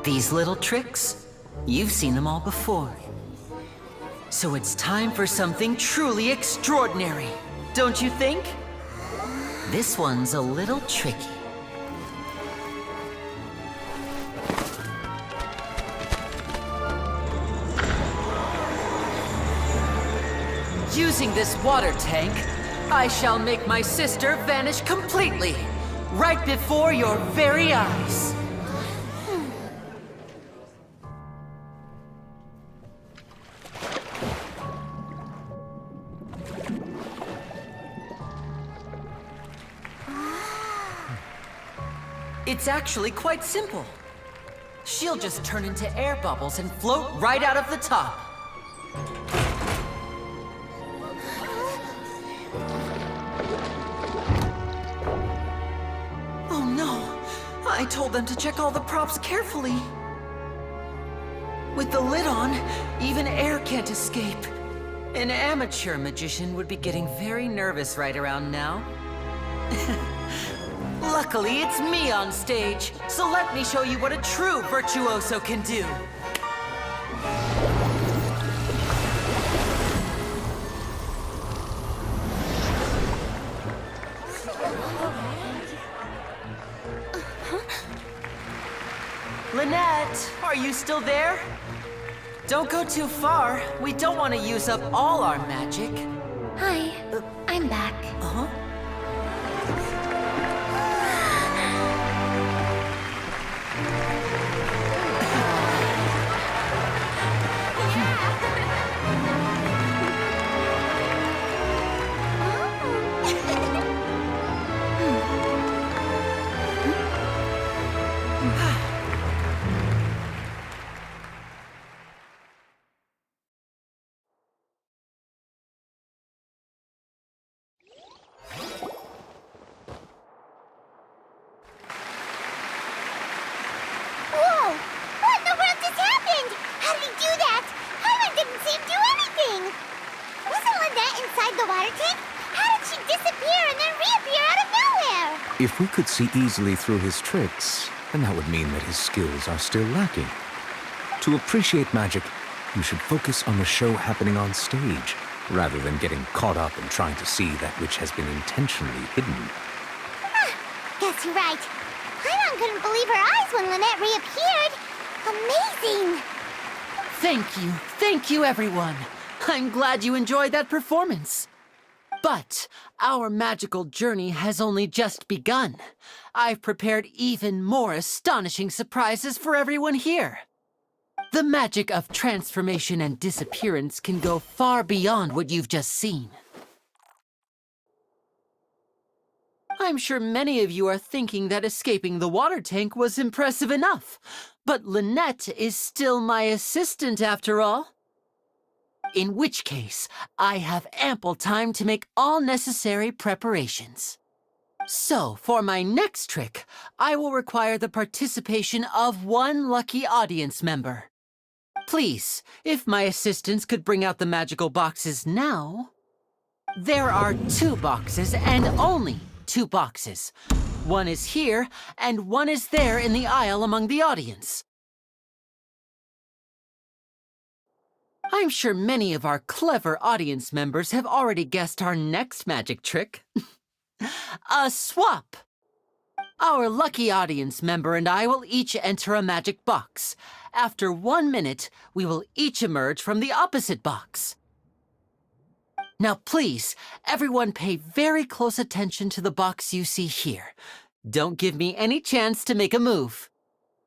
These little tricks, you've seen them all before. So it's time for something truly extraordinary, don't you think? This one's a little tricky. Using this water tank, I shall make my sister vanish completely, right before your very eyes. It's actually quite simple. She'll just turn into air bubbles and float right out of the top. Oh no! I told them to check all the props carefully. With the lid on, even air can't escape. An amateur magician would be getting very nervous right around now. Luckily, it's me on stage, so let me show you what a true virtuoso can do. Lynette, are you still there? Don't go too far. We don't want to use up all our magic. Hi, I'm back. Uh-huh. If we could see easily through his tricks, then that would mean that his skills are still lacking. To appreciate magic, you should focus on the show happening on stage, rather than getting caught up in trying to see that which has been intentionally hidden. Guess you're right. Paimon couldn't believe her eyes when Lynette reappeared. Amazing! Thank you everyone. I'm glad you enjoyed that performance. But our magical journey has only just begun. I've prepared even more astonishing surprises for everyone here. The magic of transformation and disappearance can go far beyond what you've just seen. I'm sure many of you are thinking that escaping the water tank was impressive enough, but Lynette is still my assistant after all. In which case, I have ample time to make all necessary preparations. So, for my next trick, I will require the participation of one lucky audience member. Please, if my assistants could bring out the magical boxes now. There are 2 boxes and only 2 boxes. One is here, and one is there in the aisle among the audience. I'm sure many of our clever audience members have already guessed our next magic trick. A swap! Our lucky audience member and I will each enter a magic box. After 1 minute, we will each emerge from the opposite box. Now please, everyone pay very close attention to the box you see here. Don't give me any chance to make a move.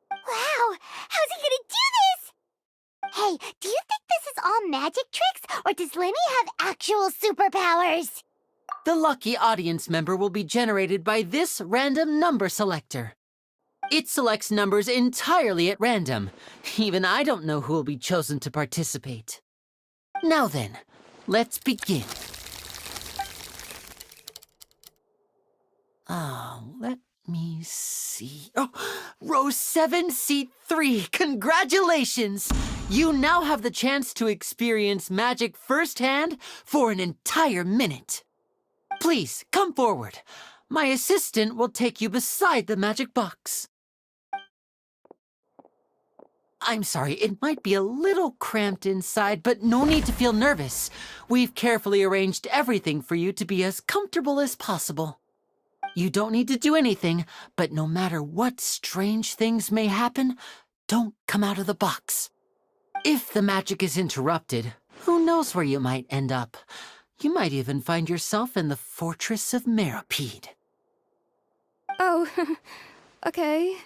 Wow! How's he gonna do this? Hey, do you think this is all magic tricks, or does Lenny have actual superpowers? The lucky audience member will be generated by this random number selector. It selects numbers entirely at random. Even I don't know who will be chosen to participate. Now then, let's begin. Let me see. Oh, row 7, seat 3. Congratulations! You now have the chance to experience magic firsthand for an entire minute. Please, come forward. My assistant will take you beside the magic box. I'm sorry, it might be a little cramped inside, but no need to feel nervous. We've carefully arranged everything for you to be as comfortable as possible. You don't need to do anything, but no matter what strange things may happen, don't come out of the box. If the magic is interrupted, who knows where you might end up? You might even find yourself in the Fortress of Meripede. Oh, okay.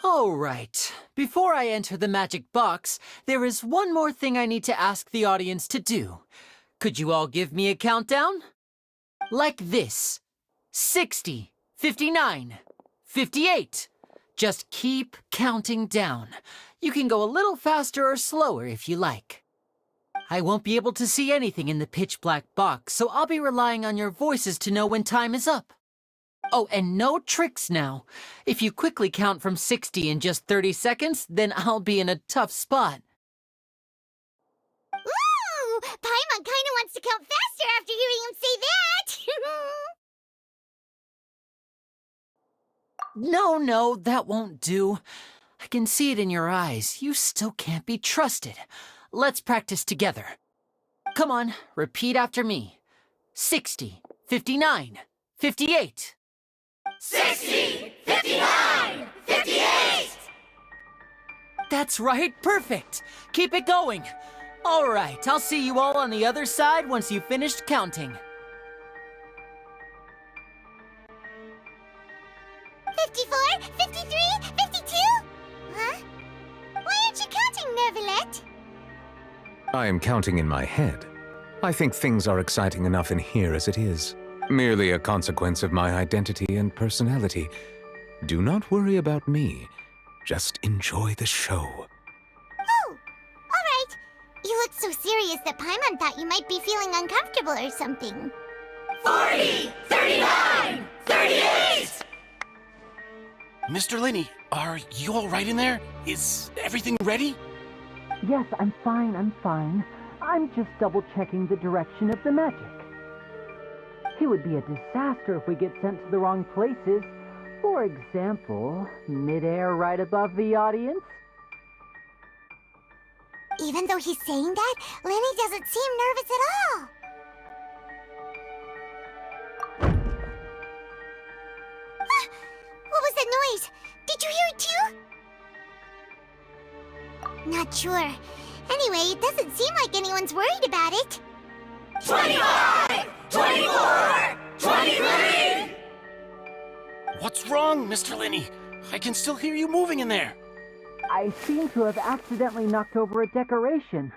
All right. Before I enter the magic box, there is one more thing I need to ask the audience to do. Could you all give me a countdown? Like this. 60, 59, 58. Just keep counting down. You can go a little faster or slower if you like. I won't be able to see anything in the pitch-black box, so I'll be relying on your voices to know when time is up. Oh, and no tricks now. If you quickly count from 60 in just 30 seconds, then I'll be in a tough spot. Ooh! Paimon kinda wants to count faster after hearing him say that! No, that won't do. I can see it in your eyes. You still can't be trusted. Let's practice together. Come on, repeat after me. 60, 59, 58. 60, 59, 58! That's right, perfect. Keep it going. All right, I'll see you all on the other side once you've finished counting. 54, 53, 52? Huh? Why aren't you counting, Nervalet? I am counting in my head. I think things are exciting enough in here as it is. Merely a consequence of my identity and personality. Do not worry about me. Just enjoy the show. Oh, all right. You look so serious that Paimon thought you might be feeling uncomfortable or something. 40, 39, 38! Mr. Linney, are you all right in there? Is everything ready? Yes, I'm fine. I'm just double-checking the direction of the magic. It would be a disaster if we get sent to the wrong places. For example, mid-air right above the audience. Even though he's saying that, Lenny doesn't seem nervous at all. What was that noise? Did you hear it too? Not sure. Anyway, it doesn't seem like anyone's worried about it. 25! 24! 23! What's wrong, Mr. Linney? I can still hear you moving in there. I seem to have accidentally knocked over a decoration.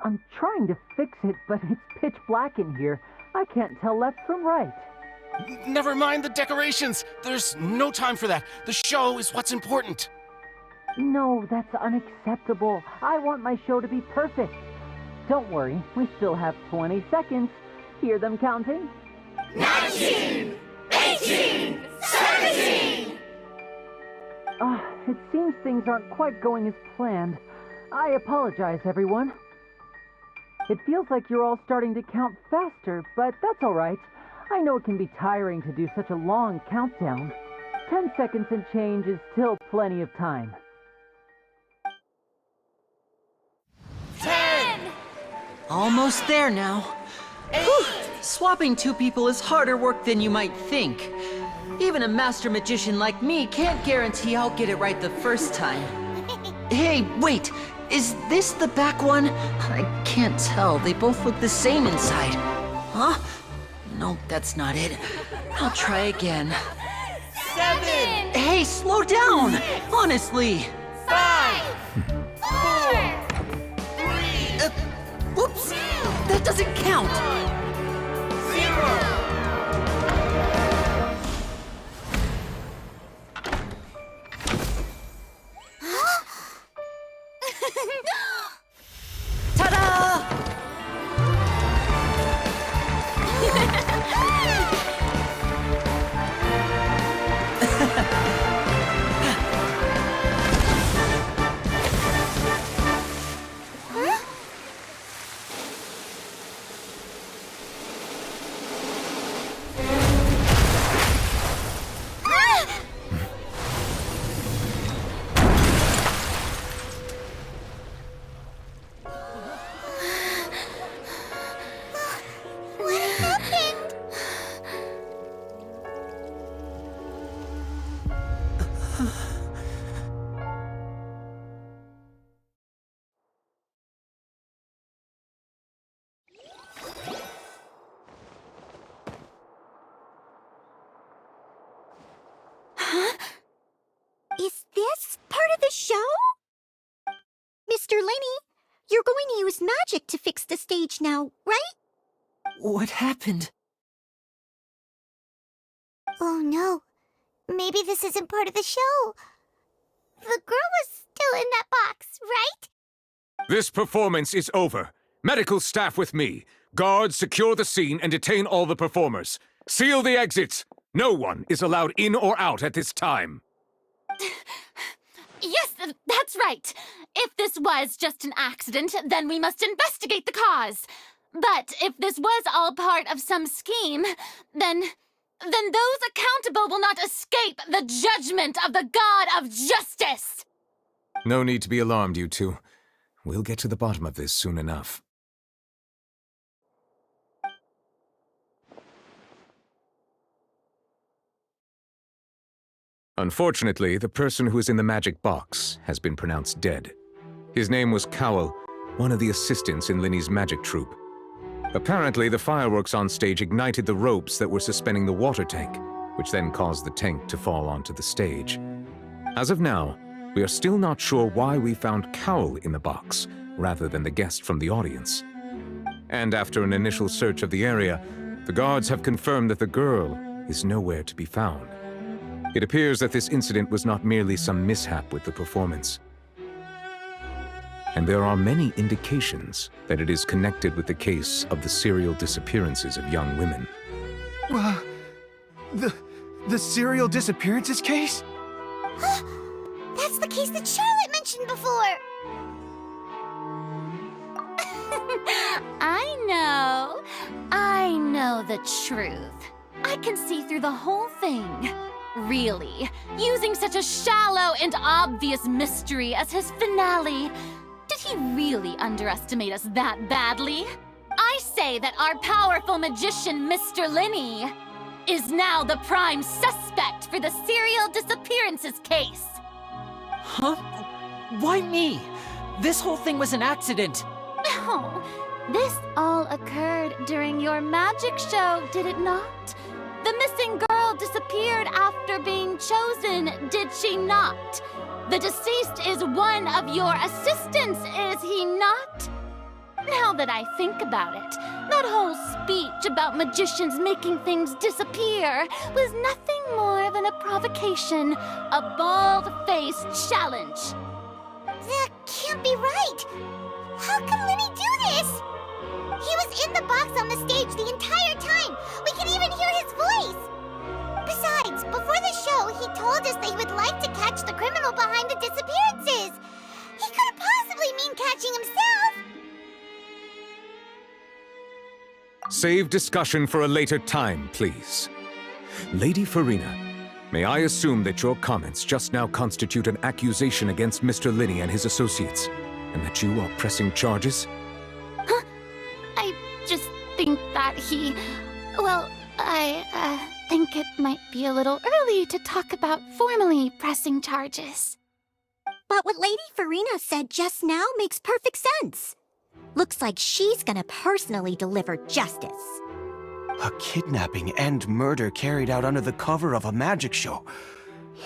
I'm trying to fix it, but it's pitch black in here. I can't tell left from right. Never mind the decorations. There's no time for that. The show is what's important. No, that's unacceptable. I want my show to be perfect. Don't worry, we still have 20 seconds. Hear them counting? 19! 18! 17! It seems things aren't quite going as planned. I apologize, everyone. It feels like you're all starting to count faster, but that's all right. I know it can be tiring to do such a long countdown. 10 seconds and change is still plenty of time. 10! Almost there now. Whew. Swapping two people is harder work than you might think. Even a master magician like me can't guarantee I'll get it right the first time. Hey, wait! Is this the back one? I can't tell. They both look the same inside. Huh? No, that's not it. I'll try again. 7! Hey, slow down! Honestly! 5! 4! 3! Whoops! That doesn't count! 0! Ta-da! Is this part of the show? Mr. Lenny, you're going to use magic to fix the stage now, right? What happened? Oh no. Maybe this isn't part of the show. The girl was still in that box, right? This performance is over. Medical staff with me. Guards, secure the scene and detain all the performers. Seal the exits. No one is allowed in or out at this time. Yes, that's right. If this was just an accident, then we must investigate the cause. But if this was all part of some scheme, then those accountable will not escape the judgment of the God of Justice! No need to be alarmed, you two. We'll get to the bottom of this soon enough. Unfortunately, the person who is in the magic box has been pronounced dead. His name was Cowell, one of the assistants in Linny's magic troupe. Apparently, the fireworks on stage ignited the ropes that were suspending the water tank, which then caused the tank to fall onto the stage. As of now, we are still not sure why we found Cowell in the box, rather than the guest from the audience. And after an initial search of the area, the guards have confirmed that the girl is nowhere to be found. It appears that this incident was not merely some mishap with the performance. And there are many indications that it is connected with the case of the serial disappearances of young women. The serial disappearances case? That's the case that Charlotte mentioned before! I know the truth. I can see through the whole thing. Really, using such a shallow and obvious mystery as his finale. Did he really underestimate us that badly? I say that our powerful magician, Mr. Linny, is now the prime suspect for the serial disappearances case. Huh? Why me? This whole thing was an accident. No, this all occurred during your magic show, did it not? The missing girl disappeared after being chosen, did she not? The deceased is one of your assistants, is he not? Now that I think about it, that whole speech about magicians making things disappear was nothing more than a provocation, a bald-faced challenge. That can't be right! How could Linny do this? He was in the box on the stage the entire time! We could even hear his voice! Besides, before the show, he told us that he would like to catch the criminal behind the disappearances! He couldn't possibly mean catching himself! Save discussion for a later time, please. Lady Farina, may I assume that your comments just now constitute an accusation against Mr. Linny and his associates, and that you are pressing charges? Huh? I just think that he... Well, think it might be a little early to talk about formally pressing charges. But what Lady Farina said just now makes perfect sense. Looks like she's gonna personally deliver justice. A kidnapping and murder carried out under the cover of a magic show.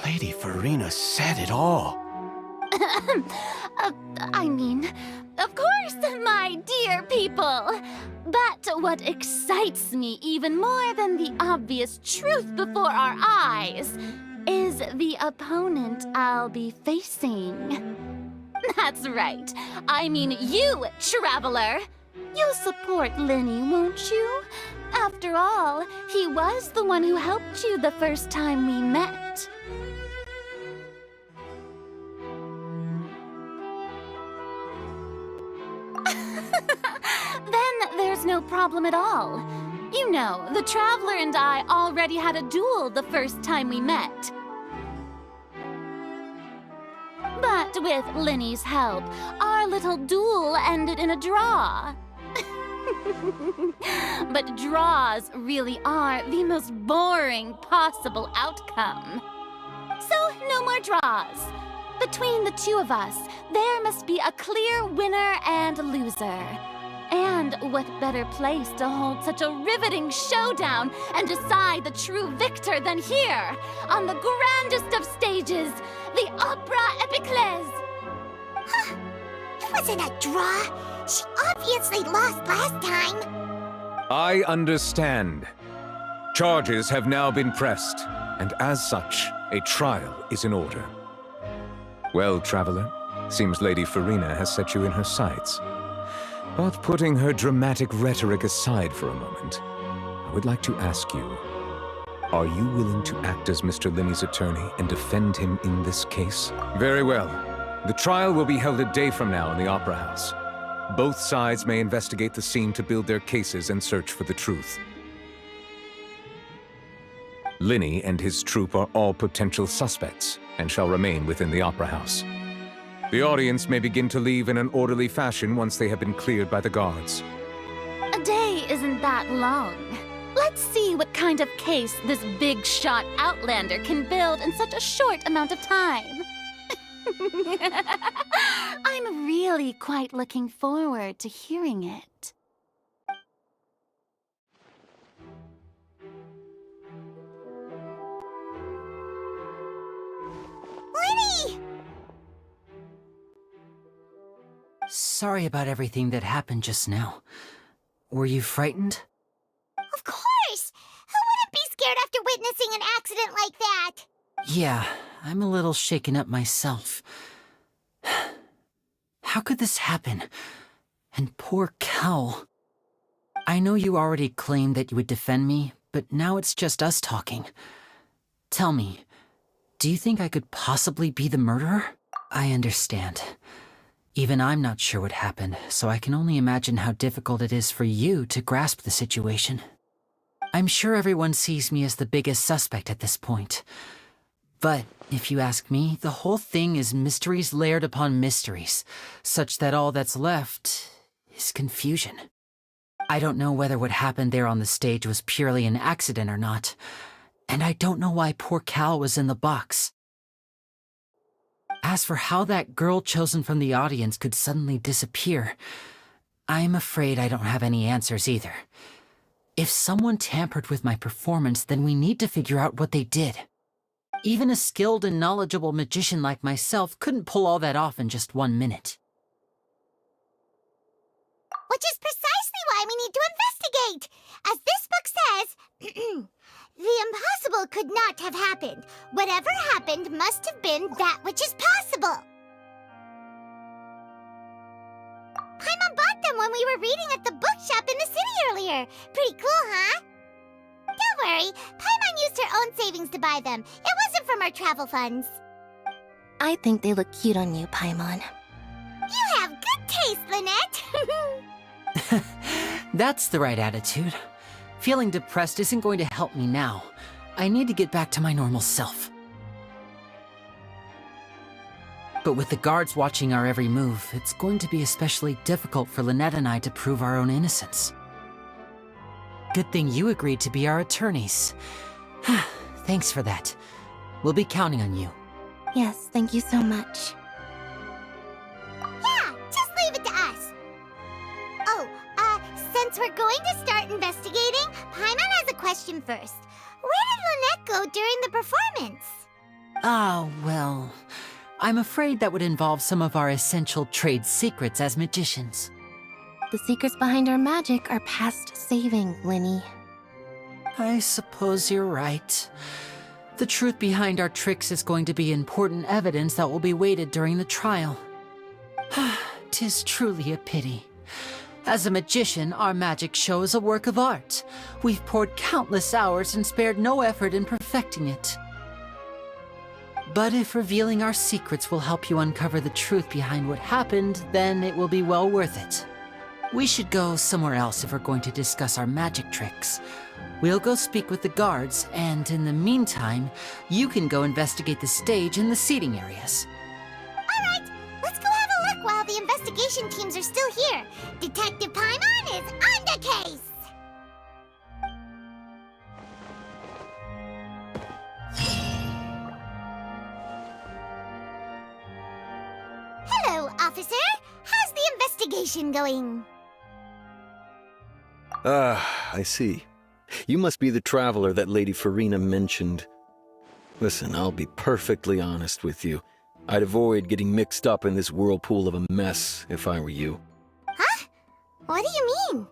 Lady Farina said it all. I mean, of course, my dear people. But what excites me even more than the obvious truth before our eyes is the opponent I'll be facing. That's right. I mean you, Traveler. You'll support Lenny, won't you? After all, he was the one who helped you the first time we met. Then there's no problem at all. You know, the Traveler and I already had a duel the first time we met. But with Lenny's help, our little duel ended in a draw. But draws really are the most boring possible outcome. So, no more draws. Between the two of us, there must be a clear winner and loser. And what better place to hold such a riveting showdown and decide the true victor than here, on the grandest of stages, the Opera Epiclese. Huh. It wasn't a draw. She obviously lost last time. I understand. Charges have now been pressed, and as such, a trial is in order. Well, Traveler, seems Lady Farina has set you in her sights. But putting her dramatic rhetoric aside for a moment, I would like to ask you, are you willing to act as Mr. Lenny's attorney and defend him in this case? Very well. The trial will be held a day from now in the Opera House. Both sides may investigate the scene to build their cases and search for the truth. Lenny and his troupe are all potential suspects and shall remain within the Opera House. The audience may begin to leave in an orderly fashion once they have been cleared by the guards. A day isn't that long. Let's see what kind of case this big-shot Outlander can build in such a short amount of time. I'm really quite looking forward to hearing it. Lenny! Sorry about everything that happened just now. Were you frightened? Of course! Who wouldn't be scared after witnessing an accident like that? Yeah, I'm a little shaken up myself. How could this happen? And poor Cal. I know you already claimed that you would defend me, but now it's just us talking. Tell me, do you think I could possibly be the murderer? I understand. Even I'm not sure what happened, so I can only imagine how difficult it is for you to grasp the situation. I'm sure everyone sees me as the biggest suspect at this point. But, if you ask me, the whole thing is mysteries layered upon mysteries, such that all that's left is confusion. I don't know whether what happened there on the stage was purely an accident or not, and I don't know why poor Cal was in the box. As for how that girl chosen from the audience could suddenly disappear, I'm afraid I don't have any answers either. If someone tampered with my performance, then we need to figure out what they did. Even a skilled and knowledgeable magician like myself couldn't pull all that off in just 1 minute. Which is precisely why we need to investigate! As this book says, the impossible could not have happened. Whatever happened must have been that which is possible. Paimon bought them when we were reading at the bookshop in the city earlier. Pretty cool, huh? Don't worry, Paimon used her own savings to buy them. It wasn't from our travel funds. I think they look cute on you, Paimon. You have good taste, Lynette. That's the right attitude. Feeling depressed isn't going to help me now. I need to get back to my normal self. But with the guards watching our every move, it's going to be especially difficult for Lynette and I to prove our own innocence. Good thing you agreed to be our attorneys. Thanks for that. We'll be counting on you. Yes, thank you so much. Yeah, just leave it to us. Oh, since we're going to start investigating, Paimon has a question first. Where did Lynette go during the performance? Ah, well, I'm afraid that would involve some of our essential trade secrets as magicians. The secrets behind our magic are past saving, Linny. I suppose you're right. The truth behind our tricks is going to be important evidence that will be weighted during the trial. 'Tis truly a pity. As a magician, our magic show is a work of art. We've poured countless hours and spared no effort in perfecting it. But if revealing our secrets will help you uncover the truth behind what happened, then it will be well worth it. We should go somewhere else if we're going to discuss our magic tricks. We'll go speak with the guards, and in the meantime, you can go investigate the stage and the seating areas. Alright, let's go have a look while the investigation teams are still here. Detective Paimon is on the case! Hello, officer. How's the investigation going? Ah, I see. You must be the traveler that Lady Farina mentioned. Listen, I'll be perfectly honest with you. I'd avoid getting mixed up in this whirlpool of a mess if I were you. Huh? What do you mean?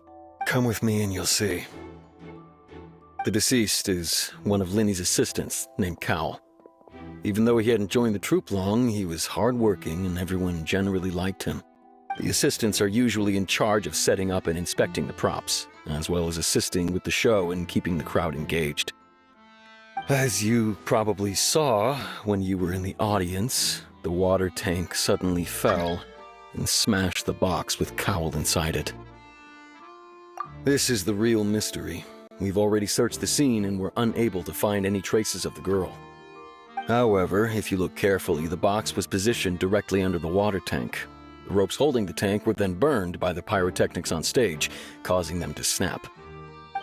Come with me and you'll see. The deceased is one of Linny's assistants, named Cal. Even though he hadn't joined the troupe long, he was hardworking and everyone generally liked him. The assistants are usually in charge of setting up and inspecting the props, as well as assisting with the show and keeping the crowd engaged. As you probably saw when you were in the audience, the water tank suddenly fell and smashed the box with Cowl inside it. This is the real mystery. We've already searched the scene and were unable to find any traces of the girl. However, if you look carefully, the box was positioned directly under the water tank. The ropes holding the tank were then burned by the pyrotechnics on stage, causing them to snap.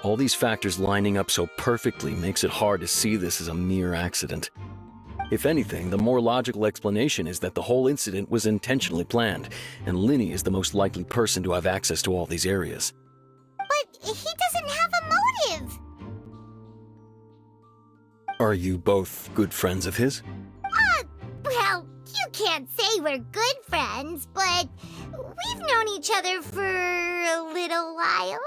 All these factors lining up so perfectly makes it hard to see this as a mere accident. If anything, the more logical explanation is that the whole incident was intentionally planned, and Linny is the most likely person to have access to all these areas. But he doesn't have a motive! Are you both good friends of his? Well, you can't say we're good friends, but we've known each other for a little while.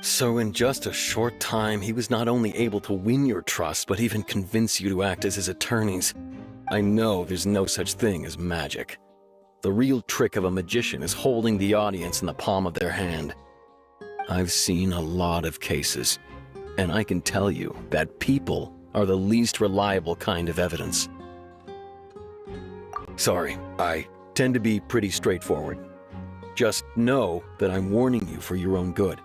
So in just a short time, he was not only able to win your trust, but even convince you to act as his attorneys. I know there's no such thing as magic. The real trick of a magician is holding the audience in the palm of their hand. I've seen a lot of cases, and I can tell you that people are the least reliable kind of evidence. Sorry, I tend to be pretty straightforward. Just know that I'm warning you for your own good.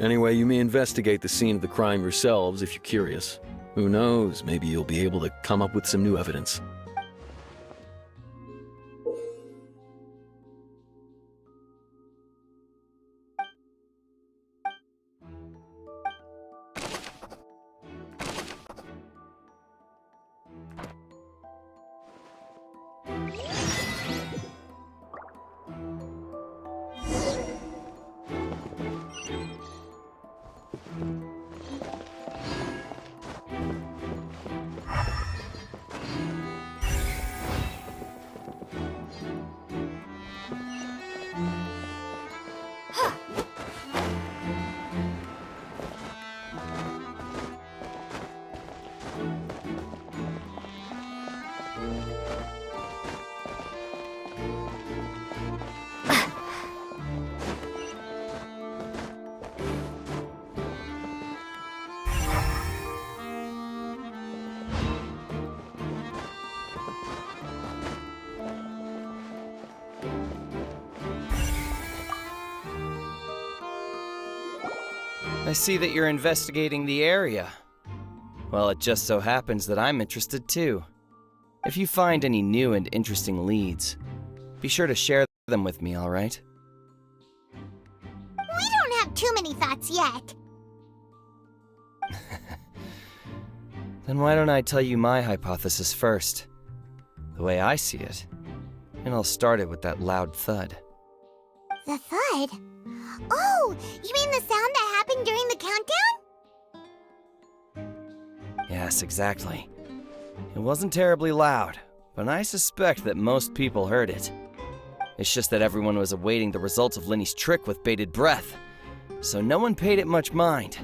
Anyway, you may investigate the scene of the crime yourselves if you're curious. Who knows, maybe you'll be able to come up with some new evidence. I see that you're investigating the area. Well, it just so happens that I'm interested too. If you find any new and interesting leads, be sure to share them with me, alright? We don't have too many thoughts yet. Then why don't I tell you my hypothesis first? The way I see it. And I'll start it with that loud thud. The thud? Oh, you mean the sound that happened during the countdown? Yes, exactly. It wasn't terribly loud, but I suspect that most people heard it. It's just that everyone was awaiting the results of Linny's trick with bated breath, so no one paid it much mind.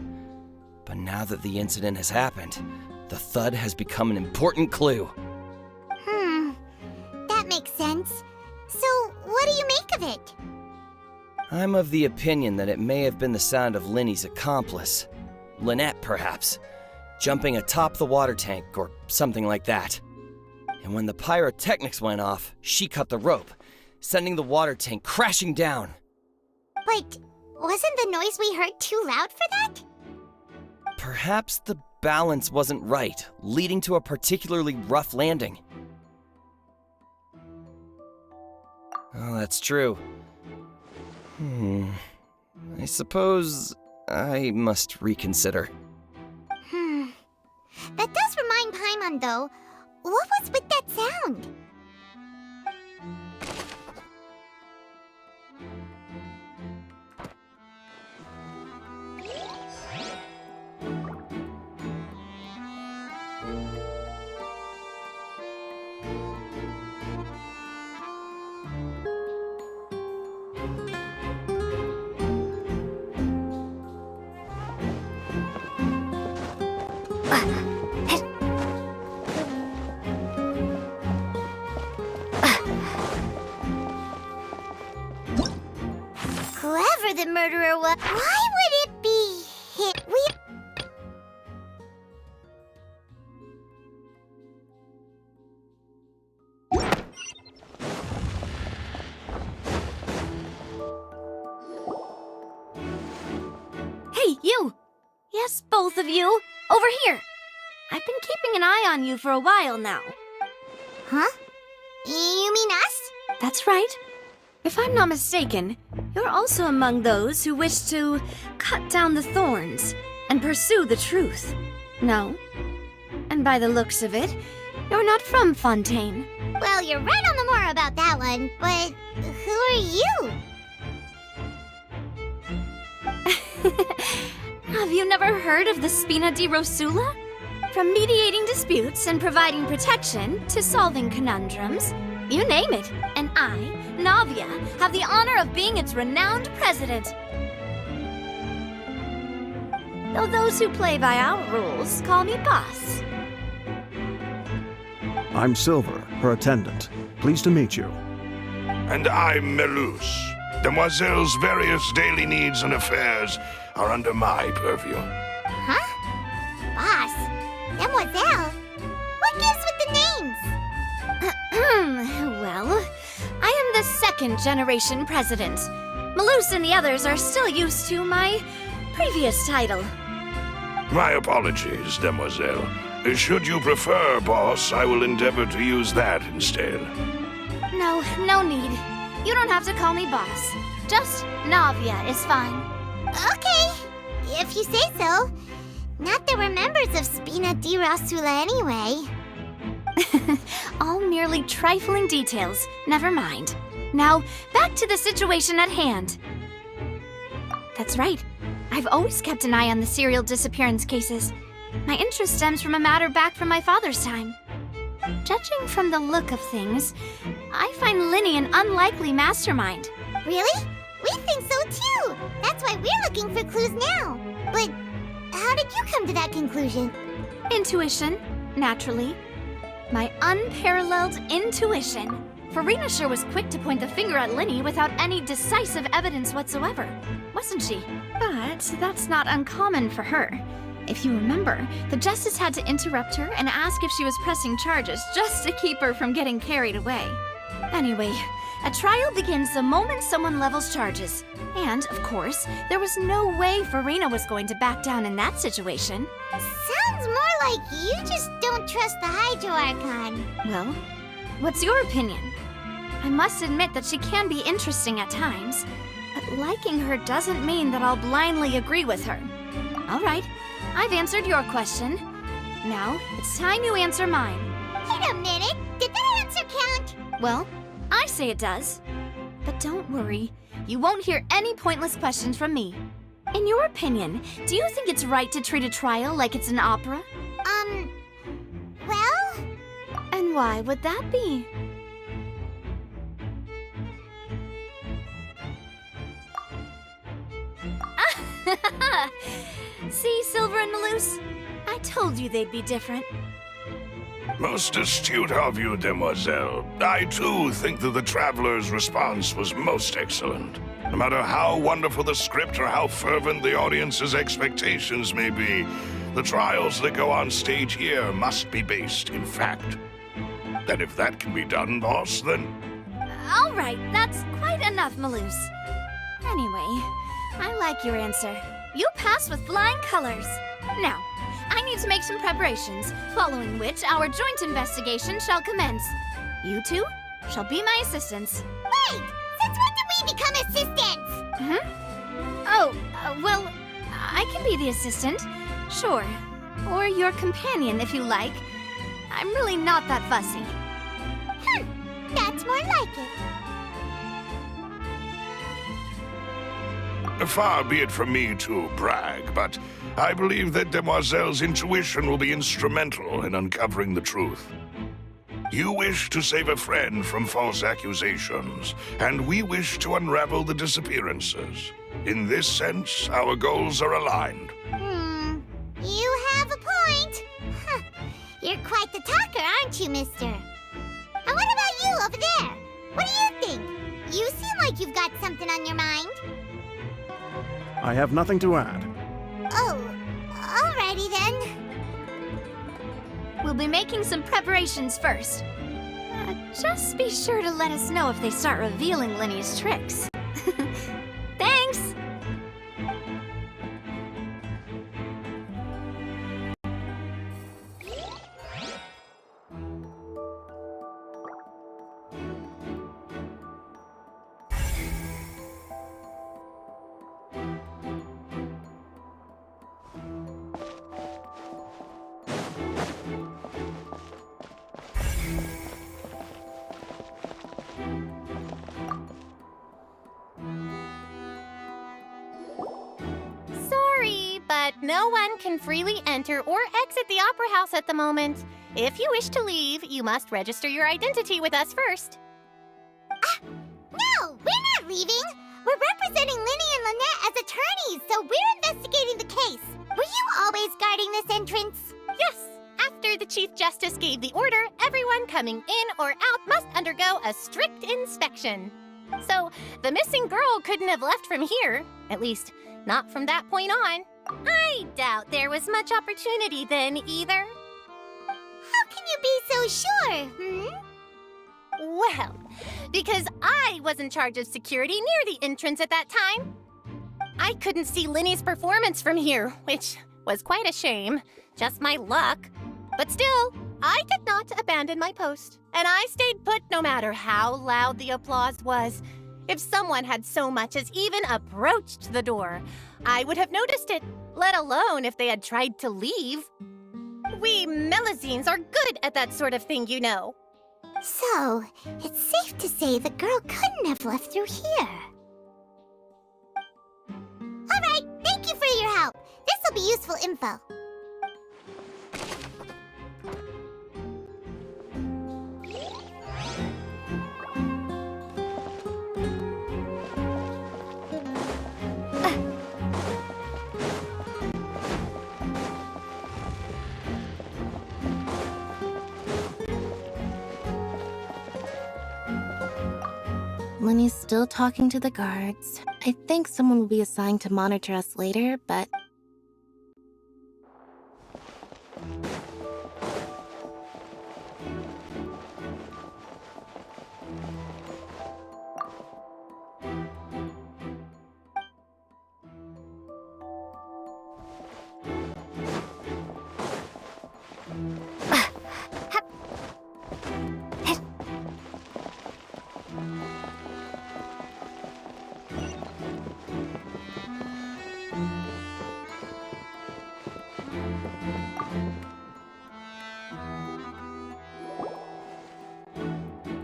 But now that the incident has happened, the thud has become an important clue. That makes sense. So, what do you make of it? I'm of the opinion that it may have been the sound of Linny's accomplice. Lynette, perhaps. Jumping atop the water tank or something like that. And when the pyrotechnics went off, she cut the rope, sending the water tank crashing down. But wasn't the noise we heard too loud for that? Perhaps the balance wasn't right, leading to a particularly rough landing. Oh, that's true. I suppose I must reconsider. That does remind Paimon, though. What was with that sound? Whoever the murderer was, why would it be hit? Hey, you! Yes, both of you! Over here! I've been keeping an eye on you for a while now. Huh? You mean us? That's right. If I'm not mistaken, you're also among those who wish to cut down the thorns and pursue the truth. No? And by the looks of it, you're not from Fontaine. Well, you're right on the more about that one, but who are you? Have you never heard of the Spina di Rosula? From mediating disputes and providing protection to solving conundrums, you name it, and I, Navia, have the honor of being its renowned president. Though those who play by our rules call me boss. I'm Silver, her attendant. Pleased to meet you. And I'm Melus. Demoiselle's various daily needs and affairs are under my purview. Huh? Boss? Demoiselle? What gives with the names? Well, I am the second generation president. Melus and the others are still used to my previous title. My apologies, Demoiselle. Should you prefer, boss, I will endeavor to use that instead. No need. You don't have to call me boss. Just Navia is fine. Okay, if you say so. Not that we're members of Spina di Rosula anyway. All merely trifling details. Never mind. Now, back to the situation at hand. That's right. I've always kept an eye on the serial disappearance cases. My interest stems from a matter back from my father's time. Judging from the look of things, I find Linny an unlikely mastermind. Really? We think so too! That's why we're looking for clues now. But how did you come to that conclusion? Intuition, naturally. My unparalleled intuition. Farina sure was quick to point the finger at Linny without any decisive evidence whatsoever, wasn't she? But that's not uncommon for her. If you remember, the Justice had to interrupt her and ask if she was pressing charges just to keep her from getting carried away. Anyway, a trial begins the moment someone levels charges. And, of course, there was no way Farina was going to back down in that situation. Sounds more like you just don't trust the Hydro Archon. Well, what's your opinion? I must admit that she can be interesting at times, but liking her doesn't mean that I'll blindly agree with her. All right, I've answered your question. Now, it's time you answer mine. Wait a minute! Did that answer count? Well, I say it does. But don't worry, you won't hear any pointless questions from me. In your opinion, do you think it's right to treat a trial like it's an opera? Well? And why would that be? See, Silver and Maloose? I told you they'd be different. Most astute of you, demoiselle. I too think that the traveler's response was most excellent. No matter how wonderful the script or how fervent the audience's expectations may be, the trials that go on stage here must be based in fact. And if that can be done, boss, then... All right, that's quite enough, Maloose. Anyway, I like your answer. You passed with flying colors. Now, I need to make some preparations, following which our joint investigation shall commence. You two shall be my assistants. Wait! Since when did we become assistants? Oh, well, I can be the assistant. Sure. Or your companion, if you like. I'm really not that fussy. That's more like it. Far be it from me to brag, but I believe that Demoiselle's intuition will be instrumental in uncovering the truth. You wish to save a friend from false accusations, and we wish to unravel the disappearances. In this sense, our goals are aligned. You have a point. You're quite the talker, aren't you, mister? And what about you over there? What do you think? You seem like you've got something on your mind. I have nothing to add. Oh, alrighty then. We'll be making some preparations first. Just be sure to let us know if they start revealing Lenny's tricks. Thanks! But no one can freely enter or exit the Opera House at the moment. If you wish to leave, you must register your identity with us first. No, we're not leaving. We're representing Linny and Lynette as attorneys, so we're investigating the case. Were you always guarding this entrance? Yes. After the Chief Justice gave the order, everyone coming in or out must undergo a strict inspection. So, the missing girl couldn't have left from here. At least, not from that point on. I doubt there was much opportunity then, either. How can you be so sure, Well, because I was in charge of security near the entrance at that time. I couldn't see Linny's performance from here, which was quite a shame. Just my luck. But still, I did not abandon my post, and I stayed put no matter how loud the applause was. If someone had so much as even approached the door, I would have noticed it, let alone if they had tried to leave. We Melusines are good at that sort of thing, you know. So, it's safe to say the girl couldn't have left through here. All right, thank you for your help. This will be useful info. Lenny's still talking to the guards. I think someone will be assigned to monitor us later, but...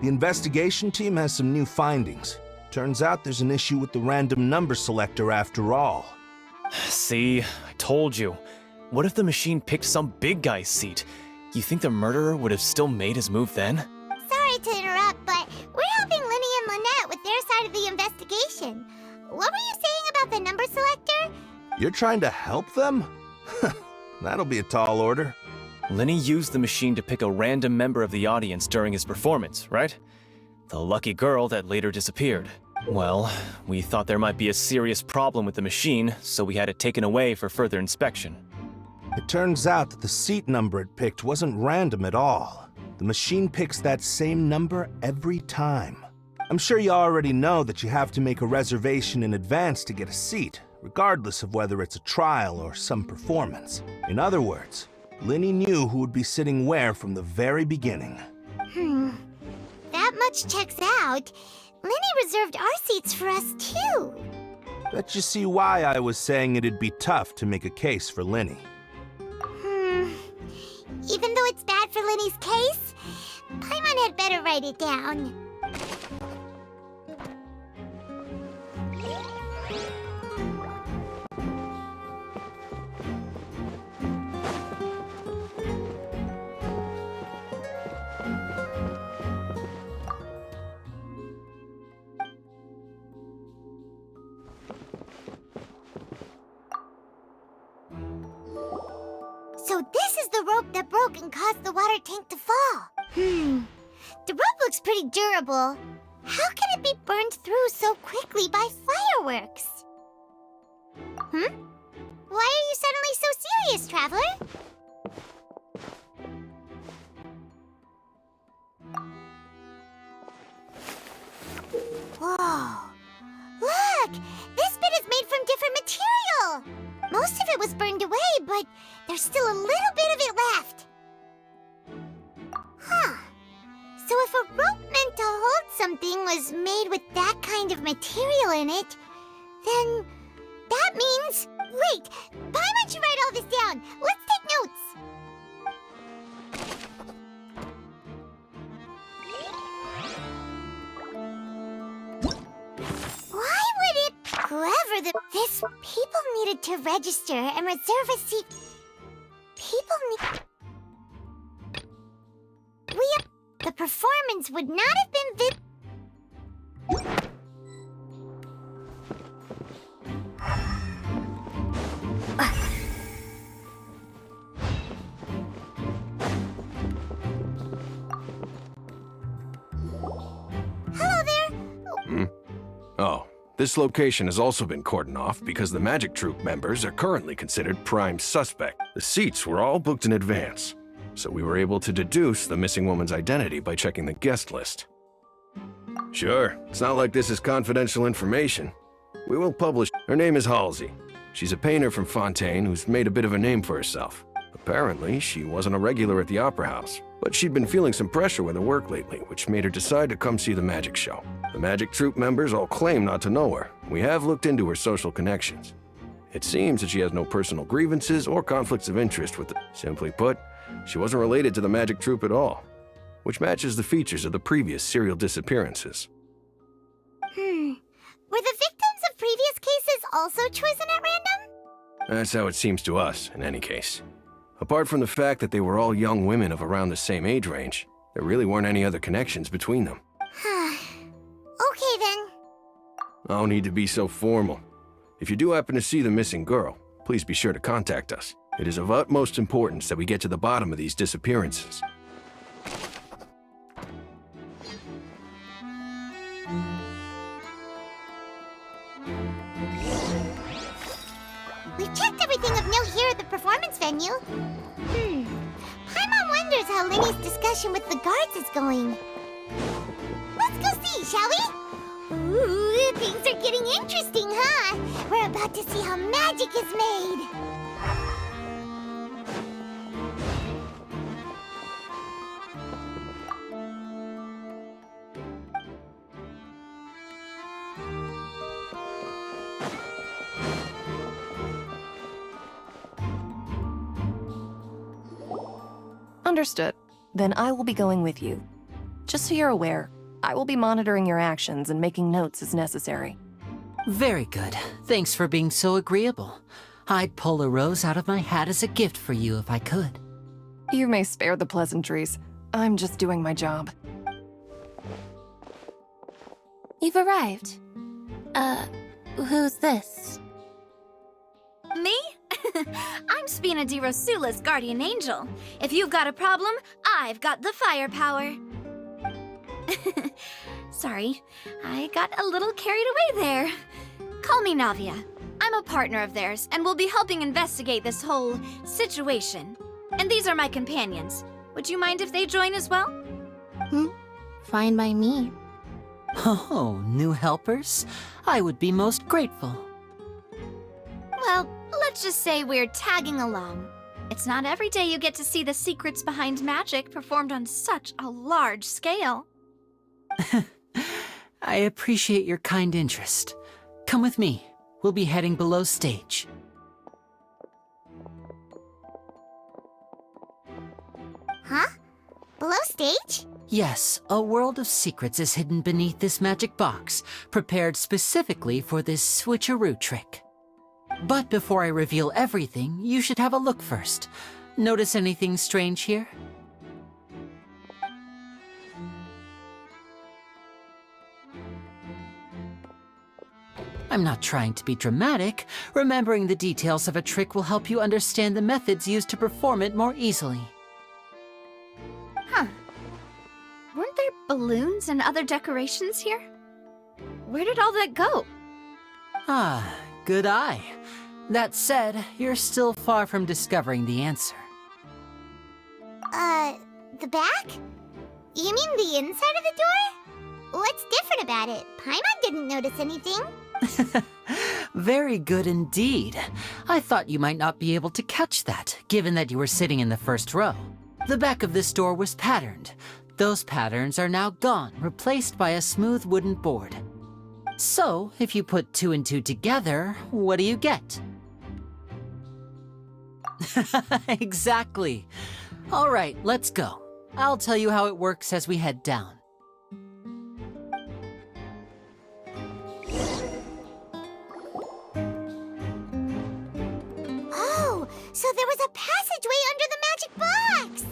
The investigation team has some new findings. Turns out there's an issue with the random number selector after all. See, I told you. What if the machine picked some big guy's seat? You think the murderer would have still made his move then? Sorry to interrupt, but we're helping Linny and Lynette with their side of the investigation. What were you saying about the number selector? You're trying to help them? That'll be a tall order. Linny used the machine to pick a random member of the audience during his performance, right? The lucky girl that later disappeared. Well, we thought there might be a serious problem with the machine, so we had it taken away for further inspection. It turns out that the seat number it picked wasn't random at all. The machine picks that same number every time. I'm sure you already know that you have to make a reservation in advance to get a seat, regardless of whether it's a trial or some performance. In other words, Linny knew who would be sitting where from the very beginning. That much checks out. Linny reserved our seats for us, too. Bet you see why I was saying it'd be tough to make a case for Linny. Even though it's bad for Linny's case, Paimon had better write it down. So this is the rope that broke and caused the water tank to fall. The rope looks pretty durable. How can it be burned through so quickly by fireworks? Why are you suddenly so serious, Traveler? Whoa. Look! This bit is made from different material! Most of it was burned away, but there's still a little bit of it left. So if a rope meant to hold something was made with that kind of material in it, then that means... Wait! Paimon should write all this down! Let's take notes! Why would it... Whoever this... People needed to register and reserve a seat... People need... The performance would not have been Hello there! Oh, this location has also been cordoned off because the Magic Troupe members are currently considered prime suspect. The seats were all booked in advance, so we were able to deduce the missing woman's identity by checking the guest list. Sure, it's not like this is confidential information. We will publish. Her name is Halsey. She's a painter from Fontaine who's made a bit of a name for herself. Apparently, she wasn't a regular at the Opera House, but she'd been feeling some pressure with her work lately, which made her decide to come see the magic show. The Magic Troupe members all claim not to know her. We have looked into her social connections. It seems that she has no personal grievances or conflicts of interest with the... Simply put, she wasn't related to the Magic Troupe at all, which matches the features of the previous serial disappearances. Were the victims of previous cases also chosen at random? That's how it seems to us, in any case. Apart from the fact that they were all young women of around the same age range, there really weren't any other connections between them. Okay then. No need to be so formal. If you do happen to see the missing girl, please be sure to contact us. It is of utmost importance that we get to the bottom of these disappearances. We checked everything of note here at the performance venue. Paimon wonders how Linny's discussion with the guards is going. Let's go see, shall we? Ooh, things are getting interesting, huh? We're about to see how magic is made. Understood. Then I will be going with you. Just so you're aware, I will be monitoring your actions and making notes as necessary. Very good. Thanks for being so agreeable. I'd pull a rose out of my hat as a gift for you if I could. You may spare the pleasantries. I'm just doing my job. You've arrived. Who's this? Me? I'm Spina di Rosula's guardian angel. If you've got a problem, I've got the firepower. Sorry, I got a little carried away there. Call me Navia. I'm a partner of theirs, and will be helping investigate this whole situation. And these are my companions. Would you mind if they join as well? Fine by me. Oh, new helpers? I would be most grateful. Well, let's just say we're tagging along. It's not every day you get to see the secrets behind magic performed on such a large scale. I appreciate your kind interest. Come with me. We'll be heading below stage. Huh? Below stage? Yes, a world of secrets is hidden beneath this magic box, prepared specifically for this switcheroo trick. But before I reveal everything, you should have a look first. Notice anything strange here? I'm not trying to be dramatic. Remembering the details of a trick will help you understand the methods used to perform it more easily. Huh. Weren't there balloons and other decorations here? Where did all that go? Ah, good eye. That said, you're still far from discovering the answer. The back? You mean the inside of the door? What's different about it? Paimon didn't notice anything. Very good indeed. I thought you might not be able to catch that, given that you were sitting in the first row. The back of this door was patterned. Those patterns are now gone, replaced by a smooth wooden board. So, if you put 2 and 2 together, what do you get? Exactly. All right, let's go. I'll tell you how it works as we head down. Oh, so there was a passageway under the magic box!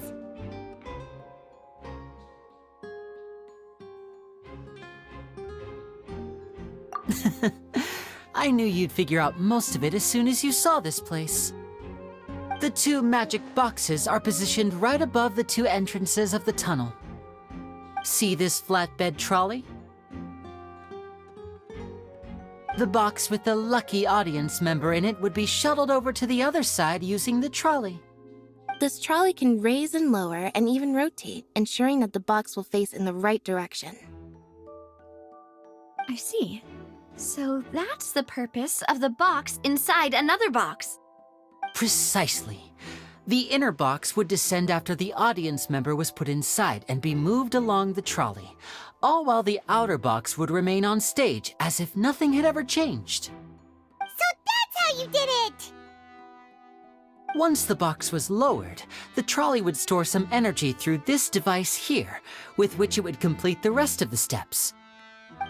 I knew you'd figure out most of it as soon as you saw this place. The 2 magic boxes are positioned right above the 2 entrances of the tunnel. See this flatbed trolley? The box with the lucky audience member in it would be shuttled over to the other side using the trolley. This trolley can raise and lower and even rotate, ensuring that the box will face in the right direction. I see. So that's the purpose of the box inside another box. Precisely. The inner box would descend after the audience member was put inside and be moved along the trolley, all while the outer box would remain on stage as if nothing had ever changed. So that's how you did it! Once the box was lowered, the trolley would store some energy through this device here, with which it would complete the rest of the steps.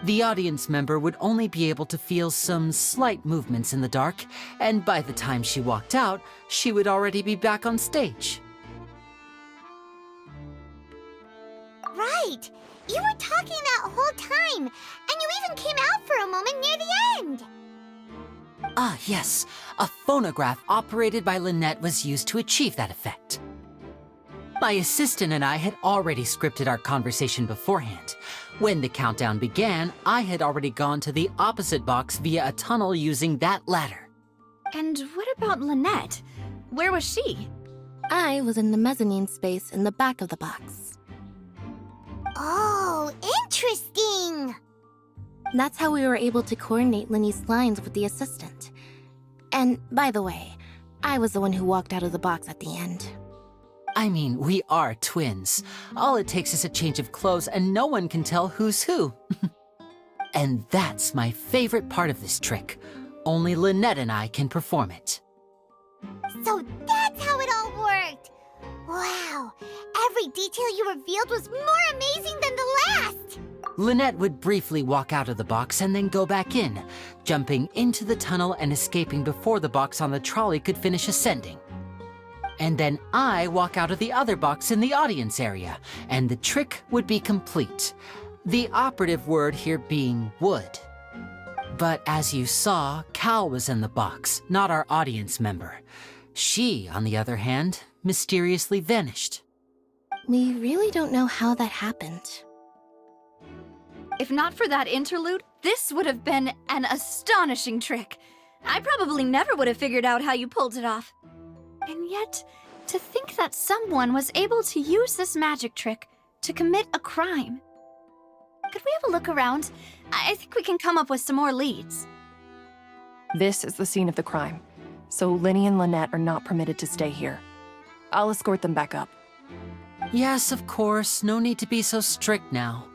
The audience member would only be able to feel some slight movements in the dark, and by the time she walked out, she would already be back on stage. Right! You were talking that whole time, and you even came out for a moment near the end! Ah, yes. A phonograph operated by Lynette was used to achieve that effect. My assistant and I had already scripted our conversation beforehand. When the countdown began, I had already gone to the opposite box via a tunnel using that ladder. And what about Lynette? Where was she? I was in the mezzanine space in the back of the box. Oh, interesting! That's how we were able to coordinate Linny's lines with the assistant. And, by the way, I was the one who walked out of the box at the end. I mean, we are twins. All it takes is a change of clothes and no one can tell who's who. And that's my favorite part of this trick. Only Lynette and I can perform it. So that's how it all worked! Wow! every detail you revealed was more amazing than the last! Lynette would briefly walk out of the box and then go back in, jumping into the tunnel and escaping before the box on the trolley could finish ascending. And then I walk out of the other box in the audience area, and the trick would be complete. The operative word here being would. But as you saw, Cal was in the box, not our audience member. She, on the other hand, mysteriously vanished. We really don't know how that happened. If not for that interlude, this would have been an astonishing trick. I probably never would have figured out how you pulled it off. And yet, to think that someone was able to use this magic trick to commit a crime. Could we have a look around? I think we can come up with some more leads. This is the scene of the crime, so Linny and Lynette are not permitted to stay here. I'll escort them back up. Yes, of course. No need to be so strict now.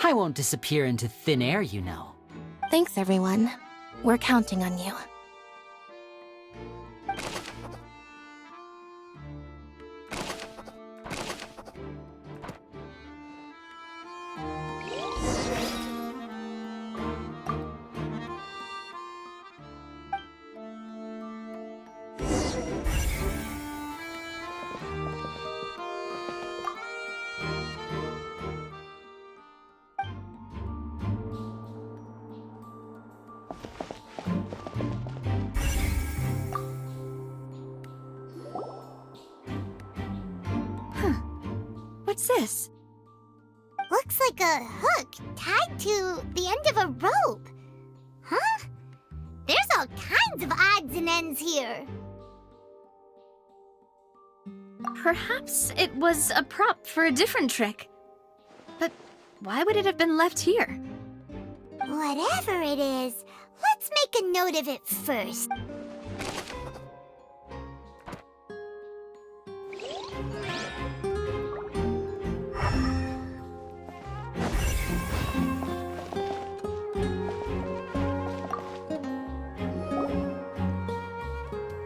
I won't disappear into thin air, you know. Thanks, everyone. We're counting on you. What's this? Looks like a hook tied to the end of a rope. Huh? There's all kinds of odds and ends here. Perhaps it was a prop for a different trick. But why would it have been left here? Whatever it is, let's make a note of it first.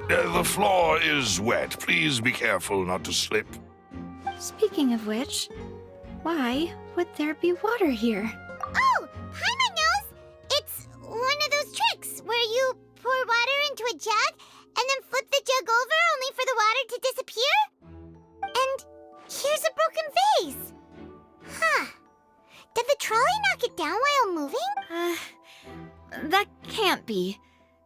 The floor is wet. Please be careful not to slip. Speaking of which, why would there be water here? Oh, Paimon knows! It's one of those tricks where you pour water into a jug and then flip the jug over only for the water to disappear? And here's a broken vase. Huh. Did the trolley knock it down while moving? That can't be.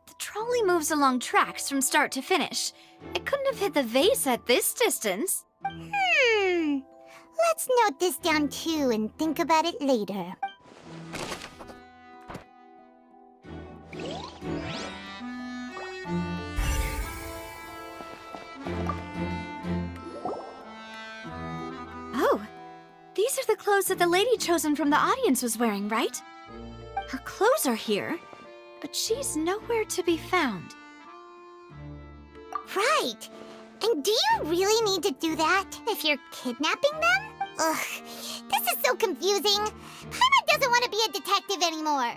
The trolley moves along tracks from start to finish. It couldn't have hit the vase at this distance. Let's note this down too and think about it later. Oh, these are the clothes that the lady chosen from the audience was wearing, right? Her clothes are here, but she's nowhere to be found. Right. And do you really need to do that if you're kidnapping them? Ugh, this is so confusing. Paimon doesn't want to be a detective anymore.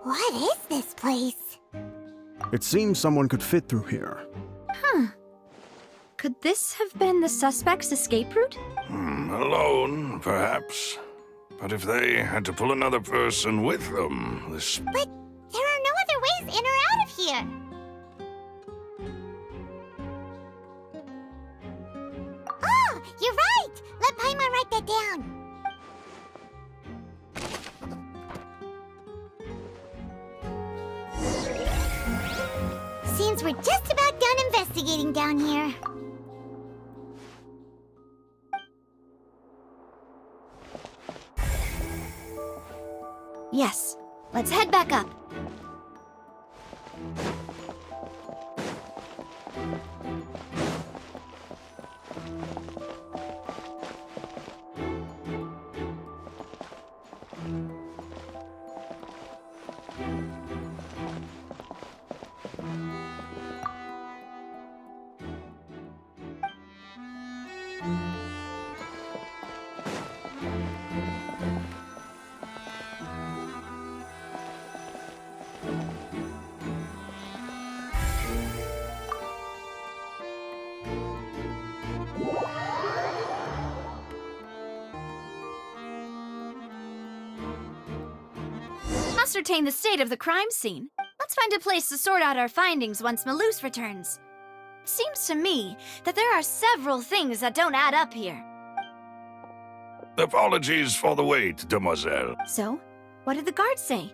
What is this place? It seems someone could fit through here. Huh. Could this have been the suspect's escape route? Alone, perhaps. But if they had to pull another person with them, this... But there are no other ways in or out of here. Oh, you're right! Let Paimon write that down. Seems we're just about done investigating down here. Yes. Let's head back up. ascertain the state of the crime scene. Let's find a place to sort out our findings once Malus returns. It seems to me that there are several things that don't add up here. Apologies for the wait, demoiselle. So, what did the guards say?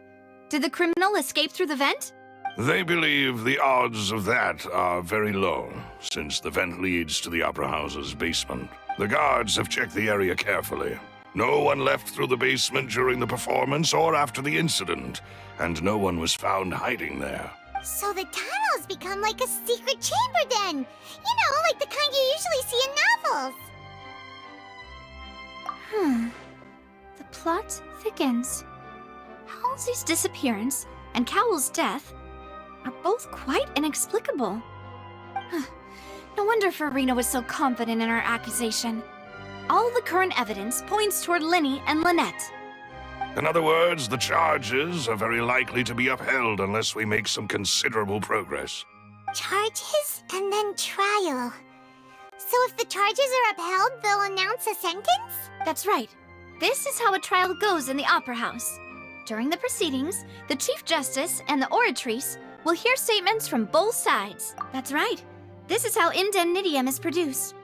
Did the criminal escape through the vent? They believe the odds of that are very low, since the vent leads to the Opera House's basement. The guards have checked the area carefully. No one left through the basement during the performance or after the incident, and no one was found hiding there. So the tunnels become like a secret chamber then! You know, like the kind you usually see in novels! The plot thickens. Halsey's disappearance and Cowell's death are both quite inexplicable. No wonder Farina was so confident in her accusation. All the current evidence points toward Linny and Lynette. In other words, the charges are very likely to be upheld unless we make some considerable progress. Charges and then trial. So if the charges are upheld, they'll announce a sentence? That's right. This is how a trial goes in the Opera House. During the proceedings, the Chief Justice and the Oratrice will hear statements from both sides. That's right. This is how indemnitium is produced.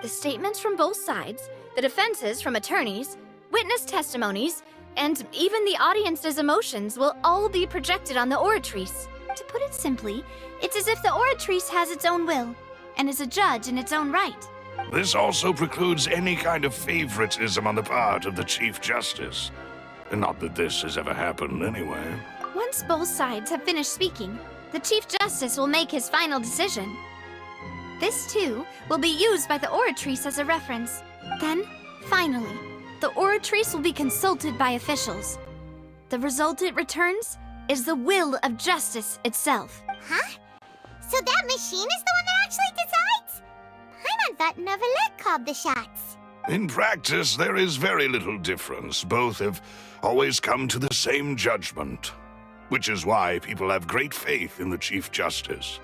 The statements from both sides, the defenses from attorneys, witness testimonies, and even the audience's emotions will all be projected on the Oratrice. To put it simply, it's as if the Oratrice has its own will, and is a judge in its own right. This also precludes any kind of favoritism on the part of the Chief Justice. Not that this has ever happened anyway. Once both sides have finished speaking, the Chief Justice will make his final decision. This, too, will be used by the Oratrice as a reference. Then, finally, the Oratrice will be consulted by officials. The result it returns is the will of justice itself. Huh? So that machine is the one that actually decides? Paimon thought Neuvillette called the shots. In practice, there is very little difference. Both have always come to the same judgment, which is why people have great faith in the Chief Justice.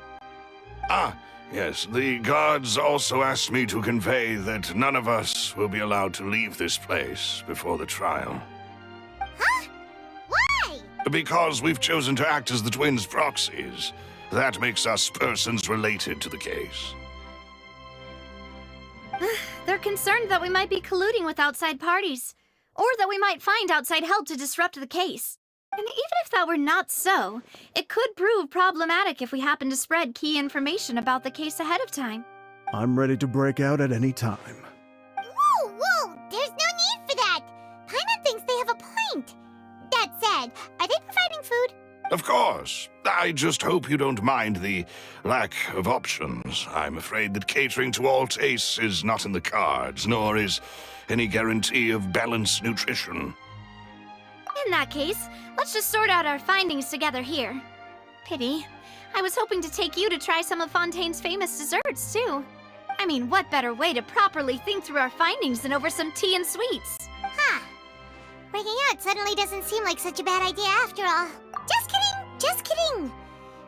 Yes, the guards also asked me to convey that none of us will be allowed to leave this place before the trial. Huh? Why? Because we've chosen to act as the twins' proxies. That makes us persons related to the case. They're concerned that we might be colluding with outside parties, or that we might find outside help to disrupt the case. And even if that were not so, it could prove problematic if we happen to spread key information about the case ahead of time. I'm ready to break out at any time. Whoa! There's no need for that! Paimon thinks they have a point. That said, are they providing food? Of course. I just hope you don't mind the lack of options. I'm afraid that catering to all tastes is not in the cards, nor is any guarantee of balanced nutrition. In that case, let's just sort out our findings together here. Pity. I was hoping to take you to try some of Fontaine's famous desserts, too. I mean, what better way to properly think through our findings than over some tea and sweets? Huh. Breaking out suddenly doesn't seem like such a bad idea after all. Just kidding!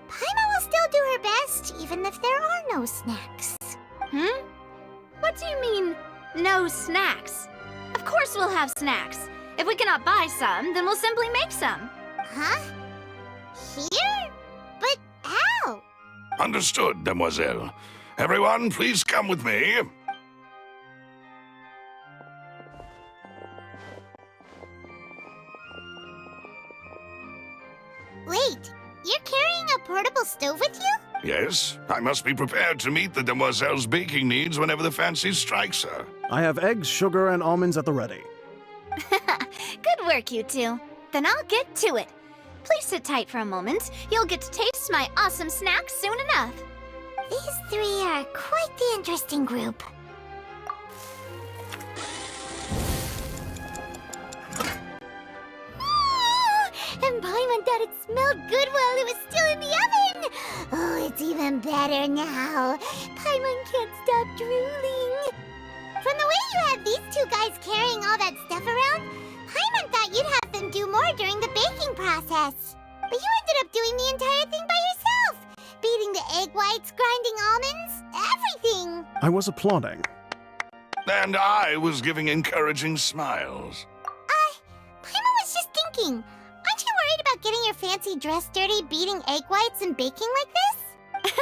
Paimon will still do her best, even if there are no snacks. What do you mean, no snacks? Of course we'll have snacks. If we cannot buy some, then we'll simply make some. Huh? Here? But how? Understood, demoiselle. Everyone, please come with me. Wait, you're carrying a portable stove with you? Yes, I must be prepared to meet the demoiselle's baking needs whenever the fancy strikes her. I have eggs, sugar, and almonds at the ready. Good work, you two. Then I'll get to it. Please sit tight for a moment. You'll get to taste my awesome snacks soon enough. These three are quite the interesting group. And Paimon thought it smelled good while it was still in the oven! Oh, it's even better now. Paimon can't stop drooling. From the way you have these two guys carrying all that stuff around, Paimon thought you'd have them do more during the baking process. But you ended up doing the entire thing by yourself! Beating the egg whites, grinding almonds, everything! I was applauding. And I was giving encouraging smiles. Paimon was just thinking, aren't you worried about getting your fancy dress dirty, beating egg whites and baking like this?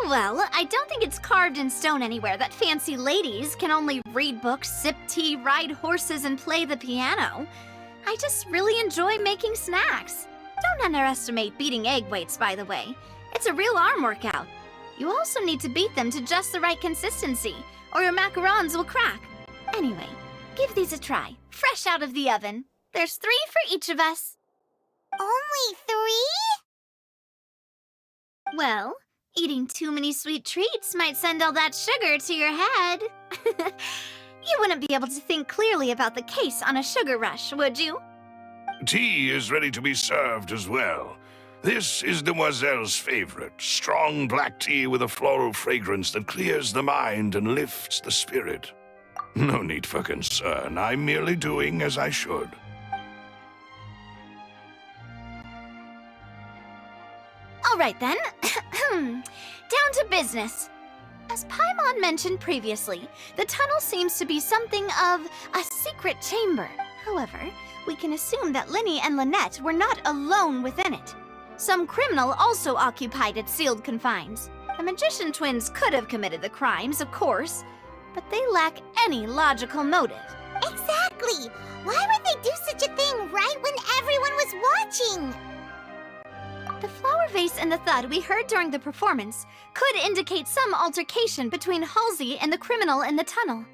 Well, I don't think it's carved in stone anywhere that fancy ladies can only read books, sip tea, ride horses, and play the piano. I just really enjoy making snacks. Don't underestimate beating egg whites, by the way. It's a real arm workout. You also need to beat them to just the right consistency, or your macarons will crack. Anyway, give these a try, fresh out of the oven. There's 3 for each of us. Only 3? Well, eating too many sweet treats might send all that sugar to your head. You wouldn't be able to think clearly about the case on a sugar rush, would you? Tea is ready to be served as well. This is Demoiselle's favorite, strong black tea with a floral fragrance that clears the mind and lifts the spirit. No need for concern. I'm merely doing as I should. All right then. Down to business. As Paimon mentioned previously, the tunnel seems to be something of a secret chamber. However, we can assume that Linny and Lynette were not alone within it. Some criminal also occupied its sealed confines. The magician twins could have committed the crimes, of course, but they lack any logical motive. Exactly! Why would they do such a thing right when everyone was watching? The flower vase and the thud we heard during the performance could indicate some altercation between Halsey and the criminal in the tunnel,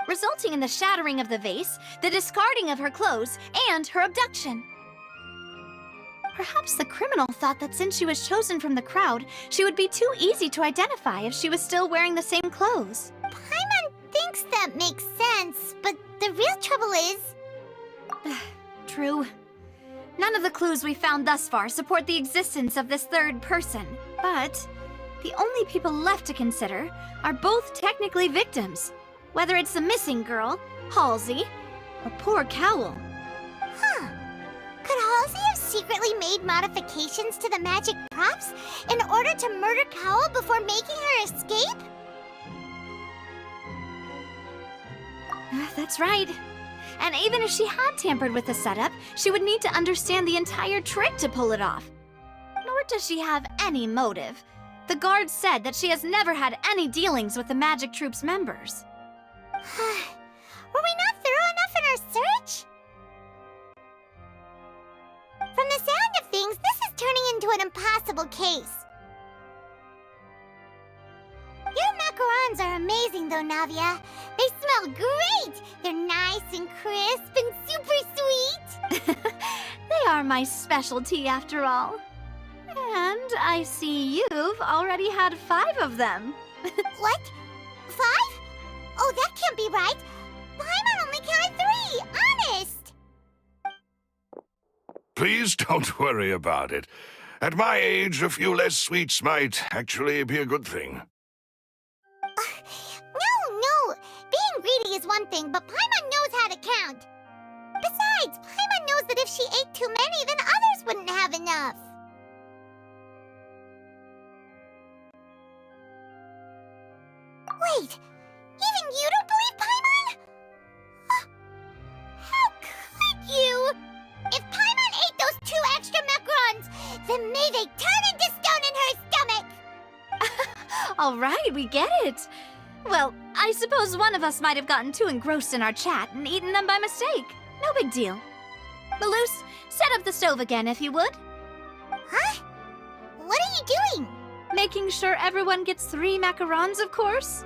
resulting in the shattering of the vase, the discarding of her clothes, and her abduction. Perhaps the criminal thought that since she was chosen from the crowd, she would be too easy to identify if she was still wearing the same clothes. Paimon thinks that makes sense, but the real trouble is... True. None of the clues we found thus far support the existence of this third person. But the only people left to consider are both technically victims, whether it's the missing girl, Halsey, or poor Cowl. Huh. Could Halsey have secretly made modifications to the magic props in order to murder Cowl before making her escape? That's right. And even if she had tampered with the setup, she would need to understand the entire trick to pull it off. Nor does she have any motive. The guard said that she has never had any dealings with the magic troop's members. Were we not thorough enough in our search? From the sound of things, this is turning into an impossible case. Your macarons are amazing though, Navia. They smell great! They're nice and crisp and super sweet! They are my specialty after all. And I see you've already had 5 of them. What? 5? Oh, that can't be right. Paimon only counted 3, honest! Please don't worry about it. At my age, a few less sweets might actually be a good thing. No. Being greedy is one thing, but Paimon knows how to count. Besides, Paimon knows that if she ate too many, then others wouldn't have enough. Wait, even you don't believe Paimon? How could you? If Paimon ate those 2 extra macarons, then may they turn into stone in her stomach! All right, we get it. Well, I suppose one of us might have gotten too engrossed in our chat and eaten them by mistake. No big deal. Maloose, set up the stove again if you would. Huh? What are you doing? Making sure everyone gets 3 macarons, of course.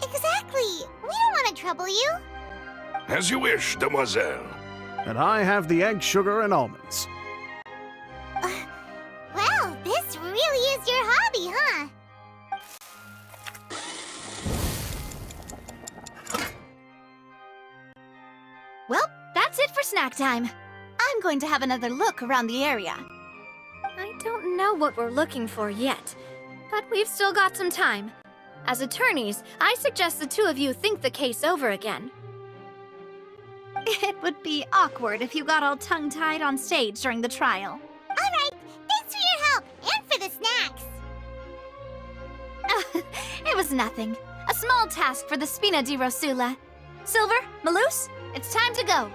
Exactly. We don't want to trouble you. As you wish, Demoiselle. And I have the egg, sugar, and almonds. Well, this really is your hobby, huh? Well, that's it for snack time. I'm going to have another look around the area. I don't know what we're looking for yet, but we've still got some time. As attorneys, I suggest the 2 of you think the case over again. It would be awkward if you got all tongue-tied on stage during the trial. All right, thanks for your help, and for the snacks. It was nothing. A small task for the Spina di Rosula. Silver, Maloose, it's time to go.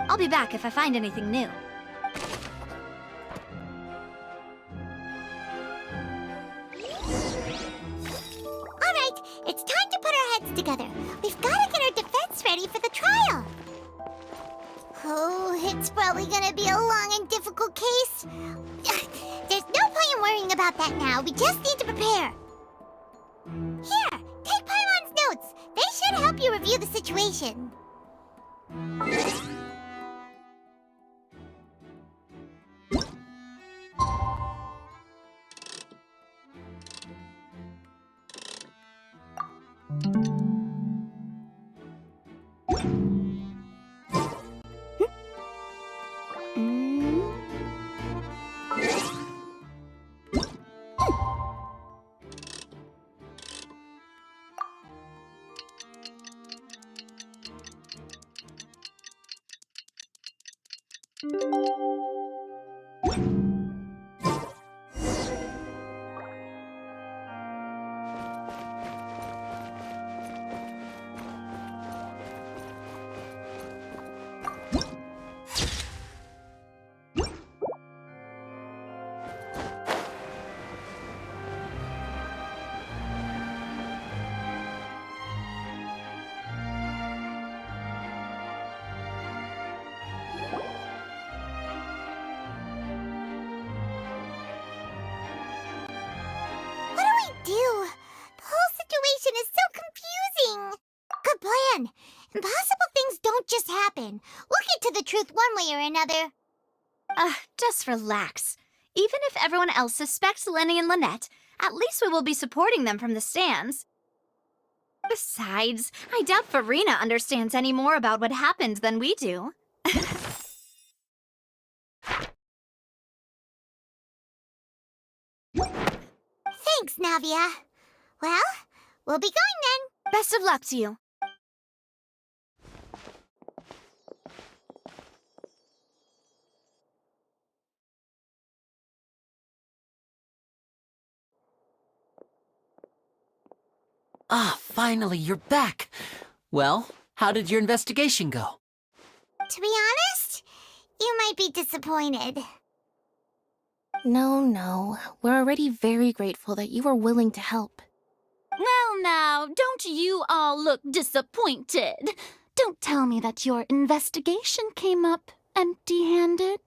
I'll be back if I find anything new. It's time to put our heads together. We've got to get our defense ready for the trial. Oh, it's probably gonna be a long and difficult case. There's no point in worrying about that now. We just need to prepare. Here, take Paimon's notes. They should help you review the situation. Impossible things don't just happen. We'll get to the truth one way or another. Just relax. Even if everyone else suspects Lenny and Lynette, at least we will be supporting them from the stands. Besides, I doubt Farina understands any more about what happened than we do. Thanks, Navia. Well, we'll be going then. Best of luck to you. Ah, finally, you're back. Well, how did your investigation go? To be honest, you might be disappointed. No. We're already very grateful that you were willing to help. Well now, don't you all look disappointed. Don't tell me that your investigation came up empty-handed.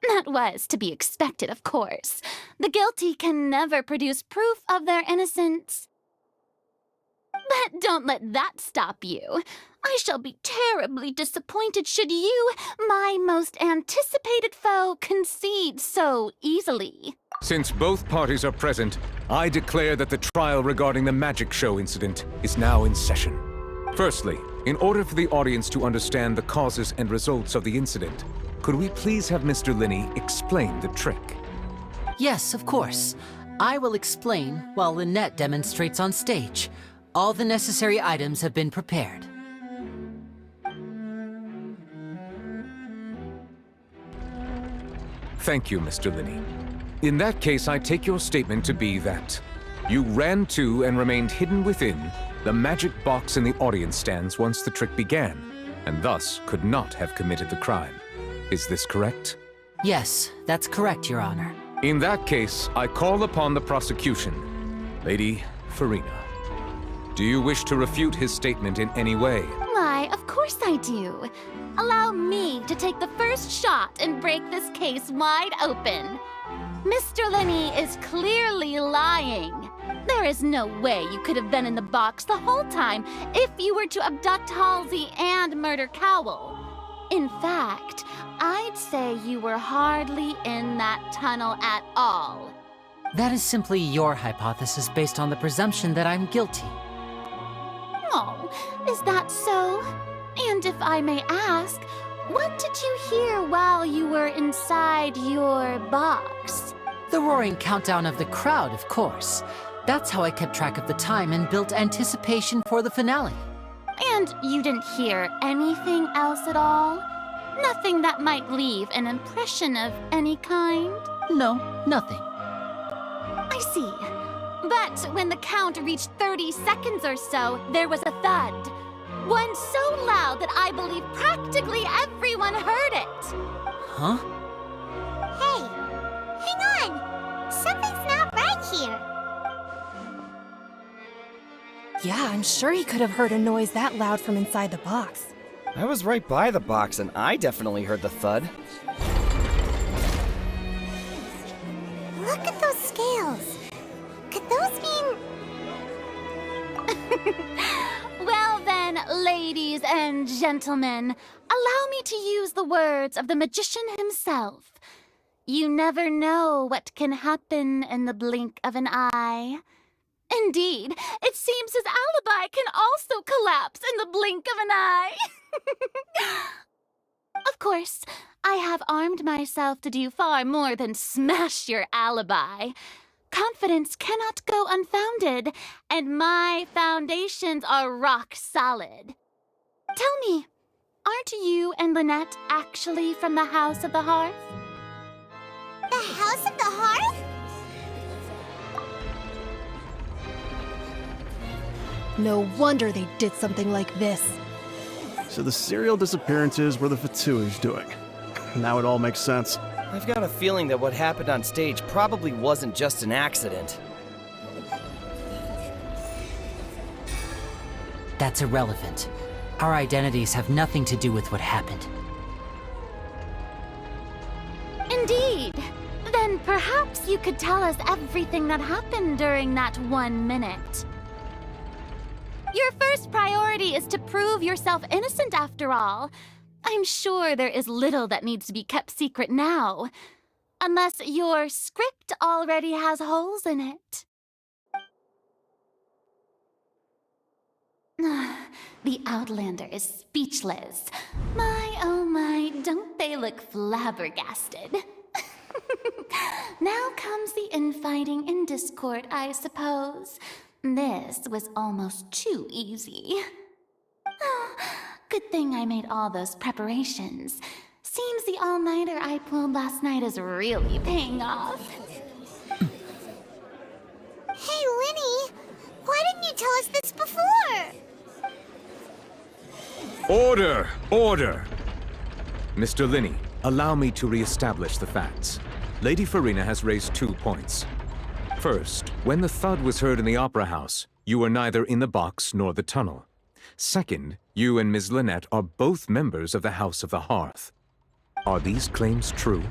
That was to be expected, of course. The guilty can never produce proof of their innocence. But don't let that stop you. I shall be terribly disappointed should you, my most anticipated foe, concede so easily. Since both parties are present, I declare that the trial regarding the magic show incident is now in session. Firstly, in order for the audience to understand the causes and results of the incident, could we please have Mr. Linney explain the trick? Yes, of course. I will explain while Lynette demonstrates on stage. All the necessary items have been prepared. Thank you, Mr. Linney. In that case, I take your statement to be that you ran to and remained hidden within the magic box in the audience stands once the trick began, and thus could not have committed the crime. Is this correct? Yes, that's correct, Your Honor. In that case, I call upon the prosecution. Lady Farina, do you wish to refute his statement in any way? Why, of course I do. Allow me to take the first shot and break this case wide open. Mr. Linney is clearly lying. There is no way you could have been in the box the whole time if you were to abduct Halsey and murder Cowell. In fact, I'd say you were hardly in that tunnel at all. That is simply your hypothesis based on the presumption that I'm guilty. Oh, is that so? And if I may ask, what did you hear while you were inside your box? The roaring countdown of the crowd, of course. That's how I kept track of the time and built anticipation for the finale. And you didn't hear anything else at all? Nothing that might leave an impression of any kind? No, nothing. I see. But when the count reached 30 seconds or so, there was a thud. One so loud that I believe practically everyone heard it. Huh? Hey, hang on. Something's not right here. Yeah, I'm sure he could have heard a noise that loud from inside the box. I was right by the box, and I definitely heard the thud. Look at those scales. Could those mean... Well then, ladies and gentlemen, allow me to use the words of the magician himself. You never know what can happen in the blink of an eye. Indeed, it seems his alibi can also collapse in the blink of an eye. Of course, I have armed myself to do far more than smash your alibi. Confidence cannot go unfounded, and my foundations are rock solid. Tell me, aren't you and Lynette actually from the House of the Hearth? The House of the Hearth? No wonder they did something like this. So the serial disappearances were the Fatsui's doing. Now it all makes sense. I've got a feeling that what happened on stage probably wasn't just an accident. That's irrelevant. Our identities have nothing to do with what happened. Indeed. Then perhaps you could tell us everything that happened during that 1 minute. Your first priority is to prove yourself innocent after all. I'm sure there is little that needs to be kept secret now. Unless your script already has holes in it. The Outlander is speechless. My, oh my, don't they look flabbergasted? Now comes the infighting and discord, I suppose. This was almost too easy. Good thing I made all those preparations. Seems the all-nighter I pulled last night is really paying off. Hey, Linny! Why didn't you tell us this before? Order! Order! Mr. Linney, allow me to re-establish the facts. Lady Farina has raised 2 points. First, when the thud was heard in the Opera House, you were neither in the box nor the tunnel. Second, you and Ms. Lynette are both members of the House of the Hearth. Are these claims true?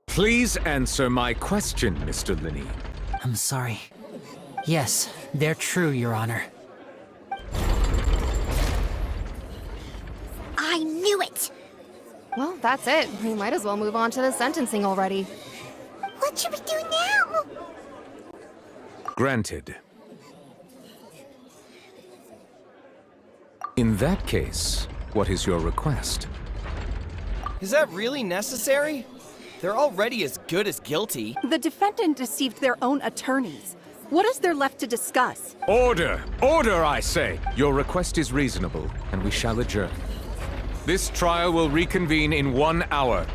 Please answer my question, Mr. Linney. I'm sorry. Yes, they're true, Your Honor. I knew it! Well, that's it. We might as well move on to the sentencing already. What should we do now? Granted. In that case, what is your request? Is that really necessary? They're already as good as guilty. The defendant deceived their own attorneys. What is there left to discuss? Order! Order, I say! Your request is reasonable, and we shall adjourn. This trial will reconvene in 1 hour.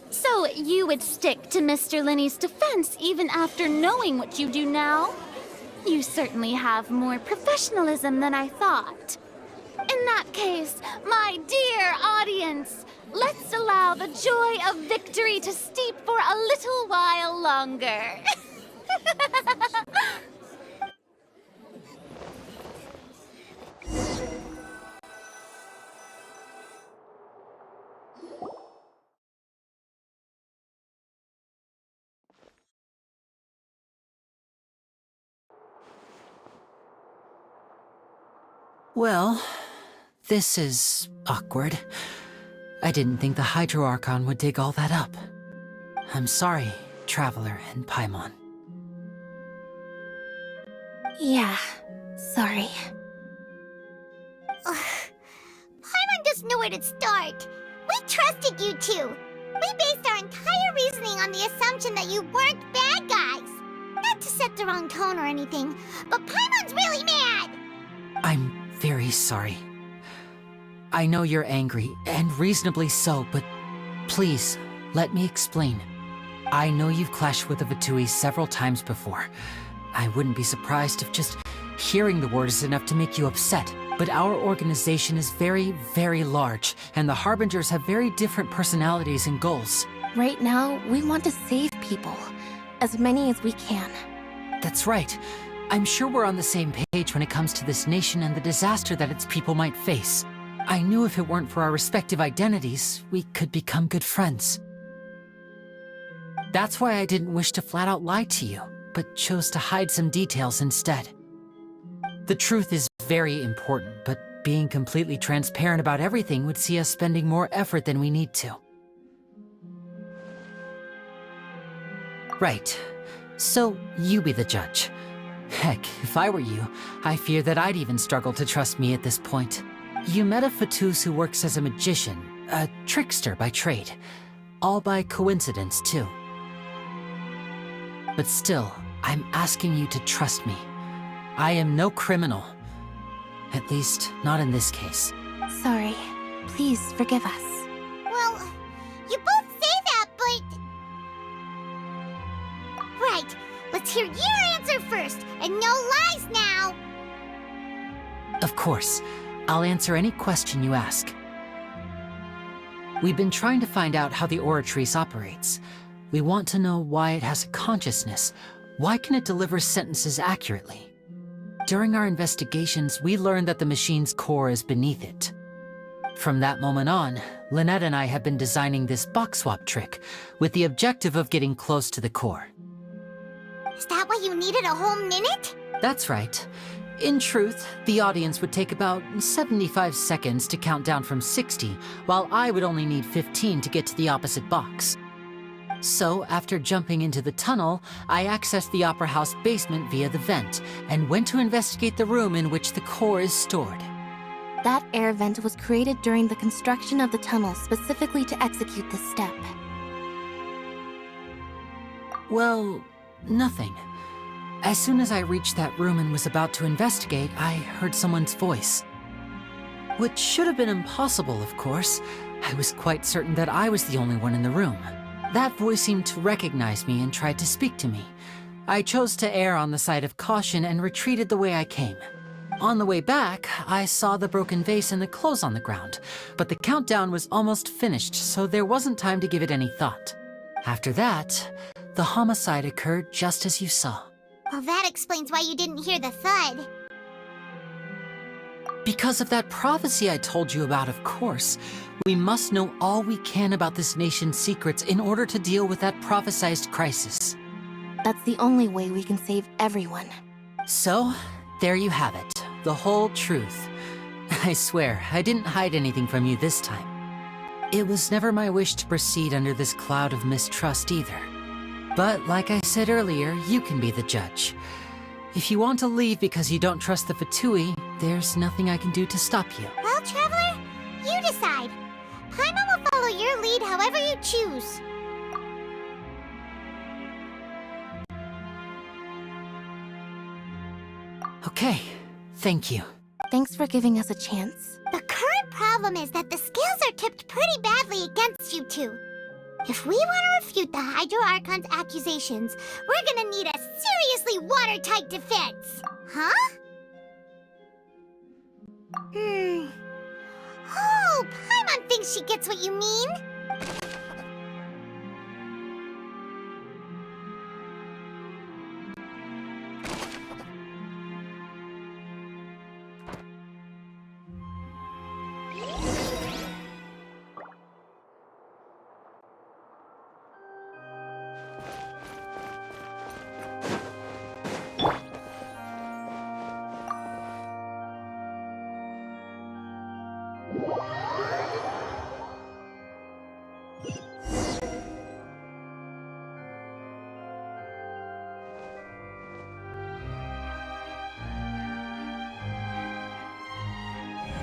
So you would stick to Mr. Linney's defense even after knowing what you do now? You certainly have more professionalism than I thought. In that case, my dear audience, let's allow the joy of victory to steep for a little while longer. Well, this is awkward. I didn't think the Hydro Archon would dig all that up. I'm sorry, Traveler and Paimon. Yeah, sorry. Paimon just knew where to start. We trusted you two. We based our entire reasoning on the assumption that you weren't bad guys. Not to set the wrong tone or anything, but Paimon's really mad! I'm very sorry. I know you're angry, and reasonably so, but please, let me explain. I know you've clashed with the Fatui several times before. I wouldn't be surprised if just hearing the word is enough to make you upset. But our organization is very, very large, and the Harbingers have very different personalities and goals. Right now, we want to save people. As many as we can. That's right. I'm sure we're on the same page when it comes to this nation and the disaster that its people might face. I knew if it weren't for our respective identities, we could become good friends. That's why I didn't wish to flat out lie to you, but chose to hide some details instead. The truth is very important, but being completely transparent about everything would see us spending more effort than we need to. Right. So, you be the judge. Heck, if I were you, I fear that I'd even struggle to trust me at this point. You met a Fatus who works as a magician, a trickster by trade. All by coincidence, too. But still, I'm asking you to trust me. I am no criminal. At least, not in this case. Sorry. Please forgive us. Well, you both say that, but... Right. Let's hear your answer first, and no lies now! Of course. I'll answer any question you ask. We've been trying to find out how the Oratrice operates. We want to know why it has a consciousness. Why can it deliver sentences accurately? During our investigations, we learned that the machine's core is beneath it. From that moment on, Lynette and I have been designing this box swap trick, with the objective of getting close to the core. Is that why you needed a whole minute? That's right. In truth, the audience would take about 75 seconds to count down from 60, while I would only need 15 to get to the opposite box. So, after jumping into the tunnel, I accessed the Opera House basement via the vent, and went to investigate the room in which the core is stored. That air vent was created during the construction of the tunnel specifically to execute this step. Well, nothing. As soon as I reached that room and was about to investigate, I heard someone's voice. Which should have been impossible, of course. I was quite certain that I was the only one in the room. That voice seemed to recognize me and tried to speak to me. I chose to err on the side of caution and retreated the way I came. On the way back, I saw the broken vase and the clothes on the ground, but the countdown was almost finished, so there wasn't time to give it any thought. After that, the homicide occurred just as you saw. Well, that explains why you didn't hear the thud. Because of that prophecy I told you about, of course. We must know all we can about this nation's secrets in order to deal with that prophesized crisis. That's the only way we can save everyone. So, there you have it. The whole truth. I swear, I didn't hide anything from you this time. It was never my wish to proceed under this cloud of mistrust either. But like I said earlier, you can be the judge. If you want to leave because you don't trust the Fatui, there's nothing I can do to stop you. Well, Traveler, you decide. Paimon will follow your lead however you choose. Okay, thank you. Thanks for giving us a chance. The current problem is that the scales are tipped pretty badly against you two. If we want to refute the Hydro Archon's accusations, we're gonna need a seriously watertight defense. Huh? Oh, Paimon thinks she gets what you mean.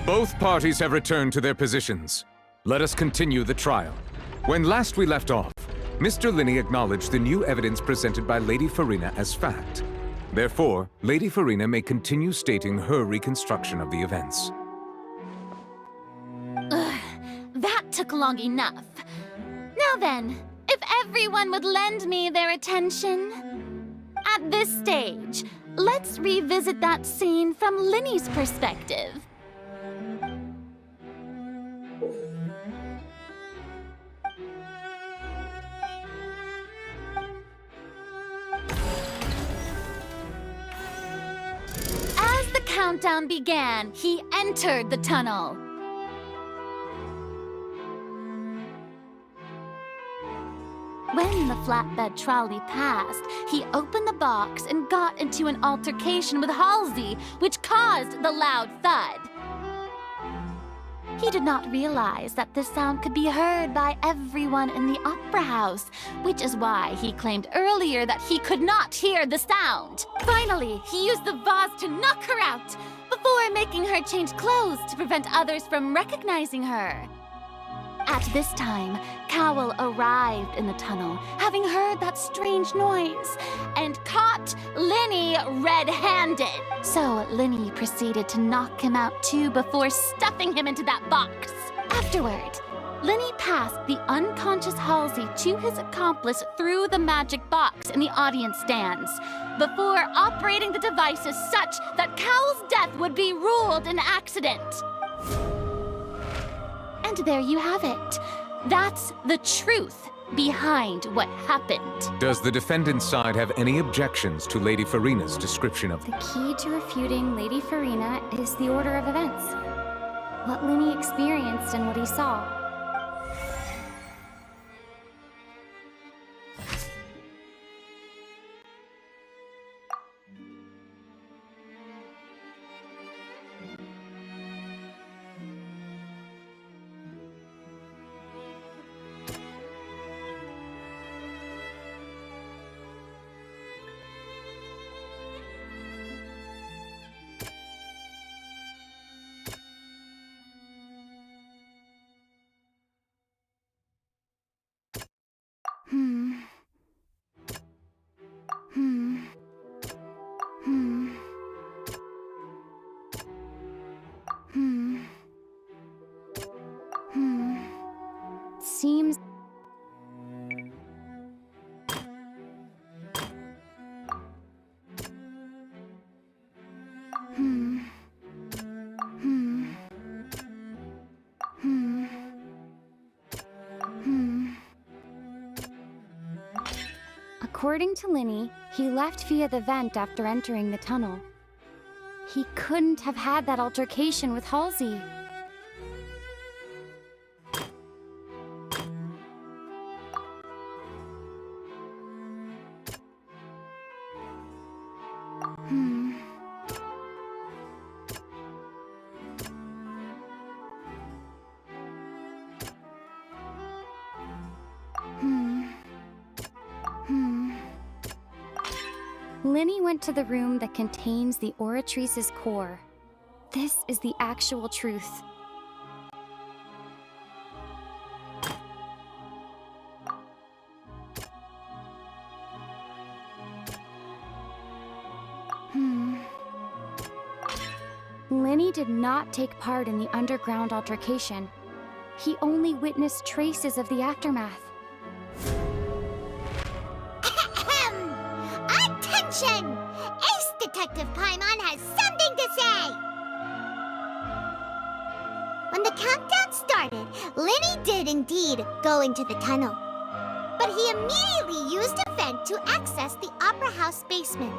Both parties have returned to their positions. Let us continue the trial. When last we left off, Mr. Linney acknowledged the new evidence presented by Lady Farina as fact. Therefore, Lady Farina may continue stating her reconstruction of the events. Ugh, that took long enough. Now then, if everyone would lend me their attention. At this stage, let's revisit that scene from Linny's perspective. As the countdown began, he entered the tunnel. When the flatbed trolley passed, he opened the box and got into an altercation with Halsey, which caused the loud thud. He did not realize that this sound could be heard by everyone in the opera house, which is why he claimed earlier that he could not hear the sound. Finally, he used the vase to knock her out, before making her change clothes to prevent others from recognizing her. At this time, Cowell arrived in the tunnel, having heard that strange noise, and caught Linny red-handed. So Linny proceeded to knock him out too before stuffing him into that box. Afterward, Linny passed the unconscious Halsey to his accomplice through the magic box in the audience stands, before operating the devices such that Cowell's death would be ruled an accident. And there you have it. That's the truth behind what happened. Does the defendant's side have any objections to Lady Farina's description of... The key to refuting Lady Farina is the order of events. What Linny experienced and what he saw. Seems... According to Linny, he left via the vent after entering the tunnel. He couldn't have had that altercation with Halsey. Linny went to the room that contains the Oratrice's core. This is the actual truth. Linny did not take part in the underground altercation. He only witnessed traces of the aftermath. Attention! Ace Detective Paimon has something to say! When the countdown started, Linny did indeed go into the tunnel. But he immediately used a vent to access the Opera House basement,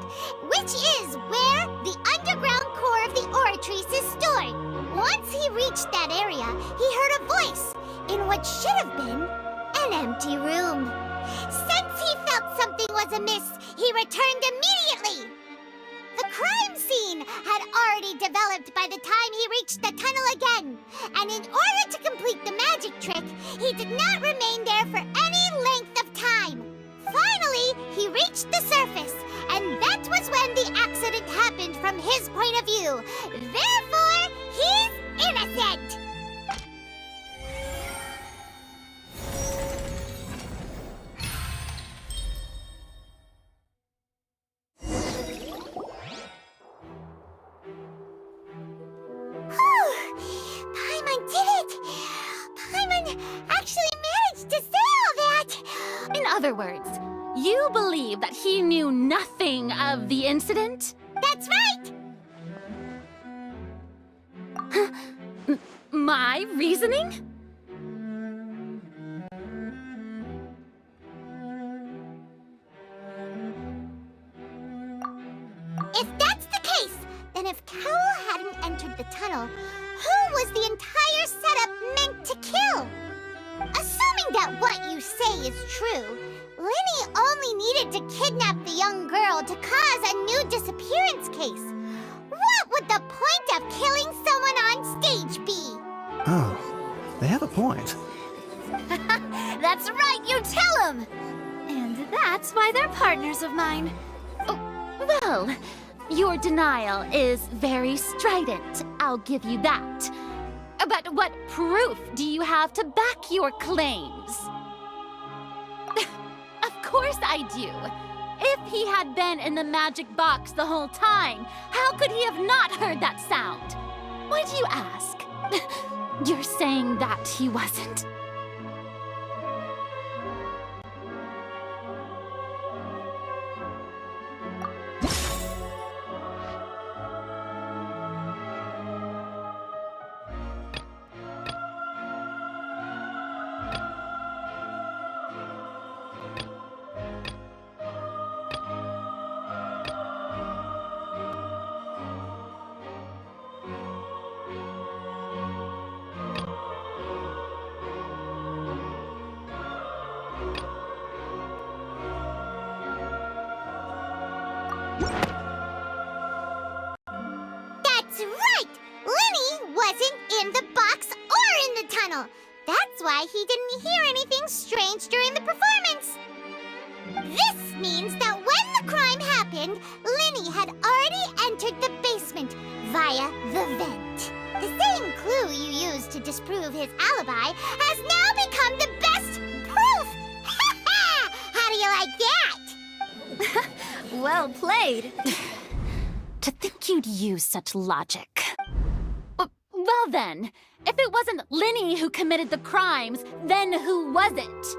which is where the underground core of the Oratrice is stored. Once he reached that area, he heard a voice in what should have been an empty room. Since he felt something was amiss, he returned immediately. The crime scene had already developed by the time he reached the tunnel again, and in order to complete the magic trick, he did not remain there for any length of time. Finally, he reached the surface, and that was when the accident happened from his point of view. Therefore, he's innocent. Paimon did it! Paimon actually managed to say all that! In other words, you believe that he knew nothing of the incident? That's right! My reasoning? If that's the case, then if Cowell hadn't entered the tunnel, who was the entire setup meant to kill? Assuming that what you say is true, Linny only needed to kidnap the young girl to cause a new disappearance case. What would the point of killing someone on stage be? Oh, they have a point. That's right, you tell them! And that's why they're partners of mine. Well, your denial is very strident, I'll give you that. But what proof do you have to back your claims? Of course I do. If he had been in the magic box the whole time, how could he have not heard that sound? Why do you ask? You're saying that he wasn't. That's right! Linny wasn't in the box or in the tunnel. That's why he didn't hear anything strange during the performance. This means that when the crime happened, Linny had already entered the basement via the vent. The same clue you used to disprove his alibi has now become the best proof! How do you like that? Well played. To think you'd use such logic. Well then, if it wasn't Linny who committed the crimes, then who was it?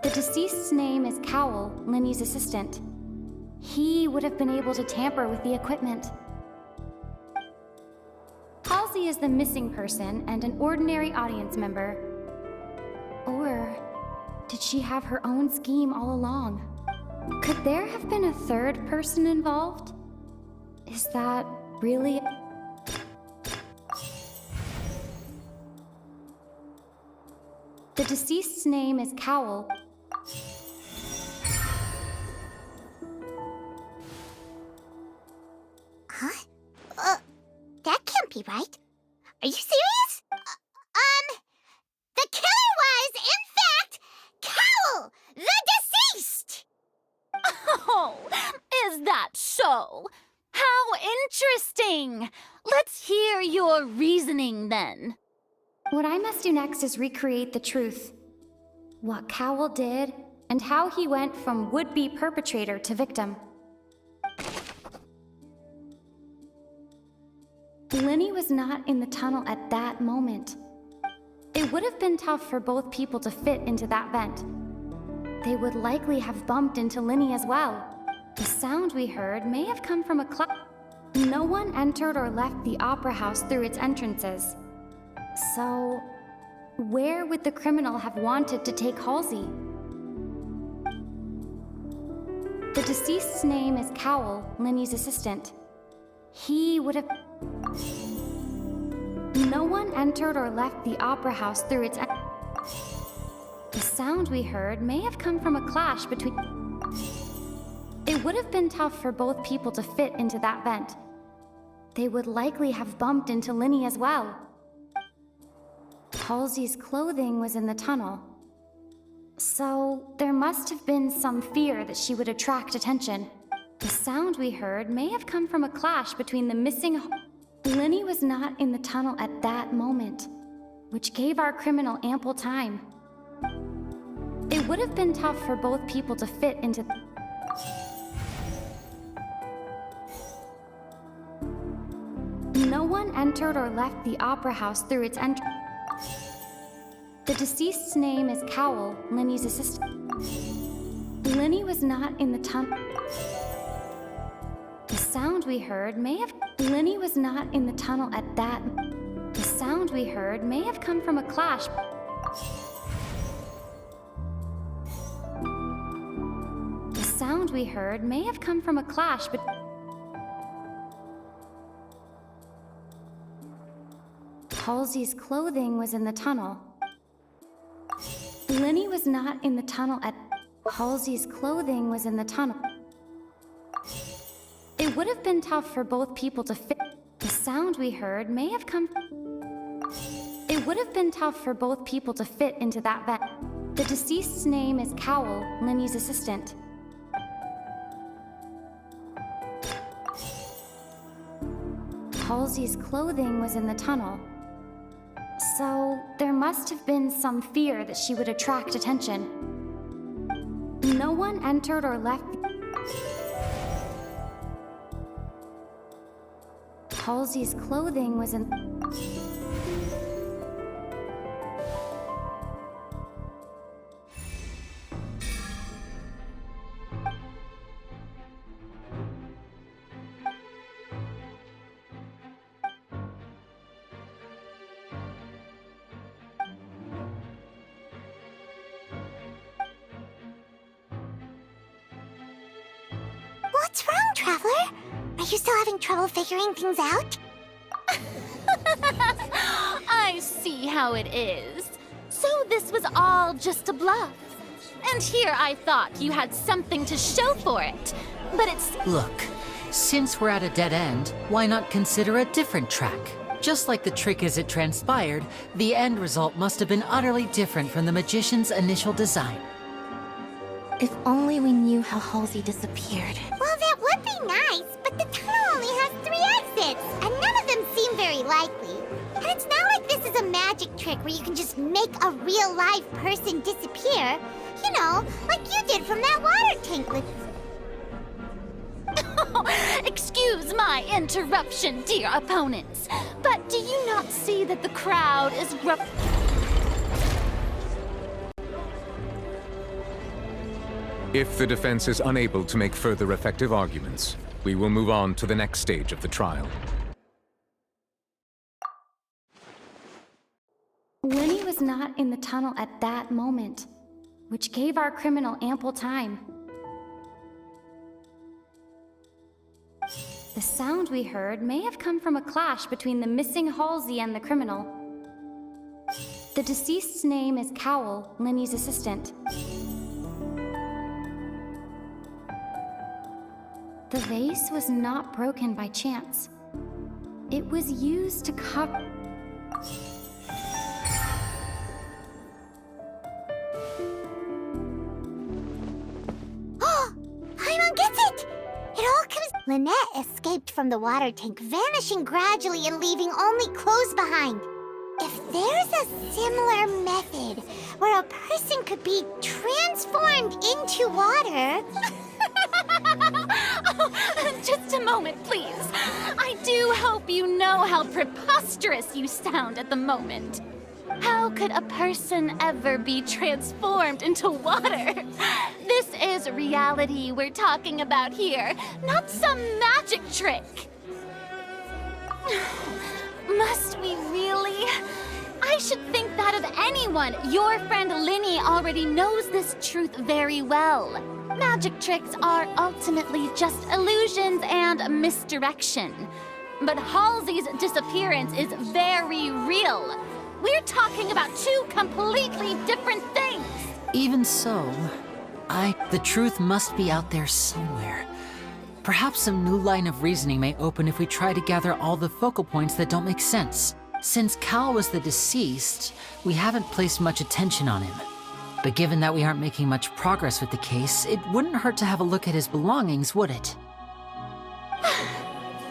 The deceased's name is Cowell, Linny's assistant. He would have been able to tamper with the equipment. Halsey is the missing person and an ordinary audience member. Or did she have her own scheme all along? Could there have been a third person involved? Is that really... The deceased's name is Cowell. Huh? That can't be right. Are you serious? The killer was, in fact, Cowell, the deceased! Oh, is that so? How interesting! Let's hear your reasoning then. What I must do next is recreate the truth. What Cowell did, and how he went from would-be perpetrator to victim. Linny was not in the tunnel at that moment. It would have been tough for both people to fit into that vent. They would likely have bumped into Linny as well. The sound we heard may have come from a club. No one entered or left the opera house through its entrances. So, where would the criminal have wanted to take Halsey? The deceased's name is Cowell, Linny's assistant. He would have... No one entered or left the opera house through its... The sound we heard may have come from a clash between... It would have been tough for both people to fit into that vent. They would likely have bumped into Linny as well. Halsey's clothing was in the tunnel. So there must have been some fear that she would attract attention. The sound we heard may have come from a clash between the missing... Linny was not in the tunnel at that moment, which gave our criminal ample time. It would have been tough for both people to fit into... No one entered or left the Opera House through its entrance. The deceased's name is Cowell, Linny's assistant. Linny was not in the tunnel. The sound we heard may have... Linny was not in the tunnel at that... The sound we heard may have come from a clash. The sound we heard may have come from a clash, but... Halsey's clothing was in the tunnel. Linny was not in the tunnel at... Halsey's clothing was in the tunnel. It would have been tough for both people to fit. The sound we heard may have come... It would have been tough for both people to fit into that vent. The deceased's name is Cowell, Linny's assistant. Halsey's clothing was in the tunnel. So there must have been some fear that she would attract attention. No one entered or left... Halsey's clothing was in... What's wrong, Traveler? Are you still having trouble figuring things out? I see how it is. So this was all just a bluff. And here I thought you had something to show for it. But it's... Look, since we're at a dead end, why not consider a different track? Just like the trick as it transpired, the end result must have been utterly different from the magician's initial design. If only we knew how Halsey disappeared. Well, that would be nice, but the tunnel only has 3 exits, and none of them seem very likely. And it's not like this is a magic trick where you can just make a real live person disappear. You know, like you did from that water tank with... Excuse my interruption, dear opponents. But do you not see that the crowd is If the defense is unable to make further effective arguments, we will move on to the next stage of the trial. Linny was not in the tunnel at that moment, which gave our criminal ample time. The sound we heard may have come from a clash between the missing Halsey and the criminal. The deceased's name is Cowell, Linny's assistant. The vase was not broken by chance. It was used to cover... Paimon gets it! It all comes... Lynette escaped from the water tank, vanishing gradually and leaving only clothes behind. If there's a similar method where a person could be transformed into water... Oh, just a moment, please. I do hope you know how preposterous you sound at the moment. How could a person ever be transformed into water? This is reality we're talking about here, not some magic trick. Must we really? I should think that of anyone. Your friend Linny already knows this truth very well. Magic tricks are ultimately just illusions and misdirection. But Halsey's disappearance is very real. We're talking about 2 completely different things. Even so, The truth must be out there somewhere. Perhaps some new line of reasoning may open if we try to gather all the focal points that don't make sense. Since Cal was the deceased, we haven't placed much attention on him. But given that we aren't making much progress with the case, it wouldn't hurt to have a look at his belongings, would it?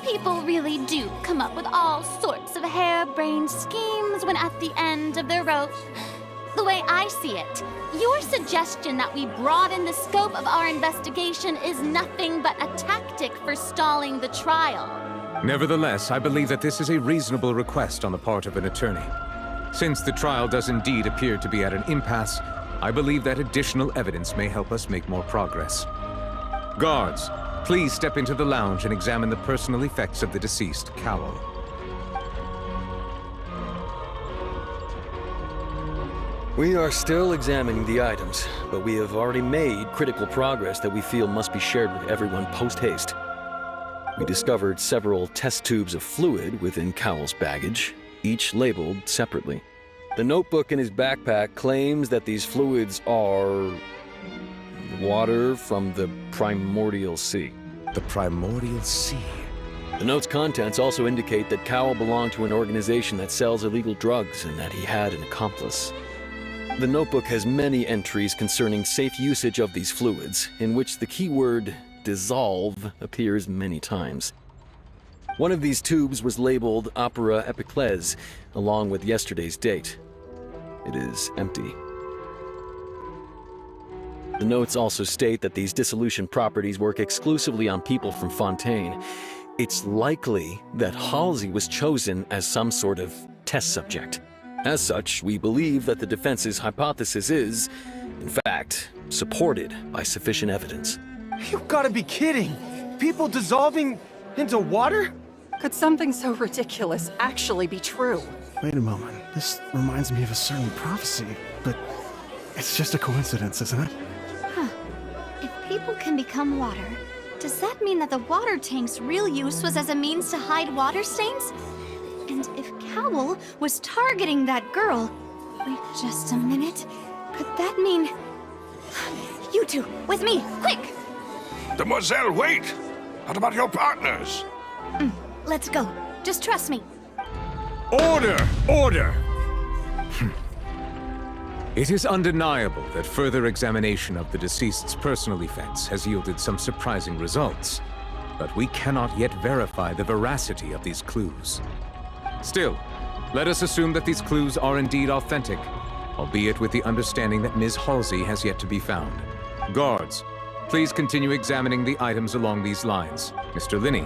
People really do come up with all sorts of harebrained schemes when at the end of their rope. The way I see it, your suggestion that we broaden the scope of our investigation is nothing but a tactic for stalling the trial. Nevertheless, I believe that this is a reasonable request on the part of an attorney. Since the trial does indeed appear to be at an impasse, I believe that additional evidence may help us make more progress. Guards, please step into the lounge and examine the personal effects of the deceased, Cowell. We are still examining the items, but we have already made critical progress that we feel must be shared with everyone post-haste. We discovered several test tubes of fluid within Cowell's baggage, each labeled separately. The notebook in his backpack claims that these fluids are water from the primordial sea. The primordial sea? The note's contents also indicate that Cowell belonged to an organization that sells illegal drugs and that he had an accomplice. The notebook has many entries concerning safe usage of these fluids, in which the keyword dissolve appears many times. One of these tubes was labeled Opera Epiclese, along with yesterday's date. It is empty. The notes also state that these dissolution properties work exclusively on people from Fontaine. It's likely that Halsey was chosen as some sort of test subject. As such, we believe that the defense's hypothesis is, in fact, supported by sufficient evidence. You gotta be kidding! People dissolving into water? Could something so ridiculous actually be true? Wait a moment. This reminds me of a certain prophecy, but it's just a coincidence, isn't it? Huh. If people can become water, does that mean that the water tank's real use was as a means to hide water stains? And if Cowell was targeting that girl... Wait just a minute. Could that mean... You two, with me, quick! Demoiselle, wait! What about your partners? Let's go. Just trust me. Order! Order! It is undeniable that further examination of the deceased's personal effects has yielded some surprising results, but we cannot yet verify the veracity of these clues. Still, let us assume that these clues are indeed authentic, albeit with the understanding that Ms. Halsey has yet to be found. Guards, please continue examining the items along these lines. Mr. Linney,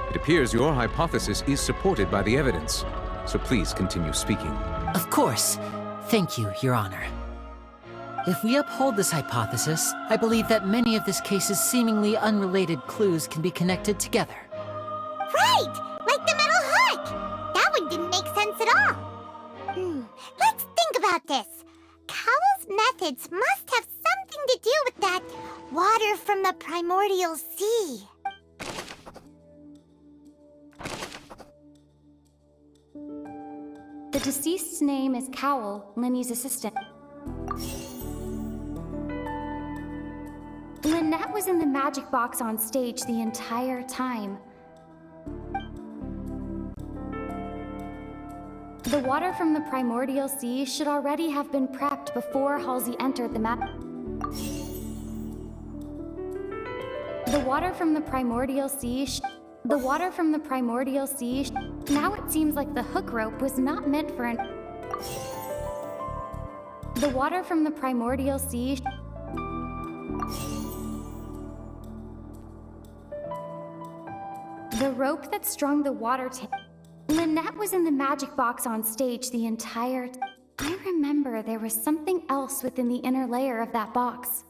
it appears your hypothesis is supported by the evidence, so please continue speaking. Of course. Thank you, Your Honor. If we uphold this hypothesis, I believe that many of this case's seemingly unrelated clues can be connected together. Right! Like the metal hook! That one didn't make sense at all. Let's think about this. Cowell's methods must have something to do with that water from the primordial sea. The deceased's name is Cowell, Linny's assistant. Lynette was in the magic box on stage the entire time. The water from the primordial sea should already have been prepped before Halsey entered the The water from the primordial sea now it seems like the hook rope was not meant for The water from the primordial sea The rope that strung the water tank. Lynette was in the magic box on stage the entire I remember there was something else within the inner layer of that box.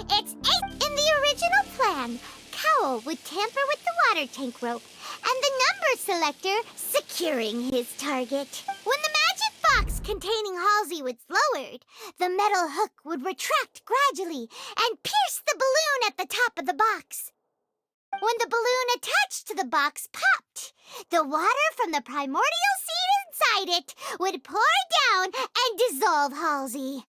It's 8 in the original plan. Cowell would tamper with the water tank rope, and the number selector securing his target. When the magic containing Halsey was lowered, the metal hook would retract gradually and pierce the balloon at the top of the box. When the balloon attached to the box popped, the water from the primordial seed inside it would pour down and dissolve Halsey.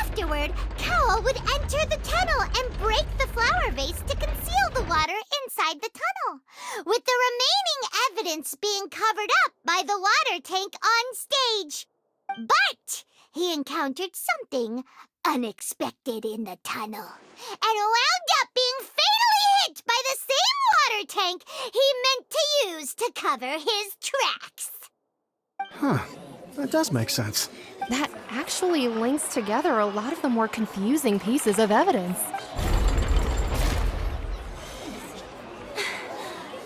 Afterward, Cowl would enter the tunnel and break the flower vase to conceal the water inside the tunnel, with the remaining evidence being covered up by the water tank on stage. But he encountered something unexpected in the tunnel and wound up being fatally hit by the same water tank he meant to use to cover his tracks. Huh. That does make sense. That actually links together a lot of the more confusing pieces of evidence.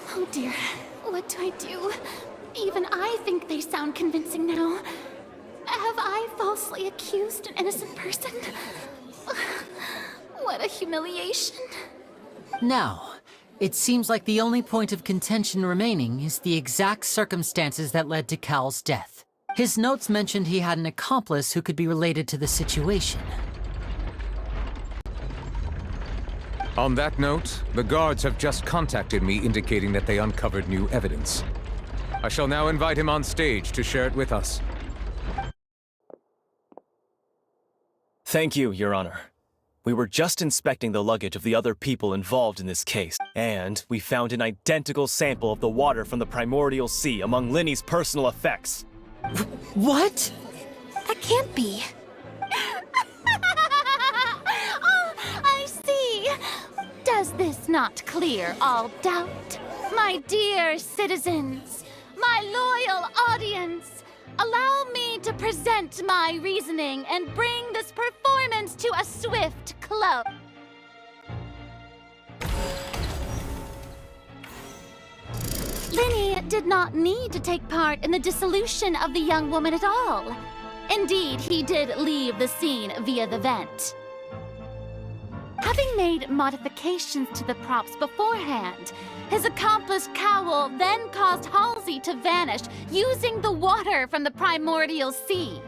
Oh dear, what do I do? Even I think they sound convincing now. Have I falsely accused an innocent person? What a humiliation. Now, it seems like the only point of contention remaining is the exact circumstances that led to Cal's death. His notes mentioned he had an accomplice who could be related to the situation. On that note, the guards have just contacted me indicating that they uncovered new evidence. I shall now invite him on stage to share it with us. Thank you, Your Honor. We were just inspecting the luggage of the other people involved in this case, and we found an identical sample of the water from the primordial sea among Linny's personal effects. What? That can't be. Oh, I see. Does this not clear all doubt? My dear citizens, my loyal audience, allow me to present my reasoning and bring this performance to a swift close. Linny did not need to take part in the dissolution of the young woman at all. Indeed, he did leave the scene via the vent. Having made modifications to the props beforehand, his accomplice Cowl then caused Halsey to vanish using the water from the primordial sea.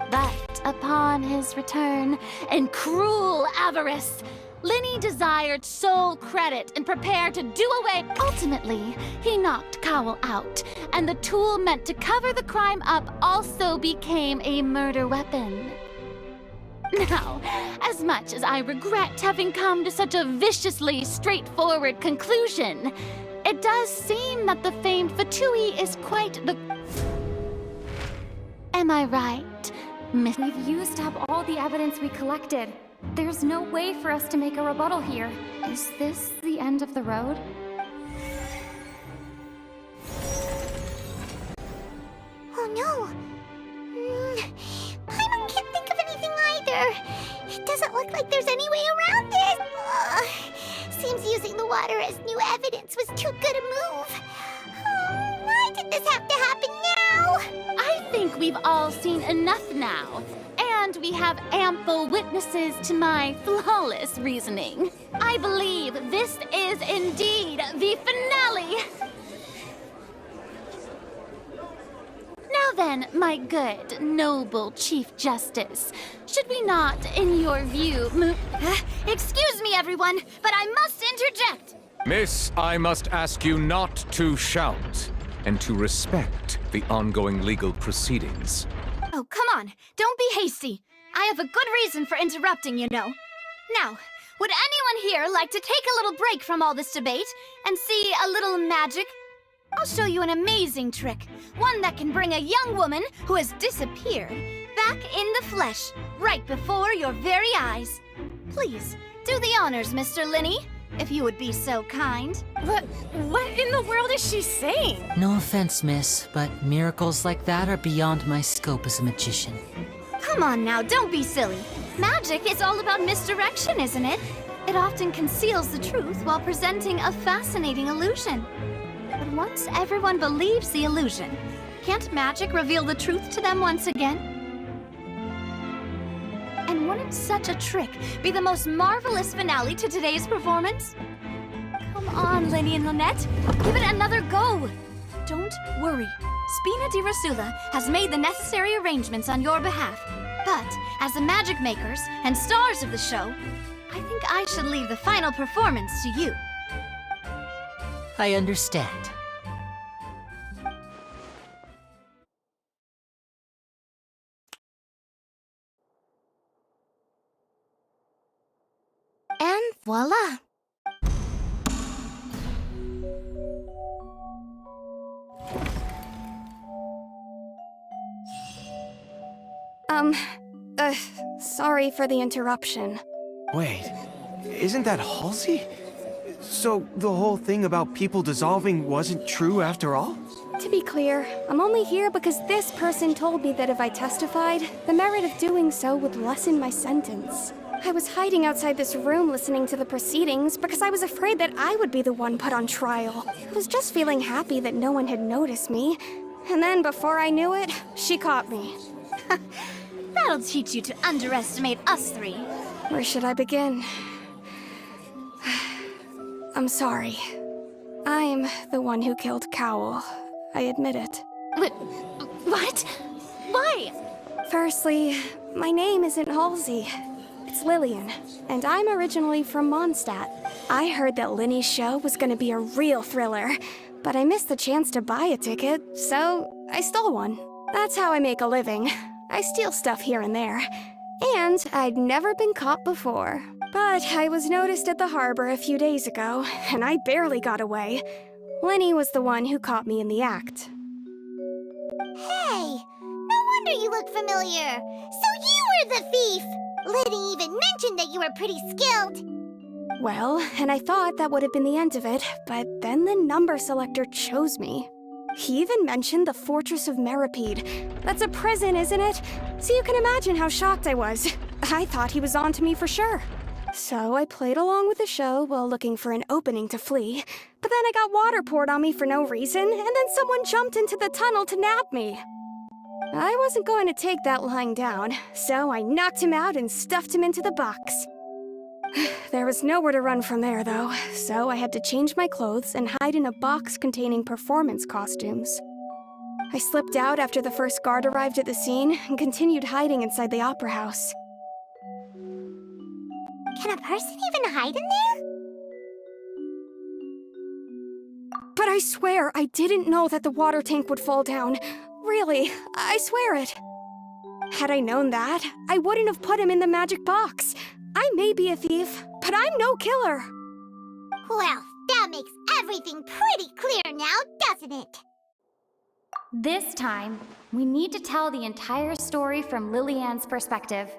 But upon his return, in cruel avarice, Linny desired sole credit and prepared to do away. Ultimately, he knocked Cowl out, and the tool meant to cover the crime up also became a murder weapon. Now, as much as I regret having come to such a viciously straightforward conclusion, it does seem that the famed Fatui is quite the... Am I right, Miss? We've used up all the evidence we collected. There's no way for us to make a rebuttal here. Is this the end of the road? Oh no! Paimon can't think of anything either. It doesn't look like there's any way around it. Seems using the water as new evidence was too good a move. Why did this have to happen now? I think we've all seen enough now. And we have ample witnesses to my flawless reasoning. I believe this is indeed the finale. Now then, my good, noble Chief Justice, should we not, in your view, Excuse me, everyone, but I must interject. Miss, I must ask you not to shout and to respect the ongoing legal proceedings. Oh, come on. Don't be hasty. I have a good reason for interrupting, you know. Now, would anyone here like to take a little break from all this debate and see a little magic? I'll show you an amazing trick. One that can bring a young woman who has disappeared back in the flesh, right before your very eyes. Please, do the honors, Mr. Linny, if you would be so kind. What in the world is she saying? No offense, miss, but miracles like that are beyond my scope as a magician. Come on now, don't be silly. Magic is all about misdirection, isn't it? It often conceals the truth while presenting a fascinating illusion. But once everyone believes the illusion, can't magic reveal the truth to them once again? And wouldn't such a trick be the most marvelous finale to today's performance? Come on, Linny and Lynette. Give it another go. Don't worry. Spina di Rasula has made the necessary arrangements on your behalf. But, as the magic makers and stars of the show, I think I should leave the final performance to you. I understand. And voila! Sorry for the interruption. Wait, isn't that Halsey? So the whole thing about people dissolving wasn't true after all? To be clear, I'm only here because this person told me that if I testified, the merit of doing so would lessen my sentence. I was hiding outside this room listening to the proceedings because I was afraid that I would be the one put on trial. I was just feeling happy that no one had noticed me. And then before I knew it, she caught me. That'll teach you to underestimate us three. Where should I begin? I'm sorry. I'm the one who killed Cowl. I admit it. What? Why? Firstly, my name isn't Halsey. It's Lillian, and I'm originally from Mondstadt. I heard that Linny's show was gonna be a real thriller, but I missed the chance to buy a ticket, so I stole one. That's how I make a living. I steal stuff here and there. And I'd never been caught before. But I was noticed at the harbor a few days ago, and I barely got away. Linny was the one who caught me in the act. Hey, no wonder you look familiar. So you were the thief! Liddy even mentioned that you were pretty skilled. Well, and I thought that would have been the end of it, but then the number selector chose me. He even mentioned the Fortress of Meripede. That's a prison, isn't it? So you can imagine how shocked I was. I thought he was on to me for sure. So I played along with the show while looking for an opening to flee. But then I got water poured on me for no reason, and then someone jumped into the tunnel to nab me. I wasn't going to take that lying down, so I knocked him out and stuffed him into the box. There was nowhere to run from there, though, so I had to change my clothes and hide in a box containing performance costumes. I slipped out after the first guard arrived at the scene and continued hiding inside the opera house. Can a person even hide in there? But I swear I didn't know that the water tank would fall down. Really, I swear it. Had I known that, I wouldn't have put him in the magic box. I may be a thief, but I'm no killer. Well, that makes everything pretty clear now, doesn't it? This time, we need to tell the entire story from Lillian's perspective.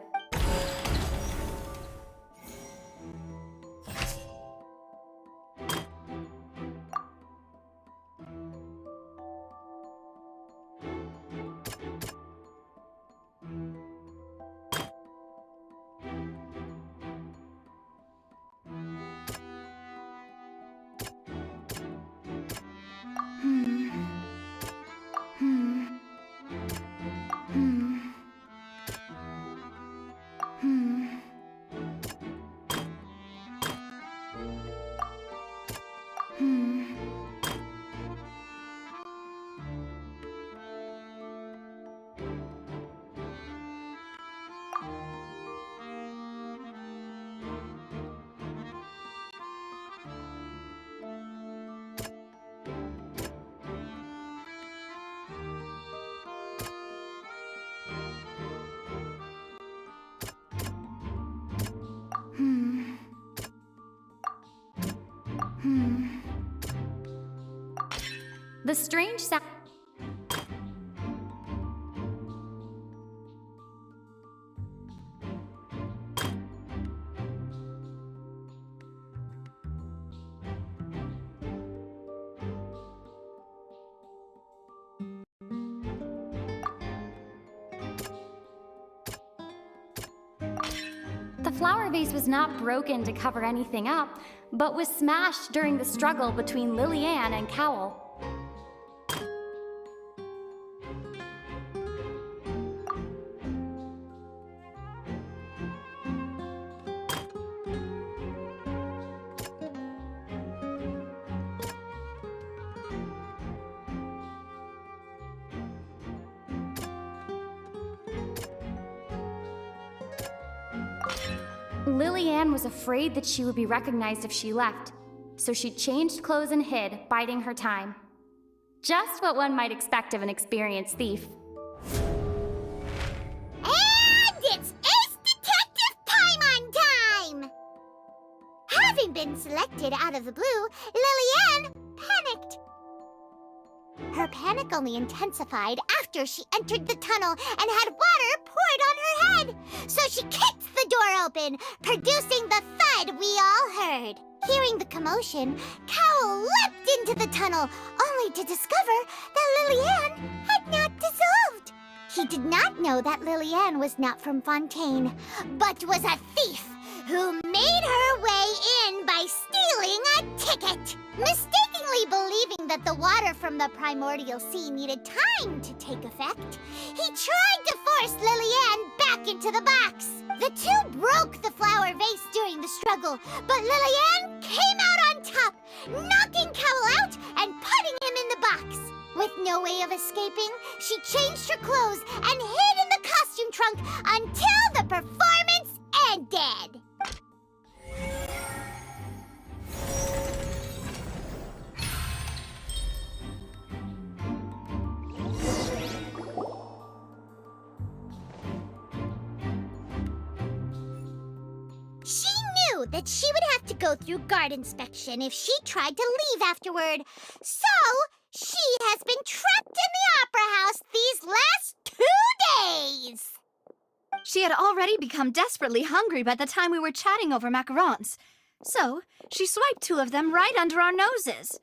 The strange sound. The flower vase was not broken to cover anything up, but was smashed during the struggle between Lillian and Cowl. Lillian was afraid that she would be recognized if she left, so she changed clothes and hid, biding her time. Just what one might expect of an experienced thief. And it's Ace Detective Paimon time! Having been selected out of the blue, Lillian panicked. Her panic only intensified after she entered the tunnel and had water poured on her head. So she kicked the door open, producing the thud we all heard. Hearing the commotion, Cowl leapt into the tunnel, only to discover that Lillian had not dissolved. He did not know that Lillian was not from Fontaine, but was a thief who made her way in by stealing a ticket. Mistakenly believing that the water from the primordial sea needed time to take effect, he tried to force Lillian back into the box. The two broke the flower vase during the struggle, but Lillian came out on top, knocking Cowl out and putting him in the box. With no way of escaping, she changed her clothes and hid in the costume trunk until the performance ended. She knew that she would have to go through guard inspection if she tried to leave afterward. So, she has been trapped in the Opera House these last 2 days. She had already become desperately hungry by the time we were chatting over macarons. So, she swiped 2 of them right under our noses.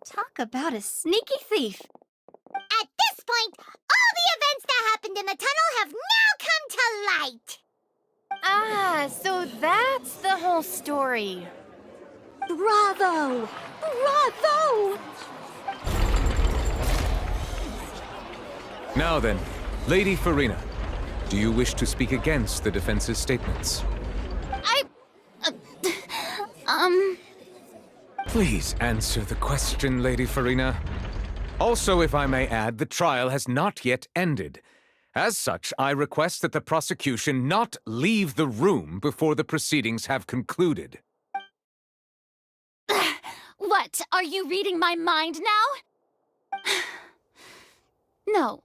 Talk about a sneaky thief. At this point, all the events that happened in the tunnel have now come to light. Ah, so that's the whole story. Bravo! Bravo! Now then, Lady Farina, do you wish to speak against the defense's statements? Please answer the question, Lady Farina. Also, if I may add, the trial has not yet ended. As such, I request that the prosecution not leave the room before the proceedings have concluded. What? Are you reading my mind now? No,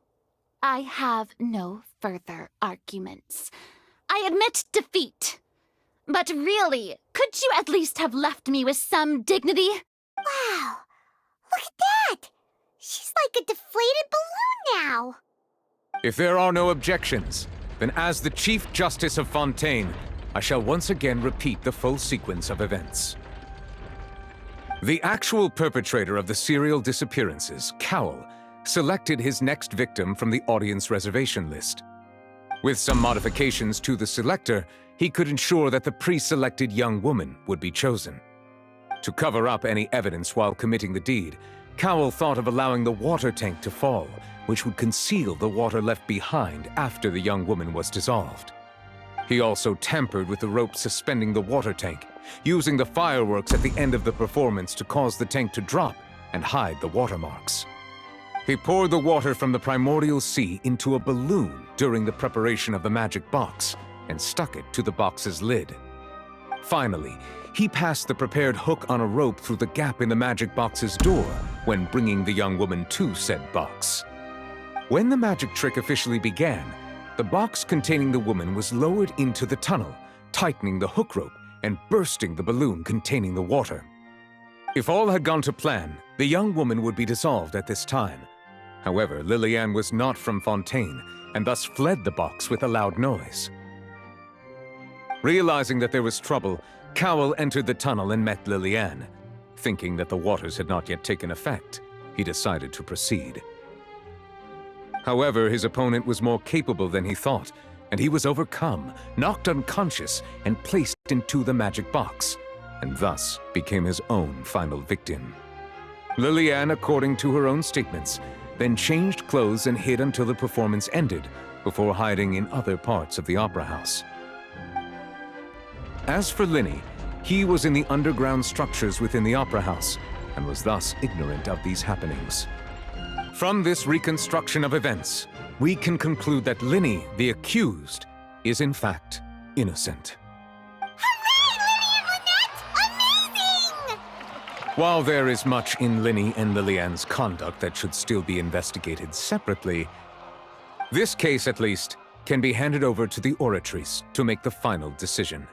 I have no further arguments. I admit defeat. But really, could you at least have left me with some dignity? Wow, look at that! She's like a deflated balloon now. If there are no objections, then as the Chief Justice of Fontaine, I shall once again repeat the full sequence of events. The actual perpetrator of the serial disappearances, Cowl, selected his next victim from the audience reservation list. With some modifications to the selector, he could ensure that the pre-selected young woman would be chosen. To cover up any evidence while committing the deed, Cowl thought of allowing the water tank to fall, which would conceal the water left behind after the young woman was dissolved. He also tampered with the rope suspending the water tank, using the fireworks at the end of the performance to cause the tank to drop and hide the watermarks. He poured the water from the primordial sea into a balloon during the preparation of the magic box and stuck it to the box's lid. Finally, he passed the prepared hook on a rope through the gap in the magic box's door when bringing the young woman to said box. When the magic trick officially began, the box containing the woman was lowered into the tunnel, tightening the hook rope and bursting the balloon containing the water. If all had gone to plan, the young woman would be dissolved at this time. However, Lillian was not from Fontaine and thus fled the box with a loud noise. Realizing that there was trouble, Cowl entered the tunnel and met Lillian. Thinking that the waters had not yet taken effect, he decided to proceed. However, his opponent was more capable than he thought, and he was overcome, knocked unconscious, and placed into the magic box, and thus became his own final victim. Lillian, according to her own statements, then changed clothes and hid until the performance ended, before hiding in other parts of the opera house. As for Linny, he was in the underground structures within the opera house, and was thus ignorant of these happenings. From this reconstruction of events, we can conclude that Linny, the accused, is in fact innocent. Hooray! While there is much in Linny and Lilian's conduct that should still be investigated separately, this case, at least, can be handed over to the Oratrice to make the final decision.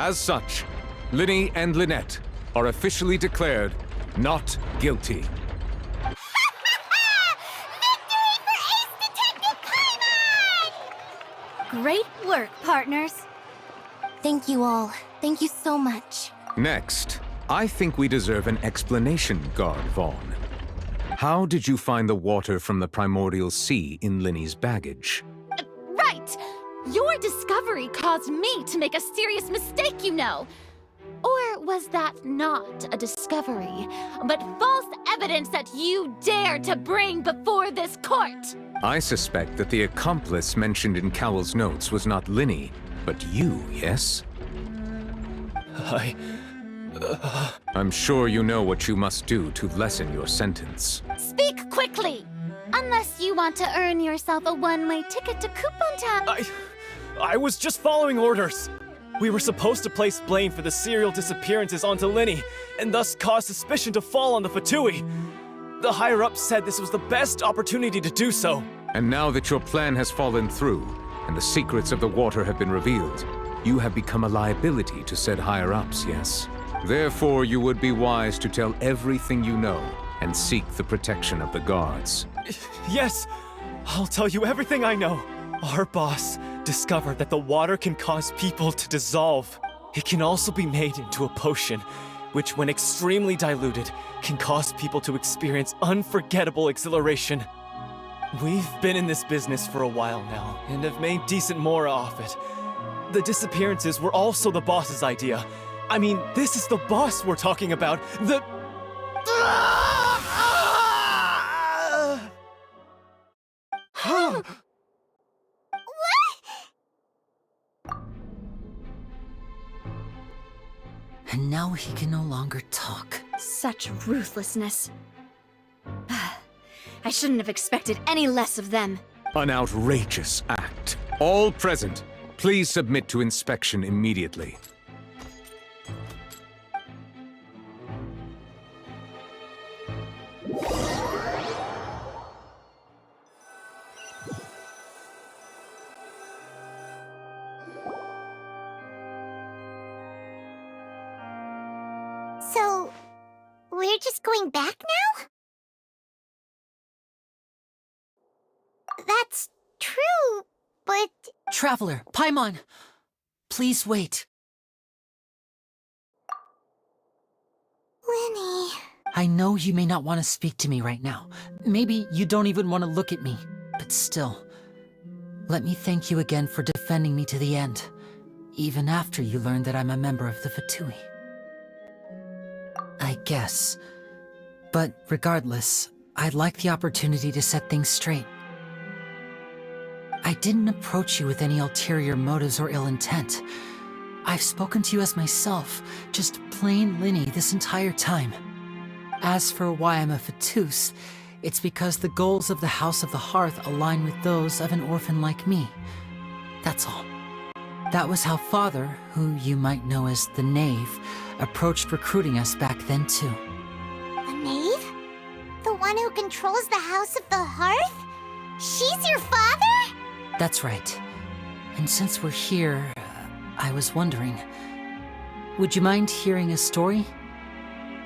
As such, Linny and Lynette are officially declared not guilty. Great work, partners. Thank you all. Thank you so much. Next, I think we deserve an explanation, Guard Vaughn. How did you find the water from the primordial sea in Linny's baggage? Right! Your discovery caused me to make a serious mistake, you know. Or was that not a discovery, but false evidence that you dared to bring before this court? I suspect that the accomplice mentioned in Cowell's notes was not Linny, but you, yes? I'm sure you know what you must do to lessen your sentence. Speak quickly! Unless you want to earn yourself a one-way ticket to Coupon Town. I was just following orders. We were supposed to place blame for the serial disappearances onto Linny, and thus cause suspicion to fall on the Fatui. The higher-ups said this was the best opportunity to do so. And now that your plan has fallen through, and the secrets of the water have been revealed, you have become a liability to said higher-ups, yes? Therefore, you would be wise to tell everything you know, and seek the protection of the guards. Yes, I'll tell you everything I know. Our boss discovered that the water can cause people to dissolve. It can also be made into a potion, which when extremely diluted, can cause people to experience unforgettable exhilaration. We've been in this business for a while now, and have made decent more off it. The disappearances were also the boss's idea. I mean, this is the boss we're talking about. The... And now he can no longer talk. Such ruthlessness. I shouldn't have expected any less of them. An outrageous act. All present, please submit to inspection immediately. So, we're just going back now? That's true, but... Traveler, Paimon! Please wait. Linny... I know you may not want to speak to me right now. Maybe you don't even want to look at me. But still, let me thank you again for defending me to the end, even after you learned that I'm a member of the Fatui. I guess. But regardless, I'd like the opportunity to set things straight. I didn't approach you with any ulterior motives or ill intent. I've spoken to you as myself, just plain Linny this entire time. As for why I'm a Fatus, it's because the goals of the House of the Hearth align with those of an orphan like me. That's all. That was how Father, who you might know as the Knave, approached recruiting us back then too. The Knave? The one who controls the House of the Hearth? She's your father? That's right. And since we're here, I was wondering, would you mind hearing a story?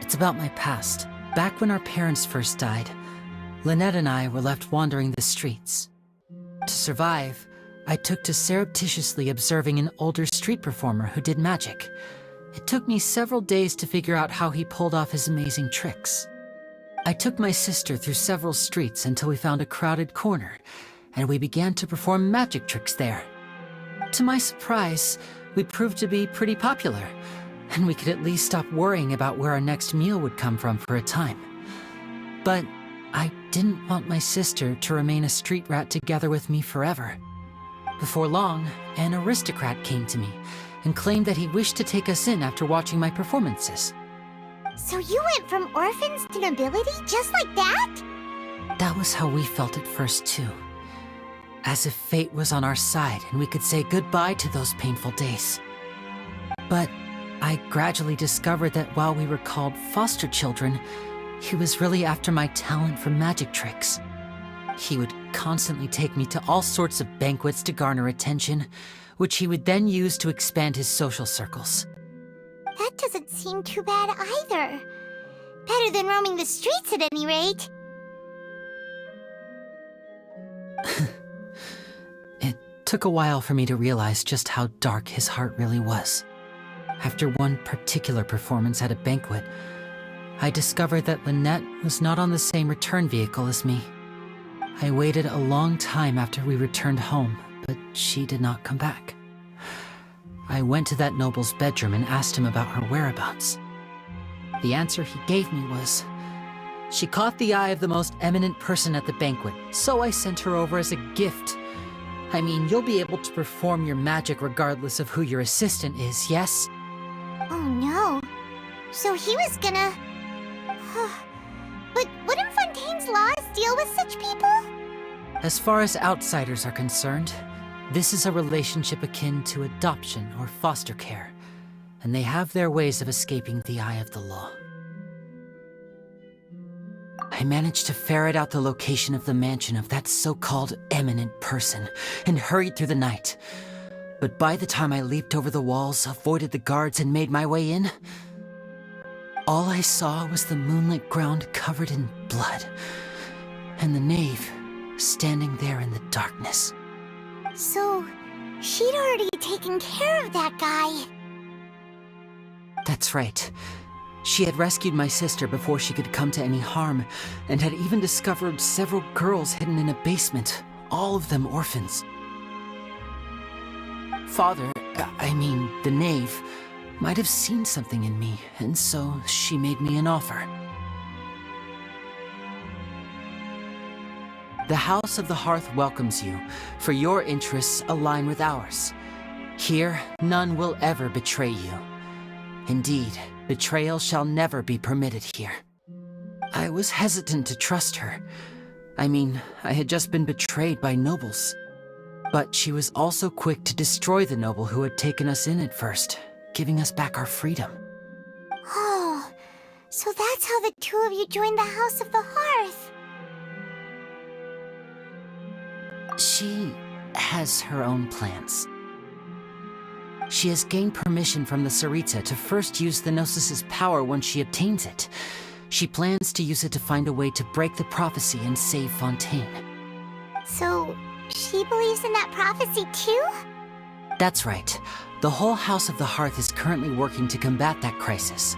It's about my past. Back when our parents first died, Lynette and I were left wandering the streets. To survive, I took to surreptitiously observing an older street performer who did magic. It took me several days to figure out how he pulled off his amazing tricks. I took my sister through several streets until we found a crowded corner, and we began to perform magic tricks there. To my surprise, we proved to be pretty popular, and we could at least stop worrying about where our next meal would come from for a time. But I didn't want my sister to remain a street rat together with me forever. Before long, an aristocrat came to me and claimed that he wished to take us in after watching my performances. So you went from orphans to nobility just like that? That was how we felt at first, too. As if fate was on our side and we could say goodbye to those painful days. But I gradually discovered that while we were called foster children, he was really after my talent for magic tricks. He would constantly take me to all sorts of banquets to garner attention, which he would then use to expand his social circles. That doesn't seem too bad either. Better than roaming the streets at any rate. It took a while for me to realize just how dark his heart really was. After one particular performance at a banquet, I discovered that Lynette was not on the same return vehicle as me. I waited a long time after we returned home, but she did not come back. I went to that noble's bedroom and asked him about her whereabouts. The answer he gave me was, she caught the eye of the most eminent person at the banquet, so I sent her over as a gift. I mean, you'll be able to perform your magic regardless of who your assistant is, yes? Oh no. So he was gonna... But wouldn't Fontaine's laws deal with such people? As far as outsiders are concerned, this is a relationship akin to adoption or foster care, and they have their ways of escaping the eye of the law. I managed to ferret out the location of the mansion of that so-called eminent person and hurried through the night. But by the time I leaped over the walls, avoided the guards, and made my way in, all I saw was the moonlit ground covered in blood, and the knave standing there in the darkness. So, she'd already taken care of that guy. That's right. She had rescued my sister before she could come to any harm, and had even discovered several girls hidden in a basement, all of them orphans. The knave, might have seen something in me, and so she made me an offer. The House of the Hearth welcomes you, for your interests align with ours. Here, none will ever betray you. Indeed, betrayal shall never be permitted here. I was hesitant to trust her. I had just been betrayed by nobles. But she was also quick to destroy the noble who had taken us in at first, giving us back our freedom. Oh, so that's how the two of you joined the House of the Hearth. She has her own plans. She has gained permission from the Tsaritsa to first use the Gnosis' power once she obtains it. She plans to use it to find a way to break the prophecy and save Fontaine. So, she believes in that prophecy too? That's right. The whole House of the Hearth is currently working to combat that crisis.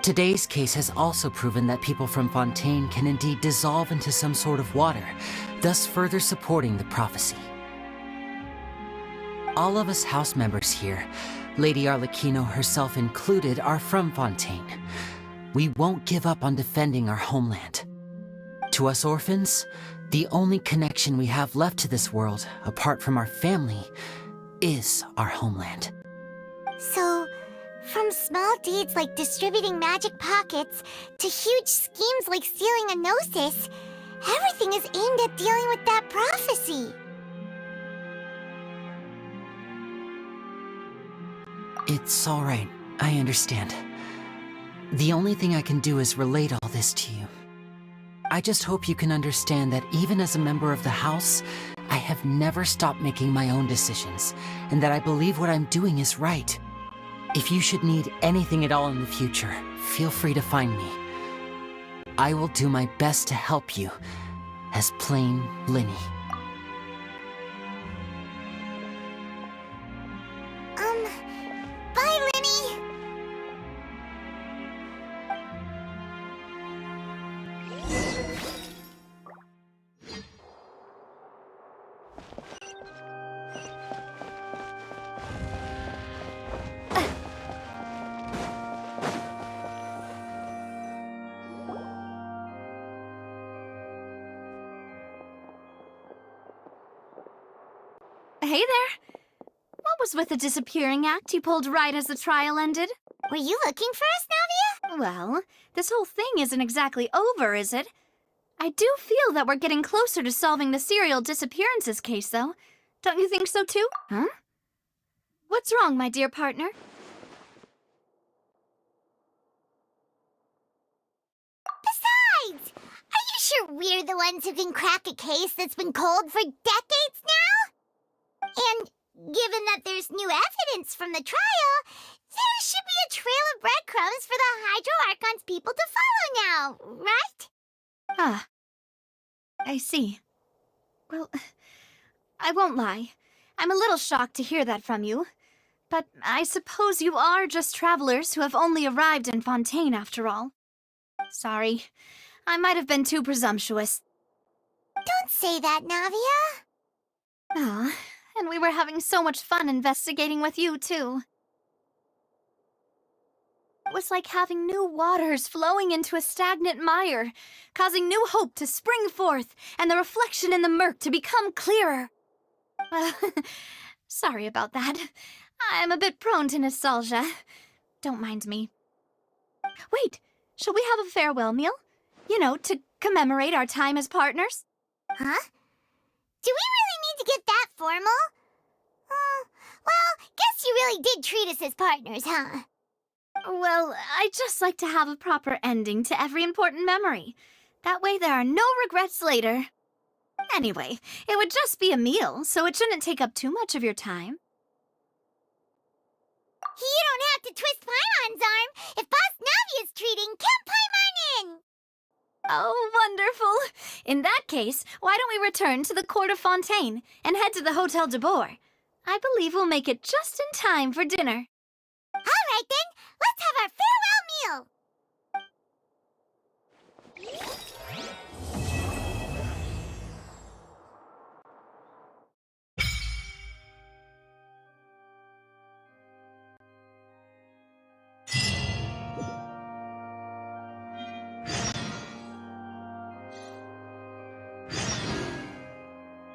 Today's case has also proven that people from Fontaine can indeed dissolve into some sort of water, thus further supporting the prophecy. All of us house members here, Lady Arlecchino herself included, are from Fontaine. We won't give up on defending our homeland. To us orphans, the only connection we have left to this world, apart from our family, is our homeland. So, from small deeds like distributing magic pockets to huge schemes like stealing a Gnosis, everything is aimed at dealing with that prophecy. It's all right. I understand. The only thing I can do is relate all this to you. I just hope you can understand that even as a member of the House, I have never stopped making my own decisions, and that I believe what I'm doing is right. If you should need anything at all in the future, feel free to find me. I will do my best to help you, as plain Lyney. Bye, Lyney! hey there. What was with the disappearing act you pulled right as the trial ended? Were you looking for us, Navia? Well, this whole thing isn't exactly over, is it? I do feel that we're getting closer to solving the serial disappearances case, though. Don't you think so, too? Huh? What's wrong, my dear partner? Besides, are you sure we're the ones who can crack a case that's been cold for decades now? And given that there's new evidence from the trial, there should be a trail of breadcrumbs for the Hydro Archon's people to follow now, right? Ah, I see. Well, I won't lie. I'm a little shocked to hear that from you. But I suppose you are just travelers who have only arrived in Fontaine after all. Sorry, I might have been too presumptuous. Don't say that, Navia. Ah, and we were having so much fun investigating with you, too. It was like having new waters flowing into a stagnant mire, causing new hope to spring forth, and the reflection in the murk to become clearer. Sorry about that. I'm a bit prone to nostalgia. Don't mind me. Wait, shall we have a farewell meal? You know, to commemorate our time as partners? Huh? Do we really need to get that formal? Well, guess you really did treat us as partners, huh? Well, I'd just like to have a proper ending to every important memory. That way there are no regrets later. Anyway, it would just be a meal, so it shouldn't take up too much of your time. You don't have to twist Paimon's arm. If Boss Navia's treating, count Paimon in! Oh, wonderful. In that case, why don't we return to the Court of Fontaine and head to the Hotel de Boer? I believe we'll make it just in time for dinner. All right then, let's have our farewell meal!